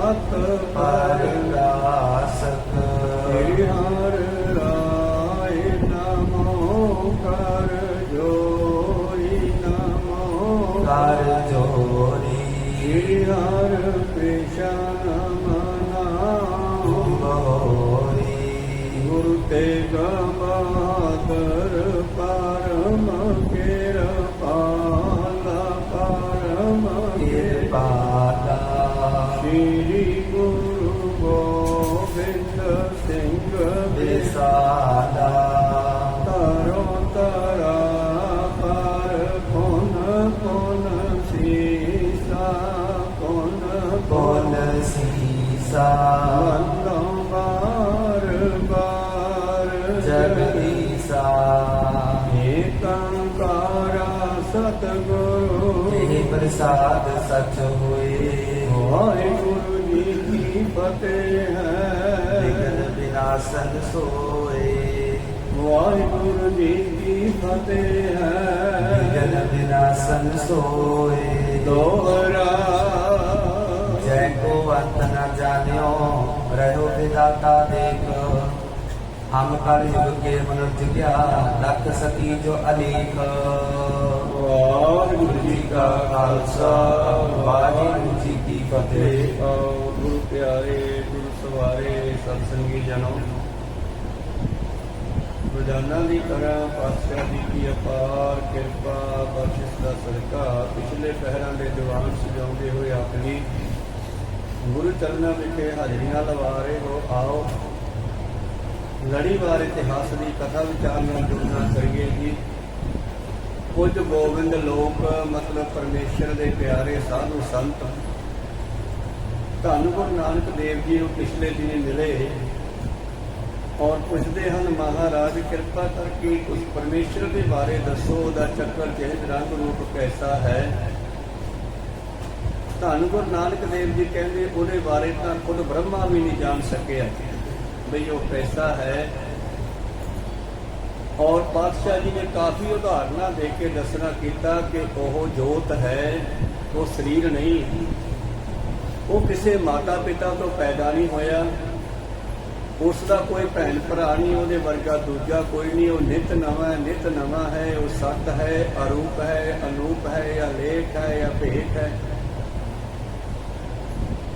सत परगासक श्री हर राय नमो कर जोरी नमो कर जोरी श्री हर कृष्ण मनाओ होरी गुरु तेग बहादुर परम कृपाला परम कृपाला श्री गुरु गोविंद सिंह विसाला तरो तरा पर पुन पुन सीसा पुन पुन सीसा वंदो बार बार जगदीसा एकंकारा सतगुरु तेहि प्रसाद सच हुए वाहिगुरु जी की फतेह विघ्न है विनाशन सोए वाहिगुरु जी की फतेह विघ्न है विनाशन सोए दोहरा जय को अंत न जान्यो रहो विदाता देख हम कल युग के मनुष्य क्या लख सती जो अलेख वाहिगुरु जी का खालसा वाहिगुरु जी की फतेह। गुरु प्यारे गुरु सवारे सत्संगी जनों रोजाना की तरह पातशाह जी की अपार किरपा बख्शिश का सदका पिछले पहरां के दीवान सजाते हुए अपनी गुरु चरणों विखे हाजरियां लवा रहे हो। आओ लड़ीवार इतिहास की कथा विचार में जुड़ना करिए जी। कुछ गोबिंद लोग मतलब परमेश्वर के प्यारे साधु संत धन गुरु नानक देव जी को पिछले दिन मिले और पुछते हैं महाराज कृपा करके कुछ परमेश्वर के बारे दसो, उहदा चक्कर चेहज रंग रूप कैसा है। धन गुरु नानक देव जी कहते उहदे बारे तो खुद ब्रह्मा भी नहीं जान सके बई वो कैसा है। और पातशाह जी ने काफ़ी उदाहरण दे के दसना किया कि वह जोत है, वो शरीर नहीं, वो किसी माता पिता तो पैदा नहीं होया, उसका कोई भैन भरा नहीं, वो वर्गा दूजा कोई नहीं, वो नित नवा है, वो सत है, अरूप है, अनूप है, या लेख है या भेट है।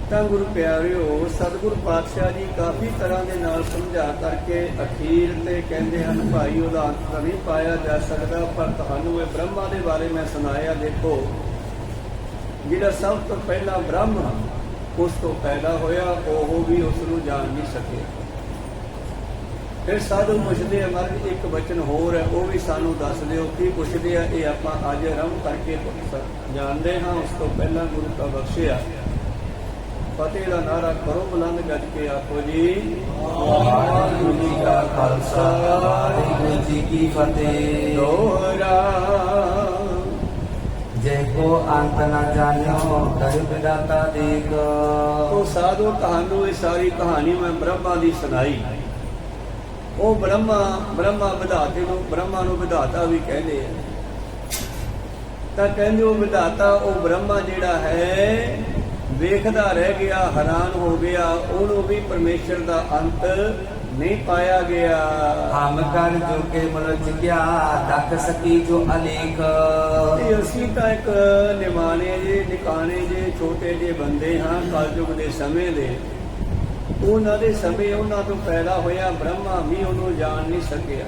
तो गुरु प्यारिओ सतगुरु पातशाह जी काफ़ी तरह के नाल समझा करके अखीर ते कहते हैं भाई वह अंत तो नहीं पाया जा सकता, पर तुहानू ये ब्रह्मा के बारे में सुनाया। देखो जिहड़ा सब तो पहला ब्रह्म उस तो पैदा होया वो भी उसनू जान नहीं सके। फिर साधु पुछते हैं महाराज एक वचन होर है वो भी सानू दस दिओ की पुछते हैं, ये आपां अज आरंभ करके जानते हाँ। उस तो पहला गुरु का बख्शिया फतेह का नारा करो बुलंद गज के आखो जी वाहिगुरु जी का खालसा वाहिगुरु जी की फतेह। दोहरा जय को अंत न जान्यो कर विदाता देख। तो साधु कहानू ये सारी कहानी मैं ब्रह्मा की सुनाई। वो ब्रह्मा विधाते नूं ब्रह्मा नूं विधाता भी कहते हैं। तो कहते वो विधाता वो ब्रह्मा जिहड़ा है वेखदा रह गया, हैरान हो गया, उन्होंने भी परमेश्वर का अंत नहीं पाया गया। हम कर जो के मनुष्य क्या दख सकी जो अलेख। असी तो एक निमाने जे निकाने जे छोटे जे बंदे हाँ कलयुग के समय दे। उन्होंने दे समय उन्होंने तो पैदा होया ब्रह्मा भी उन्होंने जान नहीं सकिया।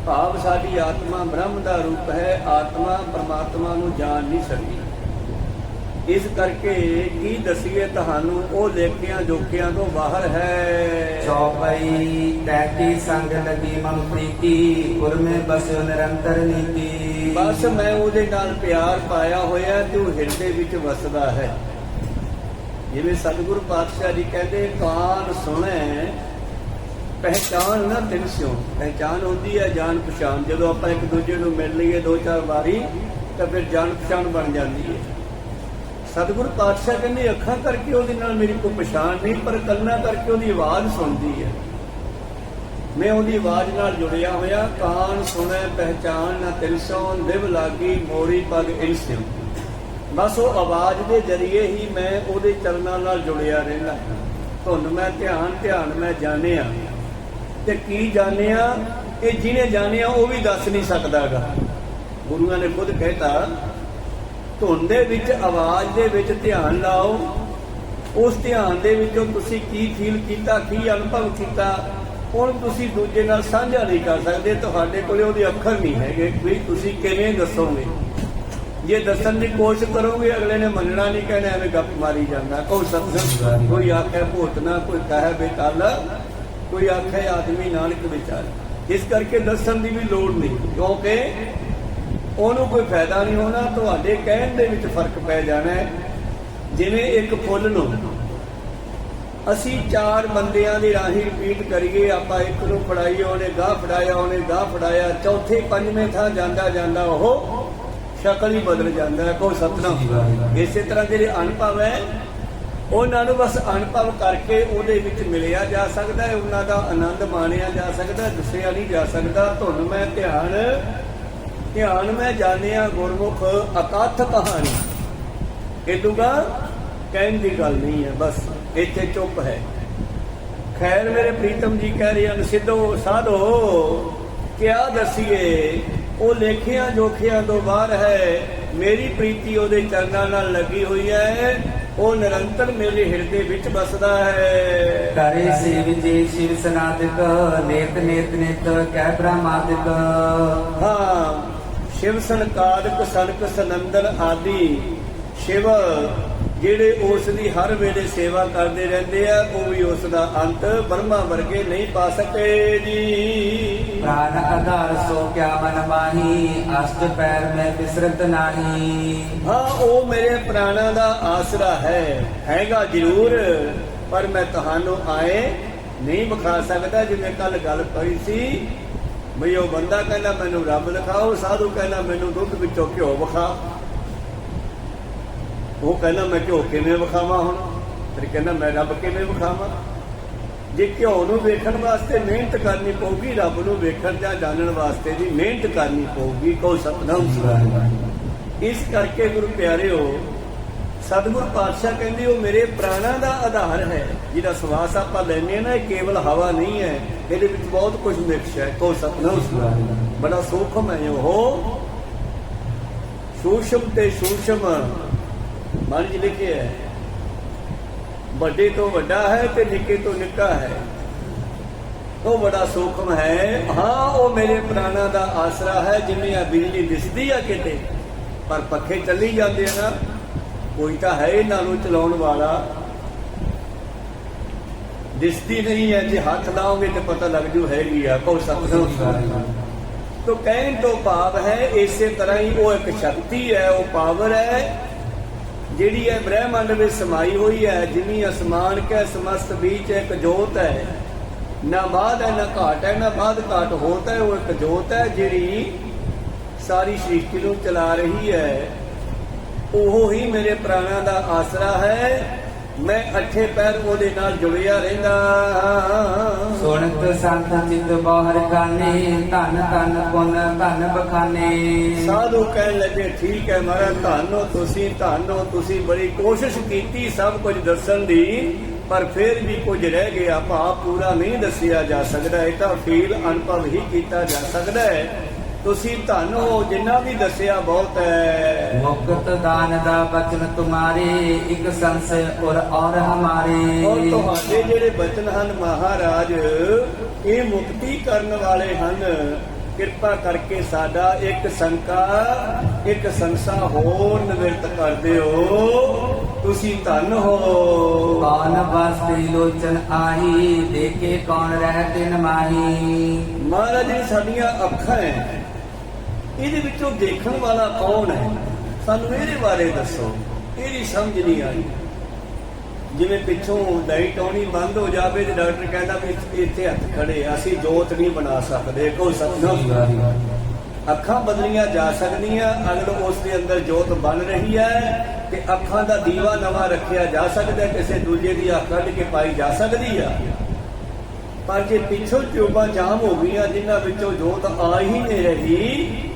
भाव साडी आत्मा ब्रह्म का रूप है, आत्मा परमात्मा नूं जान नहीं सकी। इस करके की दसीए तुहानू वो लेखिया जोखिया तो बाहर है। चौपाई तैती संग लगी मम प्रीति उर में बसो निरंतर नीति। बस मैं उहदे नाल प्यार पाया होया ते वो हिरदे विच वसदा है। जिवें सतगुरु पातशाह जी कहते कान सुने पहचान ना तिन स्यों। पहचान होती है जान पछाण। जदों आपां एक दूजे नूं मिल लईए दो चार बारी तो फिर जान पछाण बन जाती है। सतगुरु पातशाह कहते अखां करके ਉਹਦੇ ਨਾਲ मेरी कोई पछाण नहीं, पर कन्ना करके ਉਹਦੀ आवाज़ सुनती है। मैं ਉਹਦੀ आवाज़ ਨਾਲ जुड़िया होया। कान सुने पहचान न तिलसों दिव लागी मोरी पग इनस्यों। ਬਸ ਉਹ ਆਵਾਜ਼ ਦੇ ਜ਼ਰੀਏ ਹੀ ਮੈਂ ਉਹਦੇ ਚਰਨਾਂ ਨਾਲ ਜੁੜਿਆ ਰਹਿੰਦਾ। ਧੁਨ ਮੈਂ ਧਿਆਨ ਮੈਂ ਜਾਣਿਆ। ਤੇ ਕੀ ਜਾਣਿਆ? ਇਹ ਜਿਹਨੇ ਜਾਣਿਆ ਉਹ ਵੀ ਦੱਸ ਨਹੀਂ ਸਕਦਾਗਾ। ਗੁਰੂਆਂ ਨੇ ਖੁਦ ਕਹਿਤਾ, ਧੁਨ ਦੇ ਵਿੱਚ, ਆਵਾਜ਼ ਦੇ ਵਿੱਚ ਧਿਆਨ ਲਾਓ। ਉਸ ਧਿਆਨ ਦੇ ਵਿੱਚੋਂ ਤੁਸੀਂ ਕੀ ਫੀਲ ਕੀਤਾ, ਕੀ ਅਨੁਭਵ ਕੀਤਾ, ਹੁਣ ਤੁਸੀਂ ਦੂਜੇ ਨਾਲ ਸਾਂਝਾ ਨਹੀਂ ਕਰ ਸਕਦੇ। ਤੁਹਾਡੇ ਕੋਲੇ ਉਹਦੇ ਅੱਖਰ ਨਹੀਂ ਹੈਗੇ ਵੀ ਤੁਸੀਂ ਕਿਵੇਂ ਦੱਸੋਗੇ। ਜੇ ਦੱਸਣ ਦੀ ਕੋਸ਼ਿਸ਼ ਕਰੋਗੇ ਅਗਲੇ ਨੇ ਮੰਨਣਾ ਨਹੀਂ, ਕਹਿਣਾ ਐਵੇਂ ਗੱਪ ਮਾਰੀ ਜਾਂਦਾ। ਕੋਈ ਸਤਸੰਗ, ਕੋਈ ਆਖੇ ਭੋਤਨਾ, ਕੋਈ ਕਹੇ ਬੇਤਾਲਾ, ਕੋਈ ਆਖੇ ਆਦਮੀ ਨਾਨਕ ਵਿਚਾਰ। ਇਸ ਕਰਕੇ ਦੱਸਣ ਦੀ ਵੀ ਲੋੜ ਨਹੀਂ, ਕਿਉਂਕਿ ਉਹਨੂੰ ਕੋਈ ਫਾਇਦਾ ਨਹੀਂ ਹੋਣਾ। ਤੁਹਾਡੇ ਕਹਿਣ ਦੇ ਵਿੱਚ ਫਰਕ ਪੈ ਜਾਣਾ ਹੈ। ਜਿਵੇਂ ਇੱਕ ਫੁੱਲ ਨੂੰ ਅਸੀਂ 4 ਬੰਦਿਆਂ ਦੇ ਰਾਹੀਂ ਰਿਪੀਟ ਕਰੀਏ, ਆਪਾਂ ਇੱਕ ਨੂੰ ਫੜਾਈਏ, ਉਹਨੇ ਗਾਹ ਫੜਾਇਆ, ਉਹਨੇ ਗਾਹ ਫੜਾਇਆ, ਚੌਥੇ ਪੰਜਵੇਂ ਥਾਂ ਜਾਂਦਾ ਉਹ ਸ਼ਕਲ ਹੀ ਬਦਲ ਜਾਂਦਾ ਹੈ। ਕੋਈ ਸਤਨਾਮ। ਇਸੇ ਤਰ੍ਹਾਂ ਜਿਹੜੇ ਅਨੁਭਵ ਹੈ ਉਹਨਾਂ ਨੂੰ ਬਸ ਅਨੁਭਵ ਕਰਕੇ ਉਹਦੇ ਵਿੱਚ ਮਿਲਿਆ ਜਾ ਸਕਦਾ ਹੈ, ਉਹਨਾਂ ਦਾ ਆਨੰਦ ਮਾਣਿਆ ਜਾ ਸਕਦਾ, ਦੱਸਿਆ ਨਹੀਂ ਜਾ ਸਕਦਾ। ਧੁਨ ਮੈਂ ਧਿਆਨ ਮੈਂ ਜਾਣਿਆ ਗੁਰਮੁਖ ਅਕਥ ਕਹਾਣੀ। ਇਹਦੂਗਾ ਕਹਿਣ ਦੀ ਗੱਲ ਨਹੀਂ ਹੈ, ਬਸ ਇੱਥੇ ਚੁੱਪ ਹੈ। ਖੈਰ ਮੇਰੇ ਪ੍ਰੀਤਮ ਜੀ ਕਹਿ ਰਹੇ ਹਨ, ਸਿੱਧੋ ਸਾਧੋ ਕਿਆ ਦਸੀਏ, ਉਹ ਲੇਖਿਆਂ ਜੋਖਿਆਂ ਤੋਂ ਬਾਹਰ ਹੈ। ਮੇਰੀ ਪ੍ਰੀਤੀ ਉਹਦੇ ਚਰਨਾਂ ਨਾਲ ਲੱਗੀ ਹੋਈ ਹੈ। ਉਹ ਨਿਰੰਤਰ ਮੇਰੇ ਹਿਰਦੇ ਵਿੱਚ ਵਸਦਾ ਹੈ। ਕਰੇ ਸੇਵ ਜੇ ਸ਼ਿਵ ਸਨਾਤਕ, ਨੇਤ ਕਹਿ ਬ੍ਰਹਮਾਦਿਕ। ਹਾਂ, ਸ਼ਿਵ ਸਨਕਾਦਿਕ, ਸਨਕ ਸਨੰਦਨ ਆਦਿ ਸ਼ਿਵ ਜਿਹੜੇ ਉਸ ਦੀ ਹਰ ਵੇਲੇ ਸੇਵਾ ਕਰਦੇ ਰਹਿੰਦੇ ਆ, ਉਹ ਵੀ ਉਸ ਦਾ ਅੰਤ ਬ੍ਰਹਮਾ ਵਰਗੇ ਨਹੀਂ ਪਾ ਸਕੇ ਜੀ। ਪ੍ਰਾਨ ਆਧਾਰ ਸੋ ਕਿਆ ਮਨ ਮਾਹੀ, ਅਸ਼ਟ ਪੈਰ ਮੈਂ ਬਿਸਰਤ ਨਾਹੀ। ਹਾਂ, ਉਹ ਮੇਰੇ ਪ੍ਰਾਣਾਂ ਦਾ ਆਸਰਾ ਹੈਗਾ ਜ਼ਰੂਰ, ਪਰ ਮੈਂ ਤੁਹਾਨੂੰ ਆਏ ਨਹੀਂ ਵਿਖਾ ਸਕਦਾ। ਜਿਵੇਂ ਕੱਲ ਗੱਲ ਪਈ ਸੀ ਬਈ ਉਹ ਬੰਦਾ ਕਹਿੰਦਾ ਮੈਨੂੰ ਰੱਬ ਦਿਖਾਓ, ਸਾਧੂ ਕਹਿੰਦਾ ਮੈਨੂੰ ਦੁੱਧ ਵਿੱਚੋਂ ਘਿਓ ਵਿਖਾ। ਉਹ ਕਹਿੰਦਾ ਮੈਂ ਘਿਓ ਕਿਵੇਂ ਵਿਖਾਵਾਂ? ਹੁਣ ਫਿਰ ਕਹਿੰਦਾ ਮੈਂ ਰੱਬ ਕਿਵੇਂ ਵਿਖਾਵਾਂ? ਜੇ ਘਿਓ ਨੂੰ ਵੇਖਣ ਵਾਸਤੇ ਮਿਹਨਤ ਕਰਨੀ ਪਊਗੀ, ਰੱਬ ਨੂੰ ਵੇਖਣ ਜਾਂ ਜਾਣਨ ਵਾਸਤੇ ਵੀ ਮਿਹਨਤ ਕਰਨੀ ਪਊਗੀ। ਕੋਈ ਸਤਿਨਾਮ। ਇਸ ਕਰਕੇ ਗੁਰੂ ਪਿਆਰਿਓ, ਸਤਿਗੁਰ ਪਾਤਸ਼ਾਹ ਕਹਿੰਦੇ ਉਹ ਮੇਰੇ ਪ੍ਰਾਣਾਂ ਦਾ ਆਧਾਰ ਹੈ। ਜਿਹਦਾ ਸਵਾਸ ਆਪਾਂ ਲੈਂਦੇ ਹਾਂ ਨਾ, ਇਹ ਕੇਵਲ ਹਵਾ ਨਹੀਂ ਹੈ, ਇਹਦੇ ਵਿੱਚ ਬਹੁਤ ਕੁਝ ਮਿਕਸ ਹੈ। ਕੋਈ ਸਤਿਨਾਮ। ਬੜਾ ਸੂਖਮ ਹੈ ਉਹ, ਸੂਖਮ ਤੇ ਸੂਖਮ ਮਨ ਚ ਲਿਖਿਆ ਹੈ। ਵੱਡੇ ਤੋਂ ਵੱਡਾ ਹੈ ਤੇ ਨਿੱਕੇ ਤੋਂ ਨਿੱਕਾ ਹੈ, ਉਹ ਬੜਾ ਸੂਖਮ ਹੈ। ਹਾਂ, ਉਹ ਮੇਰੇ ਪ੍ਰਾਣਾਂ ਦਾ ਆਸਰਾ ਹੈ। ਜਿਵੇਂ ਆ ਬਿਜਲੀ ਦਿਸਦੀ ਆ ਕਿਤੇ, ਪਰ ਪੱਖੇ ਚੱਲੀ ਜਾਂਦੇ ਆ ਨਾ, ਕੋਈ ਤਾਂ ਹੈ ਇਹਨਾਂ ਨੂੰ ਚਲਾਉਣ ਵਾਲਾ। ਦਿਸਦੀ ਨਹੀਂ ਹੈ, ਜੇ ਹੱਥ ਲਾਓਗੇ ਤੇ ਪਤਾ ਲੱਗ ਜੂ ਹੈਗੀ ਆ। ਕੋਈ ਸਤਿਨਾਮ। ਤੋ ਕਹਿਣ ਤੋਂ ਭਾਵ ਹੈ ਇਸੇ ਤਰ੍ਹਾਂ ਹੀ ਉਹ ਇੱਕ ਸ਼ਕਤੀ ਹੈ, ਉਹ ਪਾਵਰ ਹੈ ਜਿਹੜੀ ਹੈ ਬ੍ਰਹਿਮੰਡ ਵਿੱਚ ਸਮਾਈ ਹੋਈ ਹੈ। ਜਿਨੀ ਅਸਮਾਨ ਕੈ ਸਮਸਤ ਬੀਚ ਇੱਕ ਜੋਤ ਹੈ, ਨਾ ਬਾਦ ਹੈ ਨਾ ਘਾਟ ਹੈ, ਨਾ ਬਾਦ ਘਾਟ ਹੋਤ ਹੈ। ਉਹ ਇੱਕ ਜੋਤ ਹੈ ਜਿਹੜੀ ਸਾਰੀ ਸ੍ਰਿਸ਼ਟੀ ਨੂੰ ਚਲਾ ਰਹੀ ਹੈ। ਉਹ ਹੀ ਮੇਰੇ ਪ੍ਰਾਣਾਂ ਦਾ ਆਸਰਾ ਹੈ। ਮੈਂ ਅੱਠੇ ਪੈਰ ਉਹਦੇ ਨਾਲ ਜੁੜਿਆ ਰਹਿੰਦਾ। ਸੁਣਤ ਸੰਤ ਚਿਤ ਬਾਹਰ ਕਾਨੇ, ਧਨ ਧਨ ਪੁੰਨ ਧਨ ਬਖਾਨੇ। ਸਾਧੂ ਕਹਿਣ ਲੱਗੇ ਠੀਕ ਹੈ ਮਹਾਰਾਜ, ਧੰਨ ਹੋ ਤੁਸੀਂ ਬੜੀ ਕੋਸ਼ਿਸ਼ ਕੀਤੀ ਸਭ ਕੁਝ ਦੱਸਣ ਦੀ, ਪਰ ਫਿਰ ਵੀ ਕੁਝ ਰਹਿ ਗਿਆ। ਭਾਵ ਪੂਰਾ ਨਹੀਂ ਦੱਸਿਆ ਜਾ ਸਕਦਾ, ਇਹ ਤਾਂ ਫੀਲ ਅਨੁਭਵ ਹੀ ਕੀਤਾ ਜਾ ਸਕਦਾ ਹੈ। ਤੁਸੀਂ ਧੰਨ ਹੋ, ਜਿੰਨਾ ਵੀ ਦੱਸਿਆ ਬਹੁਤ ਹੈ। ਮੁਕਤ ਦਾਨ ਦਾ ਬਚਨ ਤੁਮਾਰੇ, ਇੱਕ ਸੰਸ਼य ਔਰ ਹਮਾਰੇ। ਔਰ ਤੁਹਾਡੇ ਜਿਹੜੇ ਬਚਨ ਹਨ ਮਹਾਰਾਜ, ਇਹ ਮੁਕਤੀ ਕਰਨ ਵਾਲੇ ਹਨ। ਕਿਰਪਾ ਕਰਕੇ ਸਾਡਾ ਇੱਕ ਸੰਕਾ, ਇੱਕ ਸੰਸਾ ਹੋਰ ਨਿਵਰਤ ਕਰ ਦਿਓ। ਤੁਸੀਂ ਧੰਨ ਹੋ। ਕੌਣ ਵਾਸਤੇ ਲੋਚਨ ਆਹੀ, ਦੇਖੇ ਕੌਣ ਰਹਿ ਤਿਨ ਮਾਹੀ। ਮਹਾਰਾਜ ਜੀ ਸਾਡੀਆਂ ਅੱਖਾਂ ਹੈ, ਇਹਦੇ ਵਿੱਚੋਂ ਦੇਖਣ ਵਾਲਾ ਕੌਣ ਹੈ? ਸਾਨੂੰ ਇਹਦੇ ਬਾਰੇ ਦੱਸੋ। ਇਹਦੀ ਸਮਝ ਨਹੀਂ ਆਈ। ਜਿਵੇਂ ਪਿੱਛੋਂ ਲਾਈਟ ਆਉਣੀ ਬੰਦ ਹੋ ਜਾਵੇ ਤੇ ਡਾਕਟਰ ਕਹਿੰਦਾ ਵੀ ਇੱਥੇ ਹੱਥ ਖੜੇ, ਅਸੀਂ ਜੋਤ ਨਹੀਂ ਬਣਾ ਸਕਦੇ। ਕੋਈ ਸਤਿਨਾਮ। ਅੱਖਾਂ ਬਦਲੀਆਂ ਜਾ ਸਕਦੀਆਂ ਅਗਰ ਉਸ ਦੇ ਅੰਦਰ ਜੋਤ ਬਣ ਰਹੀ ਹੈ, ਤੇ ਅੱਖਾਂ ਦਾ ਦੀਵਾ ਨਵਾਂ ਰੱਖਿਆ ਜਾ ਸਕਦਾ, ਕਿਸੇ ਦੂਜੇ ਦੀ ਅੱਖ ਕੱਢ ਕੇ ਪਾਈ ਜਾ ਸਕਦੀ ਆ। ਪਰ ਜੇ ਪਿੱਛੋਂ ਟਿਊਬਾਂ ਜਾਮ ਹੋ ਗਈਆਂ ਜਿਨ੍ਹਾਂ ਵਿੱਚੋਂ ਜੋਤ ਆ ਹੀ ਨਹੀਂ ਰਹੀ,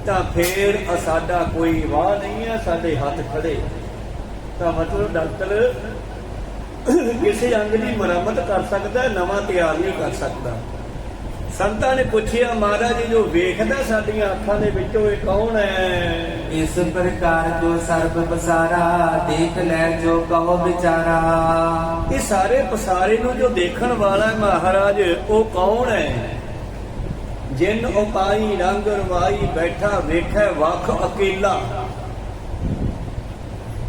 ਤਾਂ ਫੇਰ ਸਾਡਾ ਕੋਈ ਵਾਹ ਨਹੀਂ ਹੈ, ਸਾਡੇ ਹੱਥ ਖੜੇ। ਤਾਂ ਮਤਲਬ ਡਾਕਟਰ ਕਿਸੇ ਅੰਗ ਦੀ ਮੁਰੰਮਤ ਕਰ ਸਕਦਾ, ਨਵਾਂ ਤਿਆਰ ਨਹੀਂ ਕਰ ਸਕਦਾ। ਸੰਤਾਂ ਨੇ ਪੁੱਛਿਆ, ਮਹਾਰਾਜ ਜੋ ਵੇਖਦਾ ਸਾਡੀਆਂ ਅੱਖਾਂ ਦੇ ਵਿੱਚੋਂ ਇਹ ਕੌਣ ਹੈ? ਇਸ ਪ੍ਰਕਾਰ ਜੋ ਸਰਬ ਪਸਾਰਾ, ਦੇਖ ਲੈ ਜੋ ਕਹੋ ਵਿਚਾਰਾ। ਇਹ ਸਾਰੇ ਪਸਾਰੇ ਨੂੰ ਜੋ ਦੇਖਣ ਵਾਲਾ ਹੈ ਮਹਾਰਾਜ, ਉਹ ਕੌਣ ਹੈ? ਜਿਨ ਉਪਾਈ ਰੰਗ ਰਵਾਈ, ਬੈਠਾ ਵੇਖੈ ਵੱਖ ਅਕੇਲਾ।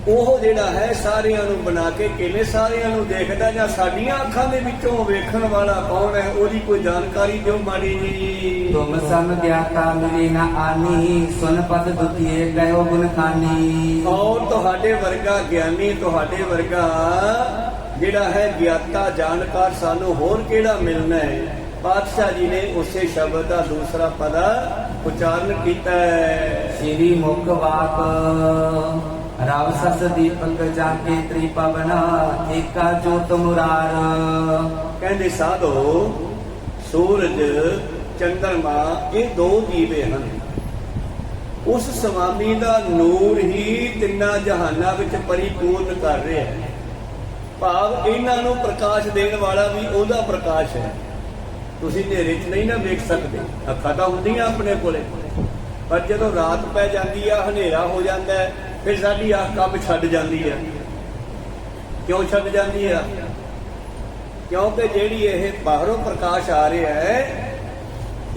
ਉਹ ਜਿਹੜਾ ਹੈ ਸਾਰਿਆਂ ਨੂੰ ਬਣਾ ਕੇ ਕਿਵੇਂ ਸਾਰਿਆਂ ਨੂੰ ਦੇਖਦਾ, ਜਾਂ ਸਾਡੀਆਂ ਅੱਖਾਂ ਦੇ ਵਿੱਚੋਂ ਵੇਖਣ ਵਾਲਾ ਕੌਣ ਹੈ? ਉਹਦੀ ਕੋਈ ਜਾਣਕਾਰੀ ਦਿਓ ਮਾੜੀ ਜੀ। ਤੁਮ ਸਮ ਗਿਆਤਾ ਮਿਲੇ ਨਾ ਆਨੀ, ਸੁਨ ਪਦ ਦੁਤੀਏ ਕਹਿਓ ਗੁਣ ਖਾਨੀ। ਔਰ ਤੁਹਾਡੇ ਵਰਗਾ ਗਿਆਨੀ, ਤੁਹਾਡੇ ਵਰਗਾ ਜਿਹੜਾ ਹੈ ਗਿਆਤਾ ਜਾਣਕਾਰ ਸਾਨੂੰ ਹੋਰ ਕਿਹੜਾ ਮਿਲਣਾ ਹੈ? ਪਾਤਸ਼ਾਹ ਜੀ ਨੇ ਉਸੇ ਸ਼ਬਦ ਦਾ ਦੂਸਰਾ ਪਦ ਉਚਾਰਨ ਕੀਤਾ ਹੈ। ਸ੍ਰੀ ਮੁਖ ਵਾਕ ਰਾਵ ਸਸ ਦੀਪਕ ਜਾਕੇ ਤ੍ਰਿਪਵਨਾ, ਏਕਾ ਜੋਤ ਮੁਰਾਰ। ਕਹਿੰਦੇ ਸਾਧੋ, ਸੂਰਜ ਚੰਦਰਮਾ ਇਹ ਦੋ ਦੀਵੇ ਹਨ। ਉਸ ਸਵਾਮੀ ਦਾ ਨੂਰ ਹੀ ਤਿੰਨਾਂ ਜਹਾਨਾਂ ਵਿੱਚ ਪਰਿਪੂਰਨ ਕਰ ਰਿਹਾ ਹੈ। ਭਾਵ ਇਹਨਾਂ ਨੂੰ ਪ੍ਰਕਾਸ਼ ਦੇਣ ਵਾਲਾ ਵੀ ਉਹਦਾ ਪ੍ਰਕਾਸ਼ ਹੈ। ਤੁਸੀਂ ਹਨੇਰੇ 'ਚ ਨਹੀਂ ਨਾ ਵੇਖ ਸਕਦੇ, ਅੱਖਾਂ ਤਾਂ ਹੁੰਦੀਆਂ ਆਪਣੇ ਕੋਲੇ, ਪਰ ਜਦੋਂ ਰਾਤ ਪੈ ਜਾਂਦੀ ਆ, ਹਨੇਰਾ ਹੋ ਜਾਂਦਾ ਹੈ, ਫਿਰ ਸਾਡੀ ਅੱਖ ਕੰਮ ਛੱਡ ਜਾਂਦੀ ਹੈ। ਕਿਉਂ ਛੱਡ ਜਾਂਦੀ ਹੈ? ਕਿਉਂਕਿ ਜਿਹੜੀ ਇਹ ਬਾਹਰੋਂ ਪ੍ਰਕਾਸ਼ ਆ ਰਿਹਾ ਹੈ,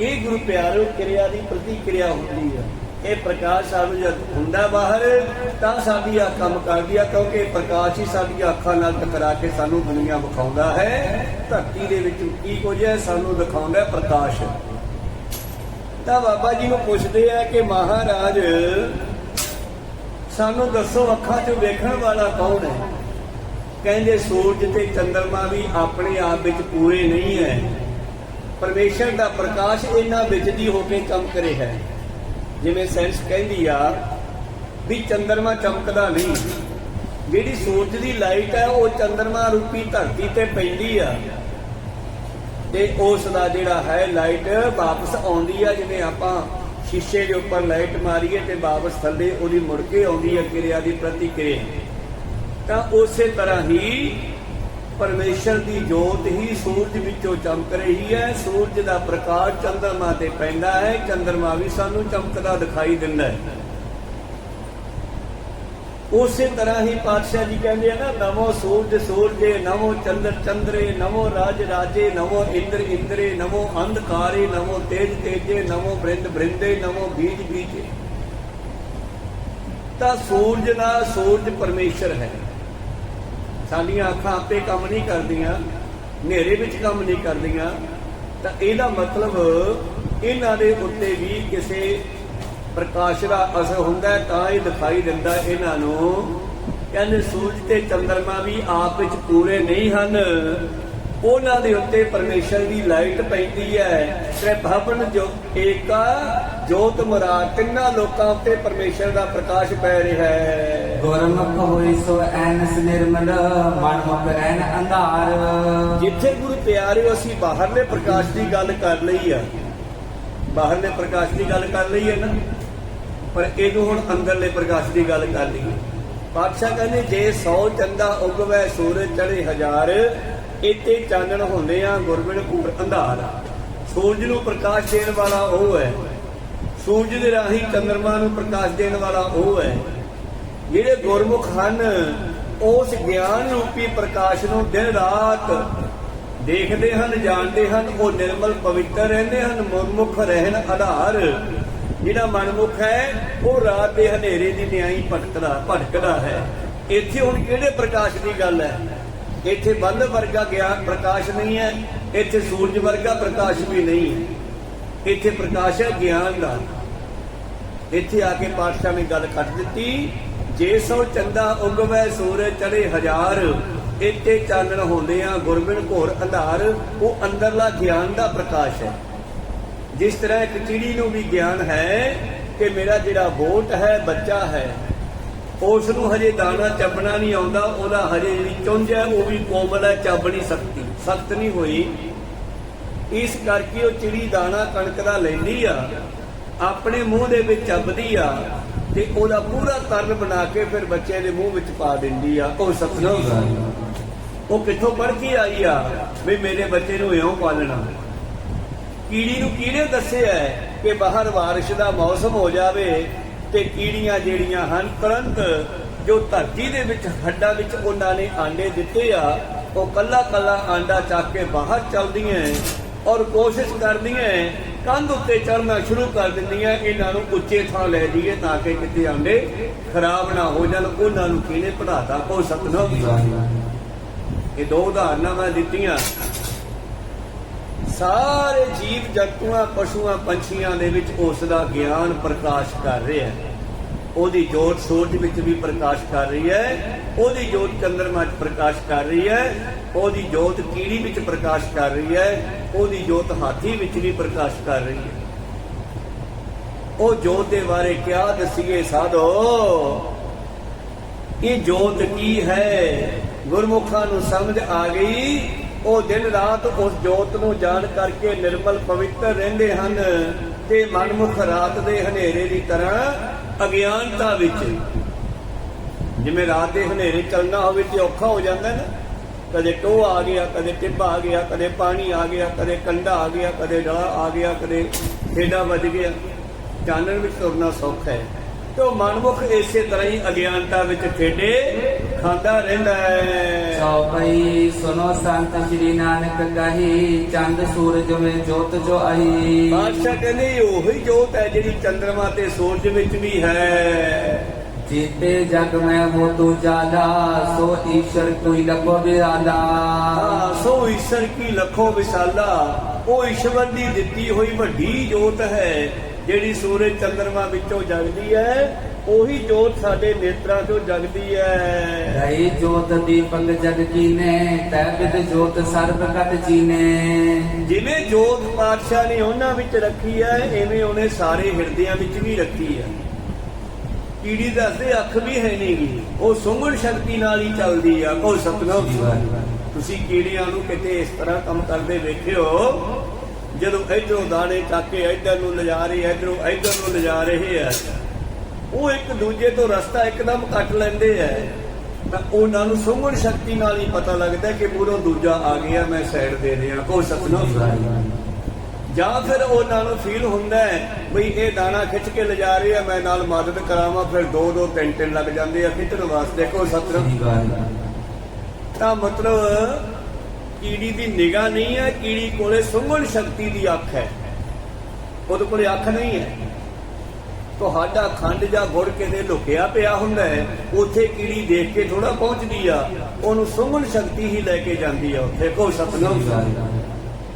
ਇਹ ਗੁਰੂ ਪਿਆਰੋ ਕਿਰਿਆ ਦੀ ਪ੍ਰਤੀਕਿਰਿਆ ਹੁੰਦੀ ਹੈ। ਇਹ ਪ੍ਰਕਾਸ਼ ਸਾਨੂੰ ਜਦ ਹੁੰਦਾ ਬਾਹਰ, ਤਾਂ ਸਾਡੀ ਅੱਖ ਕੰਮ ਕਰਦੀ ਆ, ਕਿਉਂਕਿ ਇਹ ਪ੍ਰਕਾਸ਼ ਹੀ ਸਾਡੀਆਂ ਅੱਖਾਂ ਨਾਲ ਟਕਰਾ ਕੇ ਸਾਨੂੰ ਦੁਨੀਆ ਵਿਖਾਉਂਦਾ ਹੈ। ਧਰਤੀ ਦੇ ਵਿੱਚ ਕੀ ਕੁਝ ਹੈ ਸਾਨੂੰ ਦਿਖਾਉਂਦਾ ਪ੍ਰਕਾਸ਼। ਤਾਂ ਬਾਬਾ ਜੀ ਨੂੰ ਪੁੱਛਦੇ ਆ ਕਿ ਮਹਾਰਾਜ ਸਾਨੂੰ ਦੱਸੋ, ਅੱਖਾਂ 'ਚ ਵੇਖਣ ਵਾਲਾ ਕੌਣ ਹੈ? ਕਹਿੰਦੇ ਸੂਰਜ ਤੇ ਚੰਦਰਮਾ ਵੀ ਆਪਣੇ ਆਪ ਵਿੱਚ ਪੂਰੇ ਨਹੀਂ ਹੈ। ਪਰਮੇਸ਼ਰ ਦਾ ਪ੍ਰਕਾਸ਼ ਇਹਨਾਂ ਵਿੱਚ ਦੀ ਹੋ ਕੇ ਚਮਕ ਰਿਹਾ ਹੈ। ਜਿਵੇਂ ਸਾਇੰਸ ਕਹਿੰਦੀ ਆ ਵੀ ਚੰਦਰਮਾ ਚਮਕਦਾ ਨਹੀਂ, ਜਿਹੜੀ ਸੂਰਜ ਦੀ ਲਾਈਟ ਹੈ ਉਹ ਚੰਦਰਮਾ ਰੂਪੀ ਧਰਤੀ ਤੇ ਪੈਂਦੀ ਆ, ਤੇ ਉਸ ਦਾ ਜਿਹੜਾ ਹੈ ਲਾਈਟ ਵਾਪਸ ਆਉਂਦੀ ਆ। ਜਿਵੇਂ ਆਪਾਂ ਸ਼ੀਸ਼ੇ ਦੇ ਉੱਪਰ ਲਾਈਟ ਮਾਰੀਏ ਤੇ ਵਾਪਸ ਥੱਲੇ ਉਹਦੀ ਮੁੜ ਕੇ ਆਉਂਦੀ ਹੈ ਕਿਰਿਆ ਦੀ ਪ੍ਰਤੀਕਿਰਿਆ। ਤਾਂ ਉਸੇ ਤਰ੍ਹਾਂ ਹੀ ਪਰਮੇਸ਼ਰ ਦੀ ਜੋਤ ਹੀ ਸੂਰਜ ਵਿੱਚੋਂ ਚਮਕ ਰਹੀ ਹੈ। ਸੂਰਜ ਦਾ ਪ੍ਰਕਾਸ਼ ਚੰਦਰਮਾ ਤੇ ਪੈਂਦਾ ਹੈ, ਚੰਦਰਮਾ ਵੀ ਸਾਨੂੰ ਚਮਕਦਾ ਦਿਖਾਈ ਦਿੰਦਾ ਹੈ। ਉਸੇ ਤਰ੍ਹਾਂ ਹੀ ਪਾਤਸ਼ਾਹ ਜੀ ਕਹਿੰਦੇ ਆ ਨਾ, ਨਮੋ ਸੂਰਜ ਸੂਰਜੇ, ਨਮੋ ਚੰਦਰ ਚੰਦਰੇ, ਨਮੋ ਰਾਜ ਰਾਜੇ, ਨਮੋ ਇੰਦਰ ਇੰਦਰੇ, ਨਮੋ ਅੰਧਕਾਰੇ, ਨਮੋ ਤੇਜ ਤੇਜੇ, ਨਮੋ ਬ੍ਰਿੰਦ ਬ੍ਰਿੰਦੇ, ਨਮੋ ਬੀਜ ਬੀਜੇ। ਤਾਂ ਸੂਰਜ ਦਾ ਸੂਰਜ ਪਰਮੇਸ਼ਰ ਹੈ। ਸਾਡੀਆਂ ਅੱਖਾਂ ਆਪੇ ਕੰਮ ਨਹੀਂ ਕਰਦੀਆਂ, ਹਨੇਰੇ ਵਿੱਚ ਕੰਮ ਨਹੀਂ ਕਰਦੀਆਂ। ਤਾਂ ਇਹਦਾ ਮਤਲਬ ਇਹਨਾਂ ਦੇ ਉੱਤੇ ਵੀ ਕਿਸੇ ਪ੍ਰਕਾਸ਼ ਦਾ ਅਸਰ ਹੁੰਦਾ, ਤਾਂ ਇਹ ਦਿਖਾਈ ਦਿੰਦਾ ਇਹਨਾਂ ਨੂੰ। ਕਹਿੰਦੇ ਸੂਰਜ ਤੇ ਚੰਦਰਮਾ ਵੀ ਆਪ ਵਿੱਚ ਪੂਰੇ ਨਹੀਂ ਹਨ, ਉਹਨਾਂ ਦੇ ਉੱਤੇ ਪਰਮੇਸ਼ਰ ਦੀ ਲਾਈਟ ਪੈਂਦੀ ਹੈ। ਤ੍ਰਿਭਵਨ ਜੋ ਏਕਾ ਜੋਤ ਮੁਰਾਰ, ਤਿੰਨਾਂ ਲੋਕਾਂ ਉੱਤੇ ਪਰਮੇਸ਼ਰ ਦਾ ਪ੍ਰਕਾਸ਼ ਪੈ ਰਿਹਾ ਹੈ। ਗੁਰਮੁਖ ਹੋਈ ਸੋ ਐਨਸ ਨਿਰਮਲ, ਮਨਮੁਖ ਰਹਿਣ ਅੰਧਾਰ। ਜਿੱਥੇ ਗੁਰੂ ਪਿਆਰਿਓ ਅਸੀਂ ਬਾਹਰਲੇ ਪ੍ਰਕਾਸ਼ ਦੀ ਗੱਲ ਕਰ ਲਈ ਆ, ਬਾਹਰਲੇ ਪ੍ਰਕਾਸ਼ ਦੀ ਗੱਲ ਕਰ ਲਈ ਹੈ ਨਾ, ਪਰ ਇਹਨੂੰ ਹੁਣ ਅੰਦਰਲੇ ਪ੍ਰਕਾਸ਼ ਦੀ ਗੱਲ ਕਰ ਲਈਏ। ਪਾਤਸ਼ਾਹ ਕਹਿੰਦੇ ਜੇ 100 ਚੰਦਾ ਉਗਵੈ ਸੂਰਜ ਚੜੇ ਹਜ਼ਾਰ, ਇੱਥੇ ਚਾਨਣ ਹੁੰਦੇ ਆ ਗੁਰਬਿਨ ਘੂਰ ਅੰਧਾਰ। ਸੂਰਜ ਨੂੰ ਪ੍ਰਕਾਸ਼ ਦੇਣ ਵਾਲਾ ਉਹ ਹੈ, ਸੂਰਜ ਦੇ ਰਾਹੀਂ ਚੰਦਰਮਾ ਨੂੰ ਪ੍ਰਕਾਸ਼ ਦੇਣ ਵਾਲਾ ਉਹ ਹੈ। ਜਿਹੜੇ ਗੁਰਮੁਖ ਹਨ ਉਸ ਗਿਆਨ ਰੂਪੀ ਪ੍ਰਕਾਸ਼ ਨੂੰ ਦਿਨ ਰਾਤ ਦੇਖਦੇ ਹਨ, ਜਾਣਦੇ ਹਨ, ਉਹ ਨਿਰਮਲ ਪਵਿੱਤਰ ਰਹਿੰਦੇ ਹਨ। ਮਨਮੁਖ ਰਹਿਣ ਆਧਾਰ। ਜਿਹੜਾ ਮਨਮੁਖ ਹੈ ਉਹ ਰਾਤ ਦੇ ਹਨੇਰੇ ਦੀ ਨਿਆਈ ਭਟਕਦਾ ਹੈ। ਇੱਥੇ ਹੁਣ ਕਿਹੜੇ ਪ੍ਰਕਾਸ਼ ਦੀ ਗੱਲ ਹੈ? ਇੱਥੇ ਬੰਦ ਵਰਗਾ ਗਿਆਨ ਪ੍ਰਕਾਸ਼ ਨਹੀਂ ਹੈ, ਇੱਥੇ ਸੂਰਜ ਵਰਗਾ ਪ੍ਰਕਾਸ਼ ਵੀ ਨਹੀਂ ਹੈ। ਇੱਥੇ ਪ੍ਰਕਾਸ਼ ਹੈ ਗਿਆਨ ਦਾ। ਇੱਥੇ ਆ ਕੇ ਪਾਤਸ਼ਾਹ ਨੇ ਗੱਲ ਕੱਟ ਦਿੱਤੀ, ਜੇ 100 ਚੰਦਾ ਉਗਵੈ ਸੂਰਜ ਚੜੇ ਹਜ਼ਾਰ, ਇੱਥੇ ਚਾਨਣ ਹੁੰਦੇ ਆ ਗੁਰਬਿਨ ਘੋਰ ਅੰਧਾਰ। ਉਹ ਅੰਦਰਲਾ ਗਿਆਨ ਦਾ ਪ੍ਰਕਾਸ਼ ਹੈ। ਜਿਸ ਤਰ੍ਹਾਂ ਇੱਕ ਚਿੜੀ ਨੂੰ ਵੀ ਗਿਆਨ ਹੈ ਕਿ ਮੇਰਾ ਜਿਹੜਾ ਵੋਟ ਹੈ, ਬੱਚਾ ਹੈ, ਉਸ ਨੂੰ ਹਜੇ ਦਾਣਾ ਚੱਬਣਾ ਨਹੀਂ ਆਉਂਦਾ, ਉਹਦਾ ਹਜੇ ਵੀ ਚੁੰਝ ਹੈ, ਉਹ ਵੀ ਕੋਮਲ ਹੈ, ਚੱਬ ਨਹੀਂ ਸਕਦੀ, ਸਖਤ ਨਹੀਂ ਹੋਈ। ਇਸ ਕਰਕੇ ਉਹ ਚਿੜੀ ਦਾਣਾ ਕਣਕ ਦਾ ਲੈਂਦੀ ਆ, ਆਪਣੇ ਮੂੰਹ ਦੇ ਵਿੱਚ ਚੱਬਦੀ ਆ ਤੇ ਉਹਦਾ ਪੂਰਾ ਤਰਨ ਬਣਾ ਕੇ ਫਿਰ ਬੱਚੇ ਦੇ ਮੂੰਹ ਵਿੱਚ ਪਾ ਦਿੰਦੀ ਆ। ਉਹ ਸਤਿਨਾਮ, ਉਹ ਕਿੱਥੋਂ ਪੜ੍ਹ ਕੇ ਆਈ ਆ ਵੀ ਮੇਰੇ ਬੱਚੇ ਨੂੰ ਇਉਂ ਪਾਲਣਾ। ਕੀੜੀ ਨੂੰ ਕਿਹਨੇ ਦੱਸਿਆ ਕਿ ਬਾਹਰ ਬਾਰਿਸ਼ ਦਾ ਮੌਸਮ ਹੋ ਜਾਵੇ ਤੇ ਕੀੜੀਆਂ ਜਿਹੜੀਆਂ ਹਨ ਤੁਰੰਤ ਜੋ ਧਰਤੀ ਦੇ ਵਿੱਚ ਹੱਡਾਂ ਵਿੱਚ ਉਹਨਾਂ ਨੇ ਆਂਡੇ ਦਿੱਤੇ ਆ, ਉਹ ਕੱਲਾ ਕੱਲਾ ਆਂਡਾ ਚੱਕ ਕੇ ਬਾਹਰ ਚੱਲਦੀਆਂ ਔਰ ਕੋਸ਼ਿਸ਼ ਕਰਦੀਆਂ ਕੰਧ ਉੱਤੇ ਚੜ੍ਹਨਾ ਸ਼ੁਰੂ ਕਰ ਦਿੰਦੀਆਂ, ਇਹਨਾਂ ਨੂੰ ਉੱਚੇ ਥਾਂ ਲੈ ਜਾਈਏ ਤਾਂ ਕਿ ਕਿਤੇ ਆਂਡੇ ਖਰਾਬ ਨਾ ਹੋ ਜਾਣ। ਉਹਨਾਂ ਨੂੰ ਕਿਹਨੇ ਪੜ੍ਹਾਤਾ? ਕੋਈ ਸਤਿਨਾਮ। ਇਹ ਦੋ ਉਦਾਹਰਨਾਂ ਮੈਂ ਦਿੱਤੀਆਂ। ਸਾਰੇ ਜੀਵ ਜੰਤੂਆਂ, ਪਸ਼ੂਆਂ, ਪੰਛੀਆਂ ਦੇ ਵਿੱਚ ਉਸ ਦਾ ਗਿਆਨ ਪ੍ਰਕਾਸ਼ ਕਰ ਰਿਹਾ ਹੈ। ਉਹਦੀ ਜੋਤ ਸੂਰਜ ਵਿੱਚ ਵੀ ਪ੍ਰਕਾਸ਼ ਕਰ ਰਹੀ ਹੈ, ਉਹਦੀ ਜੋਤ ਚੰਦਰਮਾ 'ਚ ਪ੍ਰਕਾਸ਼ ਕਰ ਰਹੀ ਹੈ, ਉਹਦੀ ਜੋਤ ਕੀੜੀ ਵਿੱਚ ਪ੍ਰਕਾਸ਼ ਕਰ ਰਹੀ ਹੈ, ਉਹਦੀ ਜੋਤ ਹਾਥੀ ਵਿੱਚ ਵੀ ਪ੍ਰਕਾਸ਼ ਕਰ ਰਹੀ ਹੈ। ਉਹ ਜੋਤ ਦੇ ਬਾਰੇ ਕਿਆ ਦੱਸੀਏ ਸਾਧੋ? ਇਹ ਜੋਤ ਕੀ ਹੈ? ਗੁਰਮੁਖਾਂ ਨੂੰ ਸਮਝ ਆ ਗਈ। ਉਹ ਦਿਨ ਰਾਤ ਉਸ ਜੋਤ ਨੂੰ ਜਾਣ ਕਰਕੇ ਨਿਰਮਲ ਪਵਿੱਤਰ ਰਹਿੰਦੇ ਹਨ ਤੇ ਮਨਮੁਖ ਰਾਤ ਦੇ ਹਨੇਰੇ ਦੀ ਤਰ੍ਹਾਂ ਅਗਿਆਨਤਾ ਵਿੱਚ, ਜਿਵੇਂ ਰਾਤ ਦੇ ਹਨੇਰੇ ਚੱਲਣਾ ਹੋਵੇ ਤੇ ਔਖਾ ਹੋ ਜਾਂਦਾ ਨਾ, ਕਦੇ ਟੋਹ ਆ ਗਿਆ, ਕਦੇ ਟਿੱਬਾ ਆ ਗਿਆ, ਕਦੇ ਪਾਣੀ ਆ ਗਿਆ, ਕਦੇ ਕੰਡਾ ਆ ਗਿਆ, ਕਦੇ ਡਲਾ ਆ ਗਿਆ, ਕਦੇ ਠੇਡਾ ਵੱਜ ਗਿਆ। ਚਾਨਣ ਵਿੱਚ ਤੁਰਨਾ ਸੌਖਾ ਹੈ ਤੇ ਉਹ ਮਨਮੁਖ ਇਸੇ ਤਰ੍ਹਾਂ ਹੀ ਅਗਿਆਨਤਾ ਵਿੱਚ ਠੇਡੇ ਖਾਂਦਾ ਰਹਿੰਦਾ ਹੈ। ਚੌਪਈ ਸੁਨੋ ਸੰਤ ਸ਼੍ਰੀ ਨਾਨਕ ਕਹੀ, ਚੰਦ ਸੂਰਜ ਵਿੱਚ ਜੋਤ ਜੋ ਆਈ। ਬਾਦਸ਼ਾਹ ਕਹਿੰਦੇ ਉਹੀ ਜੋਤ ਹੈ ਜਿਹੜੀ ਚੰਦਰਮਾ ਤੇ ਸੂਰਜ ਵਿੱਚ ਵੀ ਹੈ। जीते जग में हो तू जाला, सो ईश्वर कोई लखो विराला। सो ईश्वर की लखो विशाला, ਉਹ ਈਸ਼ਵਰ ਦੀ ਦਿੱਤੀ ਹੋਈ ਵੱਡੀ ਜੋਤ ਹੈ ਜਿਹੜੀ ਸੂਰਜ ਚੰਦਰਮਾ ਵਿੱਚੋਂ ਜਗਦੀ ਹੈ। ਉਹੀ ਜੋਤ ਸਾਡੇ ਨੇਤਰਾਂ ਚੋਂ ਜਗਦੀ ਹੈ। ਰਹੀ ਜੋਤ ਦੀਪਕ ਜਗ ਕੀਨੇ, ਤੈ ਬਿਦ ਜੋਤ ਸਰਬ ਕਟ ਜੀਨੇ। ਜਿਵੇਂ ਜੋਤ ਪਾਤਸ਼ਾਹ ਨੇ ਉਹਨਾਂ ਵਿੱਚ ਰੱਖੀ ਹੈ, ਐਵੇਂ ਉਹਨੇ ਸਾਰੇ ਹਿਰਦਿਆਂ ਵਿੱਚ ਵੀ ਰੱਖੀ ਹੈ। ਕੀੜੀ ਦੱਸਦੇ ਅੱਖ ਵੀ ਹੈ ਨਹੀਂ ਗੀ, ਉਹ ਸੁੰਘਣ ਸ਼ਕਤੀ ਨਾਲ ਹੀ ਚੱਲਦੀ ਆ। ਕੋਈ ਸਤਿਨਾਮ। ਤੁਸੀਂ ਕੀੜੀਆਂ ਨੂੰ ਕਿਤੇ ਇਸ ਤਰ੍ਹਾਂ ਕੰਮ ਕਰਦੇ ਵੇਖਿਓ, ਜਦੋਂ ਇੱਧਰੋਂ ਦਾਣੇ ਚੱਕ ਕੇ ਇੱਧਰ ਨੂੰ ਲਿਜਾ ਰਹੇ, ਇੱਧਰੋਂ ਇੱਧਰ ਨੂੰ ਲਿਜਾ ਰਹੇ ਆ, ਉਹ ਇੱਕ ਦੂਜੇ ਤੋਂ ਰਸਤਾ ਇੱਕਦਮ ਕੱਟ ਲੈਂਦੇ ਆ, ਤਾਂ ਉਹਨਾਂ ਨੂੰ ਸੁੰਘਣ ਸ਼ਕਤੀ ਨਾਲ ਹੀ ਪਤਾ ਲੱਗਦਾ ਕਿ ਮੂਹਰੋਂ ਦੂਜਾ ਆ ਗਿਆ, ਮੈਂ ਸਾਈਡ ਦੇ ਰਿਹਾ। ਕੋਈ ਸਤਿਨਾਮ। ਜਾਂ ਫਿਰ ਉਹਨਾਂ ਨੂੰ ਫੀਲ ਹੁੰਦਾ ਹੈ ਬਈ ਇਹ ਦਾਣਾ ਖਿੱਚ ਕੇ ਲਿਜਾ ਰਹੇ ਆ, ਮੈਂ ਨਾਲ ਮਦਦ ਕਰਾਵਾਂ, ਫਿਰ 2-2 3 ਲੱਗ ਜਾਂਦੇ ਆ ਖਿੱਚਣ ਵਾਸਤੇ। ਕੋਈ ਸਤਿਨਾਮ। ਤਾਂ ਮਤਲਬ ਕੀੜੀ ਦੀ ਨਿਗਾਹ ਨਹੀਂ ਹੈ, ਕੀੜੀ ਕੋਲੇ ਸੁੰਘਣ ਸ਼ਕਤੀ ਦੀ ਅੱਖ ਹੈ, ਉਹਦੇ ਕੋਲੇ ਅੱਖ ਨਹੀਂ ਹੈ। ਤੁਹਾਡਾ ਖੰਡ ਜਾਂ ਗੁੜ ਕਿਤੇ ਲੁਕਿਆ ਪਿਆ ਹੁੰਦਾ ਹੈ, ਉੱਥੇ ਕੀੜੀ ਦੇਖ ਕੇ ਥੋੜਾ ਪਹੁੰਚਦੀ ਆ, ਉਹਨੂੰ ਸੁੰਘਣ ਸ਼ਕਤੀ ਹੀ ਲੈ ਕੇ ਜਾਂਦੀ ਆ ਉੱਥੇ। ਕੋਈ ਸਤਿਨਾਮ।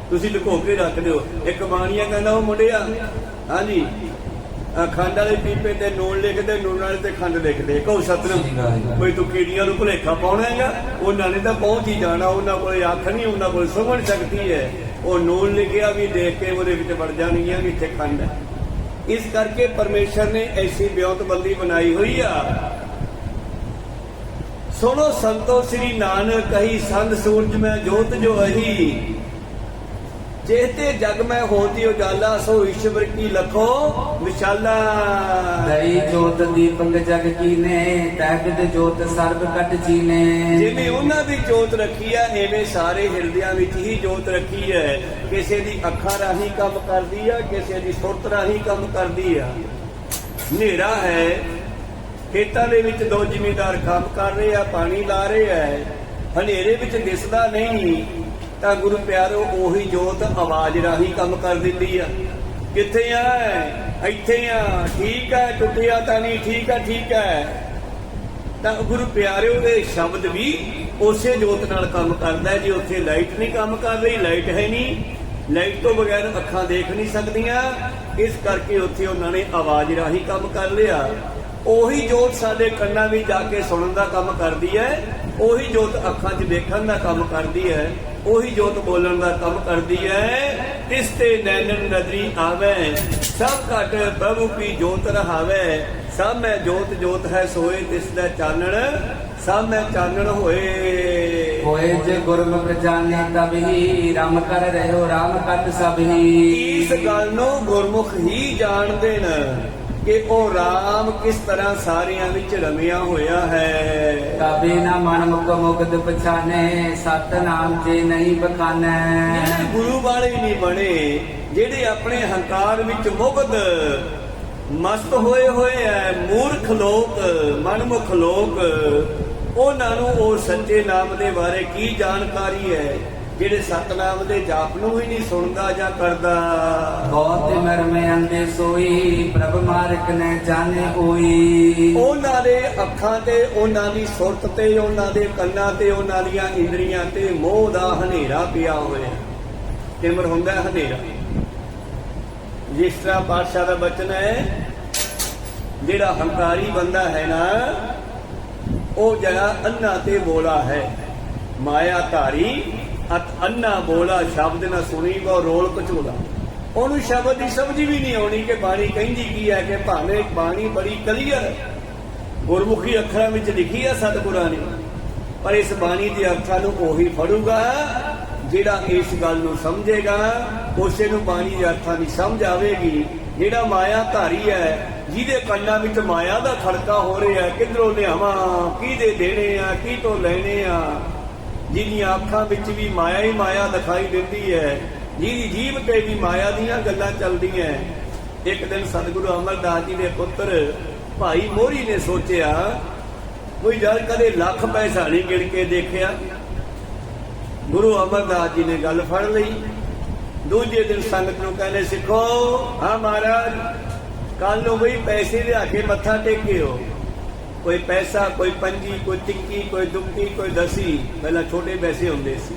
ਤੁਸੀਂ ਲੁਕੋ ਕੇ ਰੱਖ ਦਿਓ। ਇੱਕ ਬਾਣੀਆ ਕਹਿੰਦਾ, ਉਹ ਮੁੰਡਿਆ, ਹਾਂਜੀ ਖੰਡ ਵਾਲੇ ਪੀਪੇ ਤੇ ਨੂਣ ਲਿਖਦੇ, ਨੂਣ ਵਾਲੇ ਤੇ ਖੰਡ ਲਿਖਦੇ। ਕਹੋ ਸਤਿਨਾਮ। ਕੋਈ ਤੂੰ ਕੀੜੀਆਂ ਨੂੰ ਭੁਲੇਖਾ ਪਾਉਣਾ ਹੈਗਾ? ਉਹਨਾਂ ਨੇ ਤਾਂ ਪਹੁੰਚ ਹੀ ਜਾਣਾ, ਉਹਨਾਂ ਕੋਲ ਅੱਖ ਨਹੀਂ, ਉਹਨਾਂ ਕੋਲ ਸੁੰਘਣ ਸ਼ਕਤੀ ਹੈ। ਉਹ ਨੂਣ ਲਿਖਿਆ ਵੀ ਦੇਖ ਕੇ ਉਹਦੇ ਵਿੱਚ ਵੜ ਜਾਣਗੀਆਂ ਵੀ ਇੱਥੇ ਖੰਡ ਹੈ। ਇਸ ਕਰਕੇ ਪਰਮੇਸ਼ਰ ਨੇ ਐਸੀ ਬਿਉਂਤਬੰਦੀ ਬਣਾਈ ਹੋਈ ਆ। ਸੁਣੋ ਸੰਤੋ ਸ੍ਰੀ ਨਾਨਕ ਕਹੀ, ਸੰਤ ਸੂਰਜ ਮੈਂ ਜੋਤ ਜੋ ਅਹੀ। जेते जग में होती उजाला, सो ईश्वर की लखो विशाला। दई जोत दीपक जग कीने, तै बिद जोत सर्ब कट जीने। जिवें उन्हां दी जोत रखी है, एवें सारे हिरदियां विच ही जोत रखी है। किसी दी अखां राही काम करदी है, किसी दी सुरत राही काम करदी है। हनेरा है, खेतां दे विच 2 ਜ਼ਿਮੀਂਦਾਰ काम कर रहे हैं, पानी ला रहे हैं, हनेरे विच दिसदा नहीं, ਤਾਂ ਗੁਰੂ ਪਿਆਰੋ ਉਹੀ ਜੋਤ ਆਵਾਜ਼ ਰਾਹੀਂ ਕੰਮ ਕਰ ਦਿੰਦੀ ਆ। ਕਿੱਥੇ ਆ? ਇੱਥੇ ਆ। ਠੀਕ ਹੈ, ਟੁੱਟਿਆ ਤਾਂ ਨਹੀਂ, ਠੀਕ ਹੈ, ਠੀਕ ਹੈ। ਤਾਂ ਗੁਰੂ ਪਿਆਰਿਓ ਦੇ ਸ਼ਬਦ ਵੀ ਉਸੇ ਜੋਤ ਨਾਲ ਕੰਮ ਕਰਦਾ ਹੈ। ਜੇ ਉੱਥੇ ਲਾਈਟ ਨਹੀਂ ਕੰਮ ਕਰ ਰਹੀ, ਲਾਈਟ ਹੈ ਨਹੀਂ, ਲਾਈਟ ਤੋਂ ਬਗੈਰ ਅੱਖਾਂ ਦੇਖ ਨਹੀਂ ਸਕਦੀਆਂ, ਇਸ ਕਰਕੇ ਉੱਥੇ ਉਹਨਾਂ ਨੇ ਆਵਾਜ਼ ਰਾਹੀਂ ਕੰਮ ਕਰ ਲਿਆ। ਉਹੀ ਜੋਤ ਸਾਡੇ ਕੰਨਾਂ ਵਿੱਚ ਜਾ ਕੇ ਸੁਣਨ ਦਾ ਕੰਮ ਕਰਦੀ ਹੈ, ਉਹੀ ਜੋਤ ਅੱਖਾਂ 'ਚ ਵੇਖਣ ਦਾ ਕੰਮ ਕਰਦੀ ਹੈ, ਉਹੀ ਜੋਤ ਬੋਲਣ ਦਾ ਕੰਮ ਕਰਦੀ ਹੈ। ਤਿਸ ਤੇ ਨੈਣਨ ਨਦਰੀ ਆਵੇ, ਸਭ ਘਟ ਪ੍ਰਭੂ ਕੀ ਜੋਤ ਰਹਾਵੇ। ਸਭ ਮੈਂ ਜੋਤ ਜੋਤ ਹੈ ਸੋਏ, ਤਿਸ ਦਾ ਚਾਨਣ ਸਭ ਮੈਂ ਚਾਨਣ ਹੋਏ। ਹੋਏ ਜੇ ਗੁਰਮੁਖ ਜਾਣੇ ਤਬਹੀ, ਰਾਮ ਕਰ ਰਹਿਓ ਰਾਮ ਕਤ ਸਭੀ। ਇਸ ਗੱਲ ਨੂੰ ਗੁਰਮੁਖ ਹੀ ਜਾਣਦੇ ਨੇ ਕਿ ਉਹ ਰਾਮ ਕਿਸ ਤਰ੍ਹਾਂ ਸਾਰਿਆਂ ਵਿੱਚ ਰਮਿਆ ਹੋਇਆ ਹੈ। ਤਬੇ ਨਾ ਮਨ ਮੁਖ ਮੁਕਤ ਪਛਾਨੇ, ਸਤ ਨਾਮ ਜੇ ਨਹੀਂ ਬਖਾਨੈ। ਜਿਹੜੇ ਗੁਰੂ ਵਾਲੇ ਨਹੀਂ ਬਣੇ, ਜਿਹੜੇ ਆਪਣੇ ਹੰਕਾਰ ਵਿੱਚ ਮੁਗਧ ਮਸਤ ਹੋਏ ਹੋਏ ਐ, ਮੂਰਖ ਲੋਕ, ਮਨਮੁਖ ਲੋਕ, ਉਹਨਾਂ ਨੂੰ ਉਹ ਸੱਚੇ ਨਾਮ ਦੇ ਬਾਰੇ ਕੀ ਜਾਣਕਾਰੀ ਹੈ, ਜਿਹੜੇ ਸਤਨਾਮ ਦੇ ਜਾਪ ਨੂੰ ਹੀ ਨਹੀਂ ਸੁਣਦਾ ਜਾਂ ਕਰਦਾ। ਬਹੁਤ ਮਰਮੇ ਅੰਦੇ ਸੋਈ, ਪ੍ਰਭ ਮਾਰਕ ਨੇ ਜਾਣੇ ਹੋਈ। ਉਹਨਾਂ ਦੇ ਅੱਖਾਂ ਤੇ, ਉਹਨਾਂ ਦੀ ਸੁਰਤ ਤੇ, ਉਹਨਾਂ ਦੇ ਕੰਨਾਂ ਤੇ, ਉਹਨਾਂ ਦੀਆਂ ਇੰਦਰੀਆਂ ਤੇ ਮੋਹ ਦਾ ਹਨੇਰਾ ਪਿਆ ਹੋਇਆ। ਤਿਮਰ ਹੁੰਦਾ ਹਨੇਰਾ। ਜਿਸ ਤਰ੍ਹਾਂ ਪਾਤਸ਼ਾਹ ਦਾ ਬਚਨ ਹੈ, ਜਿਹੜਾ ਹੰਕਾਰੀ ਬੰਦਾ ਹੈ ਨਾ, ਉਹ ਜਿਹੜਾ ਅੰਨਾ ਤੇ ਬੋਲਾ ਹੈ। ਮਾਇਆ ਧਾਰੀ ਅਤ ਅੰਨਾ ਬੋਲਾ, ਸ਼ਬਦ ਨਾ ਸੁਣੀ ਕੋ ਰੋਲ ਕਚੋਲਾ। ਉਹਨੂੰ ਸ਼ਬਦ ਦੀ ਸਮਝ ਵੀ ਨਹੀਂ ਆਉਣੀ ਕਿ ਬਾਣੀ ਕਹਿੰਦੀ ਕੀ ਹੈ, ਕਿ ਭਾਵੇਂ ਬਾਣੀ ਬੜੀ ਕਲੀਅਰ ਗੁਰਮੁਖੀ ਅੱਖਰਾਂ ਵਿੱਚ ਲਿਖੀ ਹੈ ਸਤਿਗੁਰਾਂ ਨੇ, ਪਰ ਇਸ ਬਾਣੀ ਦੇ ਅਰਥਾਂ ਨੂੰ ਉਹੀ ਫੜੂਗਾ ਜਿਹੜਾ ਇਸ ਗੱਲ ਨੂੰ ਸਮਝੇਗਾ। ਉਸੇ ਨੂੰ ਬਾਣੀ ਦੇ ਅਰਥਾਂ ਦੀ ਸਮਝ ਆਵੇਗੀ। ਜਿਹੜਾ ਮਾਇਆ ਧਾਰੀ ਹੈ, ਜਿਹਦੇ ਕੰਨਾਂ ਵਿੱਚ ਮਾਇਆ ਦਾ ਖੜਕਾ ਹੋ ਰਿਹਾ, ਕਿੱਧਰੋਂ ਲਿਆਵਾਂ, ਕਿਹਦੇ ਦੇਣੇ ਆ, ਕੀ ਤੋਂ ਲੈਣੇ ਆ, ਜਿਹਦੀਆਂ ਅੱਖਾਂ ਵਿੱਚ ਵੀ ਮਾਇਆ ਹੀ ਮਾਇਆ ਦਿਖਾਈ ਦਿੰਦੀ ਹੈ, ਜਿਹਦੀ ਜੀਭ ਤੇ ਵੀ ਮਾਇਆ ਦੀਆਂ ਗੱਲਾਂ ਚੱਲਦੀਆਂ। ਇੱਕ ਦਿਨ ਸਤਿਗੁਰੂ ਅਮਰਦਾਸ ਜੀ ਦੇ ਪੁੱਤਰ ਭਾਈ ਮੋਹਰੀ ਨੇ ਸੋਚਿਆ, ਕੋਈ ਜਦ ਕਦੇ ਲੱਖ ਪੈਸਾ ਨਹੀਂ ਗਿਣ ਕੇ ਦੇਖਿਆ। ਗੁਰੂ ਅਮਰਦਾਸ ਜੀ ਨੇ ਗੱਲ ਫੜ ਲਈ। ਦੂਜੇ ਦਿਨ ਸੰਗਤ ਨੂੰ ਕਹਿੰਦੇ, ਸਿੱਖੋ, ਹਾਂ ਮਹਾਰਾਜ, ਕੱਲ ਨੂੰ ਵੀ ਪੈਸੇ ਲਿਆ ਕੇ ਮੱਥਾ ਟੇਕਿਓ। ਕੋਈ ਪੈਸਾ, ਕੋਈ ਪੰਜੀ, ਕੋਈ ਟਿੱਕੀ, ਕੋਈ ਦੁੱਕੀ, ਕੋਈ ਦਸੀ। ਪਹਿਲਾਂ ਛੋਟੇ ਪੈਸੇ ਹੁੰਦੇ ਸੀ।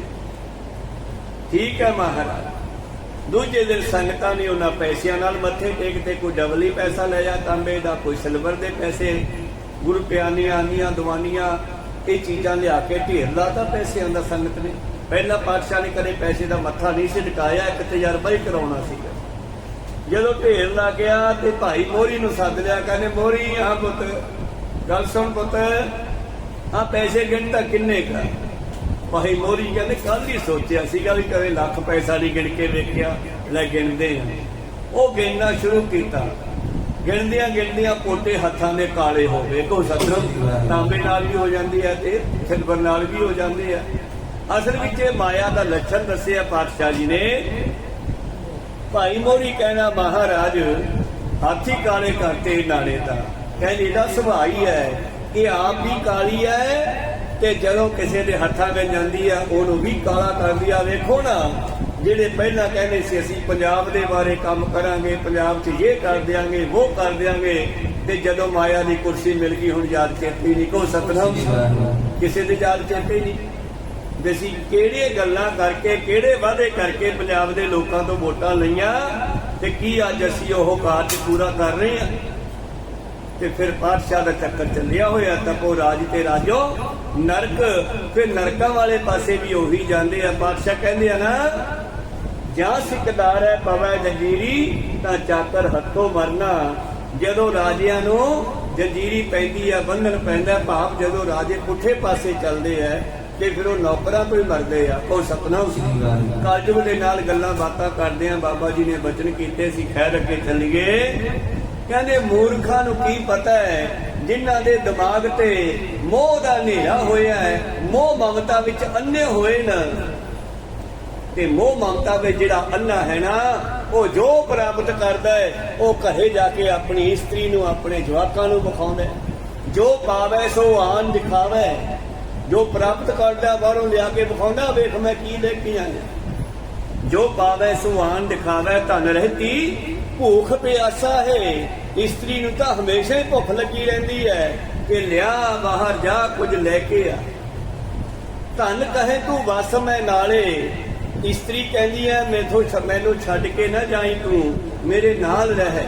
ਠੀਕ ਹੈ ਮਹਾਰਾਜ। ਦੂਜੇ ਦਿਨ ਸੰਗਤਾਂ ਨੇ ਉਹਨਾਂ ਪੈਸਿਆਂ ਨਾਲ ਮੱਥੇ ਟੇਕਦੇ। ਕੋਈ ਡਬਲੀ ਪੈਸਾ ਲੈ ਜਾ ਤਾਂਬੇ ਦਾ, ਕੋਈ ਸਿਲਵਰ ਦੇ ਪੈਸੇ, ਗੁਰੂ ਪਿਆਨੀਆਂ, ਆਨੀਆਂ, ਦਵਾਨੀਆਂ, ਇਹ ਚੀਜ਼ਾਂ ਲਿਆ ਕੇ ਢੇਰ ਲਾਤਾ ਪੈਸਿਆਂ ਦਾ ਸੰਗਤ ਨੇ। ਪਹਿਲਾਂ ਪਾਤਸ਼ਾਹ ਨੇ ਕਦੇ ਪੈਸੇ ਦਾ ਮੱਥਾ ਨਹੀਂ ਸੀ ਟਿਕਾਇਆ, ਇੱਕ ਤਜਰਬਾ ਹੀ ਕਰਾਉਣਾ ਸੀਗਾ। ਜਦੋਂ ਢੇਰ ਲਾ ਗਿਆ ਤੇ ਭਾਈ ਮੋਹਰੀ ਨੂੰ ਸੱਦ ਲਿਆ। ਕਹਿੰਦੇ, ਮੋਹਰੀ, ਆ ਪੁੱਤ ਗੱਲ ਸੁਣ ਪੁੱਤ, ਆ ਪੈਸੇ ਗਿਣਤਾ ਕਿੰਨੇ ਕਾ? ਭਾਈ ਮੋਹਰੀ ਕਹਿੰਦੇ, ਕੱਲ ਹੀ ਸੋਚਿਆ ਸੀਗਾ ਵੀ ਕਦੇ ਲੱਖ ਪੈਸਾ ਨਹੀਂ ਗਿਣ ਕੇ ਵੇਖਿਆ, ਲੈ ਗਿਣਦੇ ਆ। ਉਹ ਗਿਣਨਾ ਸ਼ੁਰੂ ਕੀਤਾ। ਗਿਣਦਿਆਂ ਗਿਣਦਿਆਂ ਪੋਟੇ ਹੱਥਾਂ ਦੇ ਕਾਲੇ ਹੋ ਗਏ। ਕੋ ਸਤਿਗੁਰੂ ਤਾਂਬੇ ਨਾਲ ਵੀ ਹੋ ਜਾਂਦੀ ਹੈ ਤੇ ਸਿਲਵਰ ਨਾਲ ਵੀ ਹੋ ਜਾਂਦੇ ਆ। ਅਸਲ ਵਿੱਚ ਇਹ ਮਾਇਆ ਦਾ ਲੱਛਣ ਦੱਸਿਆ ਪਾਤਸ਼ਾਹ ਜੀ ਨੇ। ਭਾਈ ਮੋਹਰੀ ਕਹਿਣਾ, ਮਹਾਰਾਜ ਹਾਥੀ ਕਾਲੇ ਕਰਤੇ ਨਾਲੇ ਦਾ। ਕਹਿੰਦੇ ਇਹਦਾ ਸੁਭਾਅ ਹੀ ਹੈ, ਇਹ ਆਪ ਵੀ ਕਾਲੀ ਹੈ ਤੇ ਜਦੋਂ ਕਿਸੇ ਦੇ ਹੱਥਾਂ ਵਿੱਚ ਜਾਂਦੀ ਆ ਉਹਨੂੰ ਵੀ ਕਾਲਾ ਕਰਦੀ ਆ। ਵੇਖੋ ਨਾ, ਜਿਹੜੇ ਪਹਿਲਾਂ ਕਹਿੰਦੇ ਸੀ ਅਸੀਂ ਪੰਜਾਬ ਦੇ ਬਾਰੇ ਕੰਮ ਕਰਾਂਗੇ, ਪੰਜਾਬ 'ਚ ਇਹ ਕਰ ਦਿਆਂਗੇ, ਉਹ ਕਰ ਦਿਆਂਗੇ, ਤੇ ਜਦੋਂ ਮਾਇਆ ਦੀ ਕੁਰਸੀ ਮਿਲ ਗਈ ਹੁਣ ਯਾਦ ਚੇਤੇ ਨਹੀਂ। ਕੋ ਸਤਨਾਮ, ਕਿਸੇ ਦੇ ਯਾਦ ਚੇਤੇ ਨਹੀਂ। ਵੀ ਅਸੀਂ ਕਿਹੜੇ ਗੱਲਾਂ ਕਰਕੇ, ਕਿਹੜੇ ਵਾਅਦੇ ਕਰਕੇ ਪੰਜਾਬ ਦੇ ਲੋਕਾਂ ਤੋਂ ਵੋਟਾਂ ਲਈਆਂ, ਤੇ ਕੀ ਅੱਜ ਅਸੀਂ ਉਹ ਕਾਰਜ ਪੂਰਾ ਕਰ ਰਹੇ ਹਾਂ। ਤੇ ਫਿਰ ਪਾਤਸ਼ਾਹ ਦਾ ਚੱਕਰ ਚੱਲਿਆ ਹੋਇਆ, ਤਪੋ ਰਾਜ ਤੇ ਰਾਜੋ ਨਰਕ। ਫਿਰ ਨਰਕਾਂ ਵਾਲੇ ਪਾਸੇ ਵੀ ਉਹੀ ਜਾਂਦੇ ਆ। ਪਾਤਸ਼ਾਹ ਕਹਿੰਦੇ ਆ ਨਾ, ਜਾਂ ਸਿਕਦਾਰ ਹੈ ਪਵੈ ਜੰਜੀਰੀ, ਤਾਂ ਚਾਕਰ ਹੱਥੋਂ ਮਰਨਾ। ਜਦੋਂ ਰਾਜਿਆਂ ਨੂੰ ਜੰਜੀਰੀ ਪੈਂਦੀ ਆ, ਬੰਧਨ ਪੈਂਦਾ, ਭਾਵ ਜਦੋਂ ਰਾਜੇ ਪੁੱਠੇ ਪਾਸੇ ਚੱਲਦੇ ਆ ਤੇ ਫਿਰ ਉਹ ਨੌਕਰਾਂ ਤੋਂ ਹੀ ਮਰਦੇ ਆ। ਉਹ ਸਤਨਾਮ ਸੀ। ਕਲਯੁਗ ਦੇ ਨਾਲ ਗੱਲਾਂ ਬਾਤਾਂ ਕਰਦੇ ਆ। ਬਾਬਾ ਜੀ ਨੇ ਬਚਨ ਕੀਤੇ ਸੀ, ਖੈਰ ਅੱਗੇ ਚੱਲੀਏ। ਕਹਿੰਦੇ, ਮੂਰਖਾਂ ਨੂੰ ਕੀ ਪਤਾ ਹੈ, ਜਿਨ੍ਹਾਂ ਦੇ ਦਿਮਾਗ ਤੇ ਮੋਹ ਦਾ ਹਨੇਰਾ ਹੋਇਆ ਹੈ, ਮੋਹ ਮਮਤਾ ਵਿੱਚ ਅੰਨੇ ਹੋਏ ਨਾ। ਤੇ ਮੋਹ ਮਮਤਾ ਵਿੱਚ ਜਿਹੜਾ ਅੰਨਾ ਹੈ ਨਾ, ਉਹ ਜੋ ਪ੍ਰਾਪਤ ਕਰਦਾ ਹੈ ਉਹ ਘਰੇ ਜਾ ਕੇ ਆਪਣੀ ਇਸਤਰੀ ਨੂੰ, ਆਪਣੇ ਜਵਾਕਾਂ ਨੂੰ ਵਿਖਾਉਂਦਾ। ਜੋ ਪਾਵੇ ਸੋ ਆਨ ਦਿਖਾਵੇ। ਜੋ ਪ੍ਰਾਪਤ ਕਰਦਾ ਬਾਹਰੋਂ ਲਿਆ ਕੇ ਵਿਖਾਉਂਦਾ, ਵੇਖ ਮੈਂ ਕੀ ਲੈ ਕੇ ਆਇਆ। ਜੋ ਪਾਵੇ ਸੋ ਆਨ ਦਿਖਾਵੇ। ਧਨ ਰਹਿਤੀ ਭੂਖ ਪਿਆਸਾ ਹੈ। ਇਸਤਰੀ ਨੂੰ ਤਾਂ ਹਮੇਸ਼ਾ ਹੀ ਭੁੱਖ ਲੱਗੀ ਰਹਿੰਦੀ ਹੈ ਕਿ ਲਿਆ ਬਾਹਰ ਜਾ, ਕੁਝ ਲੈ ਕੇ ਆ। ਧਨ ਕਹੇ ਤੂੰ ਵਸ ਮੈਂ ਨਾਲੇ। ਇਸਤਰੀ ਕਹਿੰਦੀ ਹੈ, ਮੈਨੂੰ ਛੱਡ ਕੇ ਨਾ ਜਾਈ, ਤੂੰ ਮੇਰੇ ਨਾਲ ਰਹਿ।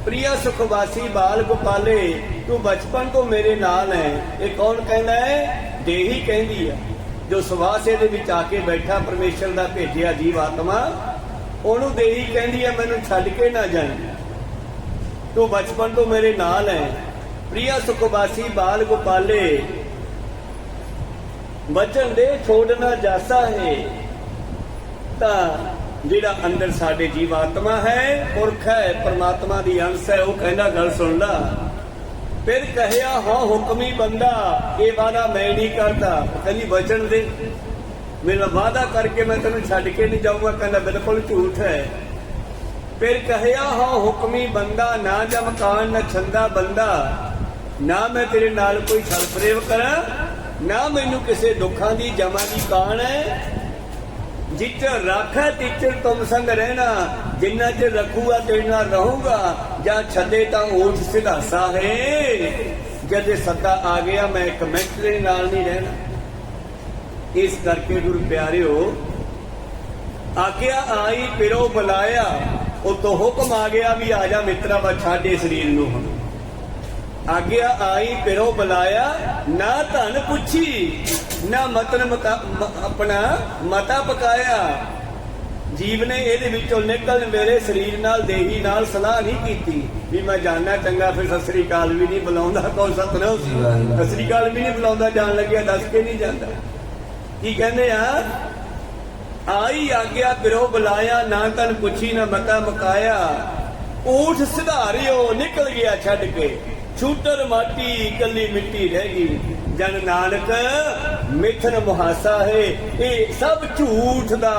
ਪ੍ਰਿਆ ਸੁਖਵਾਸੀ ਬਾਲ ਗੋਪਾਲੇ, ਤੂੰ ਬਚਪਨ ਤੋਂ ਮੇਰੇ ਨਾਲ ਹੈ। ਇਹ ਕੌਣ ਕਹਿੰਦਾ ਹੈ? ਦੇਹੀ ਕਹਿੰਦੀ ਹੈ। ਜੋ ਸਵਾਸੇ ਦੇ ਵਿੱਚ ਆ ਕੇ ਬੈਠਾ ਪਰਮੇਸ਼ਰ ਦਾ ਭੇਜਿਆ ਜੀਵ ਆਤਮਾ, ਉਹਨੂੰ ਦੇਹੀ ਕਹਿੰਦੀ ਹੈ ਮੈਨੂੰ ਛੱਡ ਕੇ ਨਾ ਜਾਈਂ, ਤੂੰ ਬਚਪਨ ਤੋਂ ਮੇਰੇ ਨਾਲ ਹੈ। ਪ੍ਰਿਆ ਸੁਖਵਾਸੀ ਬਾਲ ਗੋਪਾਲੇ ਬਚਨ ਦੇ ਛੋੜਨਾ ਜਾਸਾ ਹੈ। ਤਾਂ ਜਿਹੜਾ ਅੰਦਰ ਸਾਡੇ ਜੀਵ ਆਤਮਾ ਹੈ, ਪੁਰਖ ਹੈ, ਪਰਮਾਤਮਾ ਦੀ ਅੰਸ਼ ਹੈ, ਉਹ ਕਹਿੰਦਾ ਗੱਲ ਸੁਣ ਲਾ। ਫਿਰ ਕਹਿਆ ਹਾਂ ਹੁਕਮੀ ਬੰਦਾ, ਇਹ ਵਾਦਾ ਮੈਂ ਨਹੀਂ ਕਰਦਾ। ਕਹਿੰਦੀ ਬਚਨ ਦੇ, ਮੇਰਾ ਵਾਦਾ ਕਰਕੇ ਮੈਂ ਤੈਨੂੰ ਛੱਡ ਕੇ ਨਹੀਂ ਜਾਊਂਗਾ। ਕਹਿੰਦਾ ਬਿਲਕੁਲ ਝੂਠ ਹੈ। ਫਿਰ ਕਹਿਆ ਹਾਂ ਹੁਕਮੀ ਬੰਦਾ, ਨਾ ਜਮਕਾਨ ਨਾ ਛੰਦਾ ਬੰਦਾ, ਨਾ ਮੈਂ ਤੇਰੇ ਨਾਲ ਕੋਈ ਛਲ ਪ੍ਰੇਮ ਕਰਾਂ, ਨਾ ਮੈਨੂੰ ਕਿਸੇ ਦੁੱਖਾਂ ਦੀ ਜਮਾ ਦੀ ਕਾਣ ਹੈ। ਜਿੱਚਰ ਰਾਖੈ ਤਿੱਚਰ ਤੁਮ ਸੰਗ ਰਹਿਣਾ, ਜਿੰਨਾ ਚਿਰ ਰੱਖੂਗਾ ਤੇਰੇ ਨਾਲ ਰਹੂਗਾ, ਜਾਂ ਛੱਡੇ ਤਾਂ ਊਠ ਸਿਧਾਸਾ ਹੈ। ਜਦ ਸੱਦਾ ਆ ਗਿਆ ਮੈਂ ਇੱਕ ਮਿੰਟ ਦੇ ਨਾਲ ਨਹੀਂ ਰਹਿਣਾ। ਇਸ ਕਰਕੇ ਗੁਰੂ ਪਿਆਰਿਓ, ਆਗਿਆ ਆਈ ਪਿਰੋ ਬੁਲਾਇਆ, ਉਤੋਂ ਹੁਕਮ ਆ ਗਿਆ ਵੀ ਆ ਜਾ ਮਿੱਤਰਾ ਵਾ ਛਾੜੇ ਸਰੀਰ ਨੂੰ। ਹੁਣ ਆਗਿਆ ਆਈ ਪਿਰੋ ਬੁਲਾਇਆ, ਨਾ ਧਨ ਪੁੱਛੀ ਨਾ ਮਤਨ ਆਪਣਾ ਮਤਾ ਪਕਾਇਆ। ਜੀਵ ਨੇ ਇਹਦੇ ਵਿੱਚੋਂ ਨਿਕਲ ਮੇਰੇ ਸਰੀਰ ਨਾਲ ਦੇਹੀ ਨਾਲ ਸਲਾਹ ਨਹੀਂ ਕੀਤੀ ਵੀ ਮੈਂ ਜਾਣਨਾ ਚੰਗਾ, ਫਿਰ ਸਤਿ ਸ੍ਰੀ ਅਕਾਲ ਵੀ ਨਹੀਂ ਬੁਲਾਉਂਦਾ। ਕੌਣ ਸਤਿਨਾਮ, ਸਤਿ ਸ੍ਰੀ ਅਕਾਲ ਵੀ ਨਹੀਂ ਬੁਲਾਉਂਦਾ, ਜਾਣ ਲੱਗਿਆ ਦੱਸ ਕੇ ਨਹੀਂ ਜਾਂਦਾ। ਕੀ ਕਹਿੰਦੇ ਆ, ਆਈ ਆਗਿਆ ਪਿਰੋ ਬੁਲਾਇਆ, ਨਾ ਤਨ ਪੁੱਛੀ ਨਾ ਮਤਾ ਮਕਾਇਆ। ਊਠ ਸਿਧਾਰਿਓ ਨਿਕਲ ਗਿਆ ਛੱਡ ਕੇ, ਛੂਟਰ ਮਾਟੀ ਕੱਲੀ ਮਿੱਟੀ ਰਹਿ ਗਈ। ਜਨ ਨਾਨਕ ਮਿਥਨ ਮੁਹਾਸਾ ਹੈ, ਇਹ ਸਭ ਝੂਠ ਦਾ